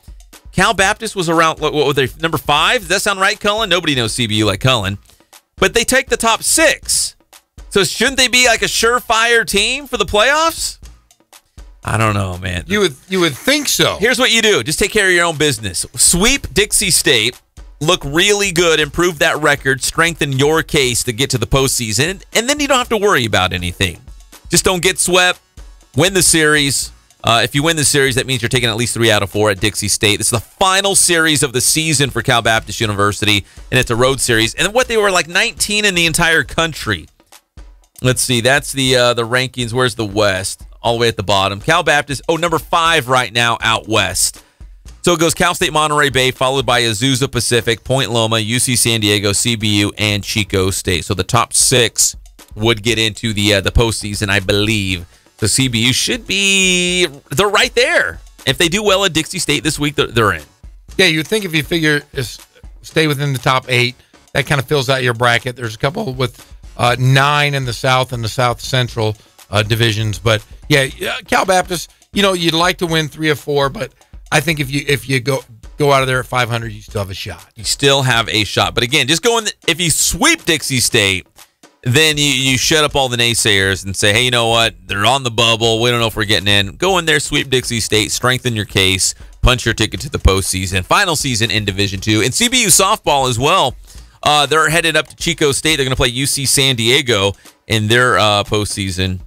Cal Baptist was around, what were they, number 5? Does that sound right, Cullen? Nobody knows CBU like Cullen. But they take the top 6. So shouldn't they be like a surefire team for the playoffs? I don't know, man. You would think so. Here's what you do. Just take care of your own business. Sweep Dixie State. Look really good, improve that record, strengthen your case to get to the postseason, and then you don't have to worry about anything. Just don't get swept. Win the series. If you win the series, that means you're taking at least 3 out of 4 at Dixie State. It's the final series of the season for Cal Baptist University, and it's a road series. And what they were like 19 in the entire country. Let's see. That's the rankings. Where's the West? All the way at the bottom. Cal Baptist, number 5 right now out west. So it goes Cal State Monterey Bay, followed by Azusa Pacific, Point Loma, UC San Diego, CBU, and Chico State. So the top 6 would get into the postseason, I believe. So CBU should be, they're right there. If they do well at Dixie State this week, they're in. Yeah, you'd think if you figure stay within the top 8, that kind of fills out your bracket. There's a couple with 9 in the South and the South Central divisions. But yeah, Cal Baptist, you'd like to win 3 or 4, but I think if you go out of there at 500, you still have a shot. You still have a shot. But again, just go in. If you sweep Dixie State, then you shut up all the naysayers and say, hey, you know what? They're on the bubble. We don't know if we're getting in. Go in there, sweep Dixie State, strengthen your case, punch your ticket to the postseason. Final season in Division II. And CBU softball as well. They're headed up to Chico State. They're going to play UC San Diego in their postseason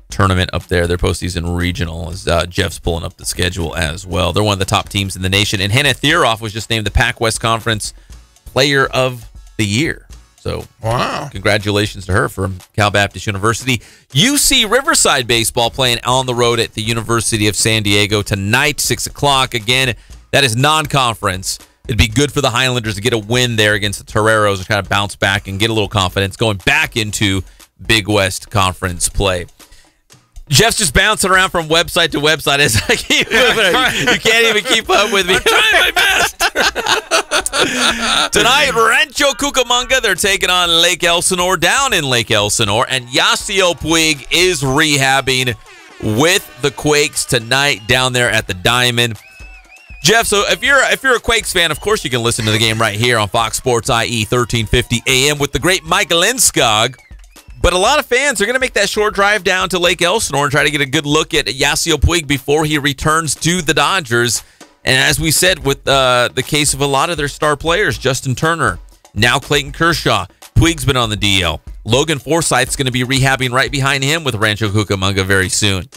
tournament up there, their postseason regional, as Jeff's pulling up the schedule as well. They're one of the top teams in the nation. And Hannah Theroff was just named the Pac West Conference Player of the Year. So, wow. Congratulations to her from Cal Baptist University. UC Riverside baseball playing on the road at the University of San Diego tonight, 6 o'clock. Again, that is non-conference. It'd be good for the Highlanders to get a win there against the Toreros and kind of bounce back and get a little confidence going back into Big West Conference play. Jeff's just bouncing around from website to website as I keep moving. You can't even keep up with me. I'm trying my best. Tonight, Rancho Cucamonga, they're taking on Lake Elsinore, down in Lake Elsinore, and Yasiel Puig is rehabbing with the Quakes tonight down there at the Diamond. Jeff, so if you're a Quakes fan, of course you can listen to the game right here on Fox Sports IE 1350 AM with the great Mike Lindskog. But a lot of fans are going to make that short drive down to Lake Elsinore and try to get a good look at Yasiel Puig before he returns to the Dodgers. And as we said, with the case of a lot of their star players, Justin Turner, now Clayton Kershaw, Puig's been on the DL. Logan Forsythe's going to be rehabbing right behind him with Rancho Cucamonga very soon.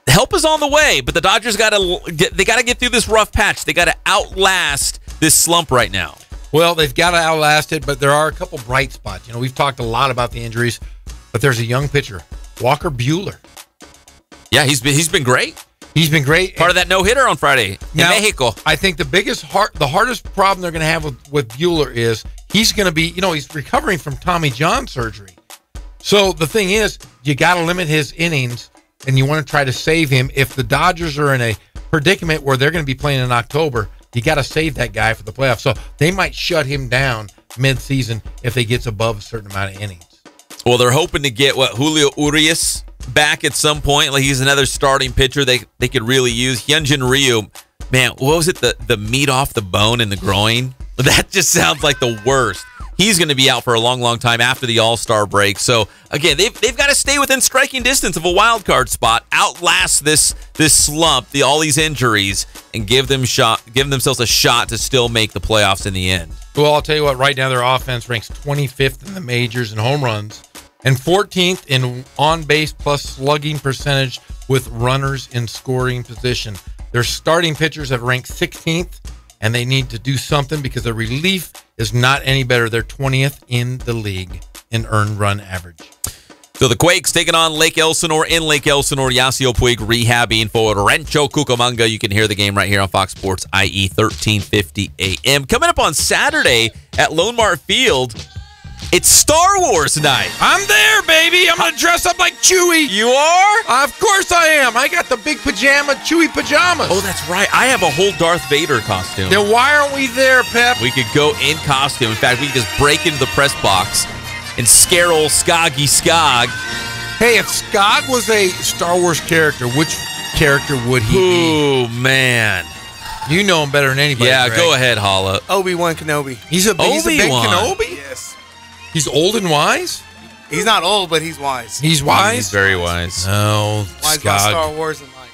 Help is on the way, but the Dodgers got to get through this rough patch. They got to outlast this slump right now. Well, they've got to outlast it, but there are a couple bright spots. You know, we've talked a lot about the injuries, but there's a young pitcher, Walker Buehler. Yeah, he's been great. He's been great. Part of that no-hitter on Friday in Mexico. I think the hardest problem they're going to have with Buehler is he's going to be, he's recovering from Tommy John surgery. So the thing is, you got to limit his innings, and you want to try to save him. If the Dodgers are in a predicament where they're going to be playing in October, you got to save that guy for the playoffs. So they might shut him down mid-season if he gets above a certain amount of innings. Well, they're hoping to get Julio Urias back at some point. Like, he's another starting pitcher they could really use. Hyunjin Ryu, man, what was it? The meat off the bone in the groin? That just sounds like the worst. He's going to be out for a long, long time after the All-Star break. So, again, they've got to stay within striking distance of a wild card spot, outlast this slump, all these injuries, and give themselves a shot to still make the playoffs in the end. Well, I'll tell you what, right now their offense ranks 25th in the majors in home runs and 14th in on-base plus slugging percentage with runners in scoring position. Their starting pitchers have ranked 16th, and they need to do something because their relief is not any better. They're 20th in the league in earned run average. So the Quakes taking on Lake Elsinore in Lake Elsinore. Yasiel Puig rehabbing for Rancho Cucamonga. You can hear the game right here on Fox Sports IE 1350 AM. Coming up on Saturday at Lone Mart Field, it's Star Wars night. I'm there, baby. I'm going to dress up like Chewie. You are? Of course I am. I got the big Chewie pajamas. Oh, that's right. I have a whole Darth Vader costume. Then why aren't we there, Pep? We could go in costume. In fact, we could just break into the press box and scare old Skoggy Skog. Hey, if Skog was a Star Wars character, which character would he be? Oh, man. You know him better than anybody. Yeah, Greg. Go ahead, Holla. Obi-Wan Kenobi. He's a big Kenobi? Yes. He's old and wise? He's not old, but he's wise. He's wise? He's very wise. No, Wise about Star Wars and life.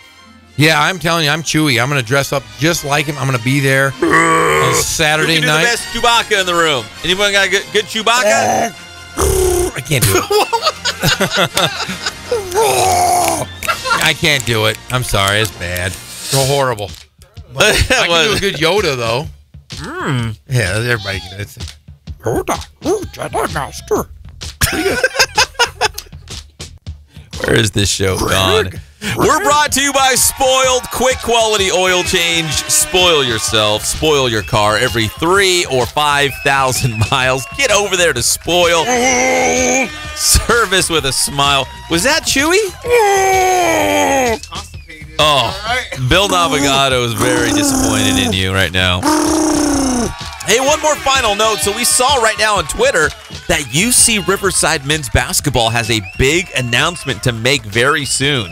Yeah, I'm telling you, I'm Chewie. I'm going to dress up just like him. I'm going to be there on Saturday Who can do night. the best Chewbacca in the room? Anyone got a good Chewbacca? I can't do it. I can't do it. I'm sorry. It's bad. So horrible. But I can do a good Yoda, though. Yeah, everybody can. It's Jedi Master. Where is this show gone? We're brought to you by Spoiled. Quick quality oil change. Spoil yourself. Spoil your car every 3,000 or 5,000 miles. Get over there to Spoil. Service with a smile. Was that Chewy? Oh, Bill Navigado is very disappointed in you right now. Hey, one more final note. So we saw right now on Twitter that UC Riverside men's basketball has a big announcement to make very soon.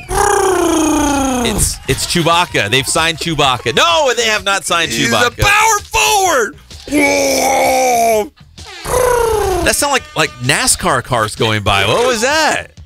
It's Chewbacca. They've signed Chewbacca. No, they have not signed Chewbacca. He's a power forward. That sounded like NASCAR cars going by. What was that?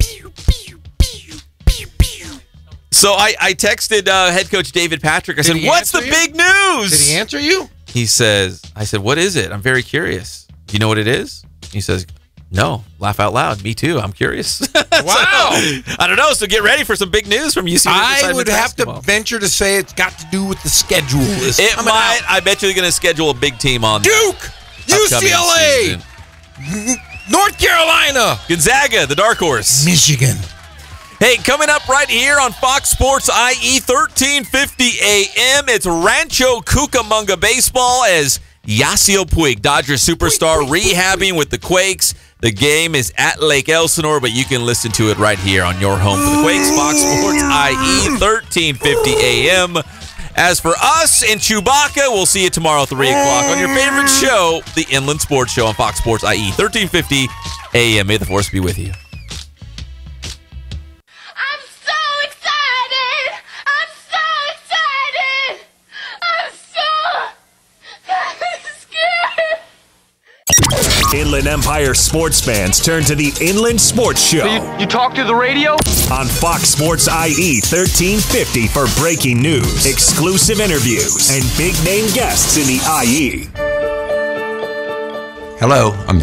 So I texted head coach David Patrick. I said, what's the big news? Did he answer you? He says, I said, what is it? I'm very curious. Do you know what it is? He says, no. Laugh out loud. Me too. I'm curious. Wow. I don't know. So get ready for some big news from UC. I would have to venture to say it's got to do with the schedule. It might. I bet you're going to schedule a big team on Duke, UCLA, North Carolina, Gonzaga, the dark horse, Michigan. Hey, coming up right here on Fox Sports IE 1350 AM, it's Rancho Cucamonga baseball as Yasiel Puig, Dodgers superstar, rehabbing with the Quakes. The game is at Lake Elsinore, but you can listen to it right here on your home for the Quakes, Fox Sports IE 1350 AM. As for us and Chewbacca, we'll see you tomorrow at 3 o'clock on your favorite show, the Inland Sports Show on Fox Sports IE 1350 AM. May the force be with you. Inland Empire sports fans turn to the Inland Sports Show. So you talk through the radio? On Fox Sports IE 1350 for breaking news, exclusive interviews, and big-name guests in the IE. Hello, I'm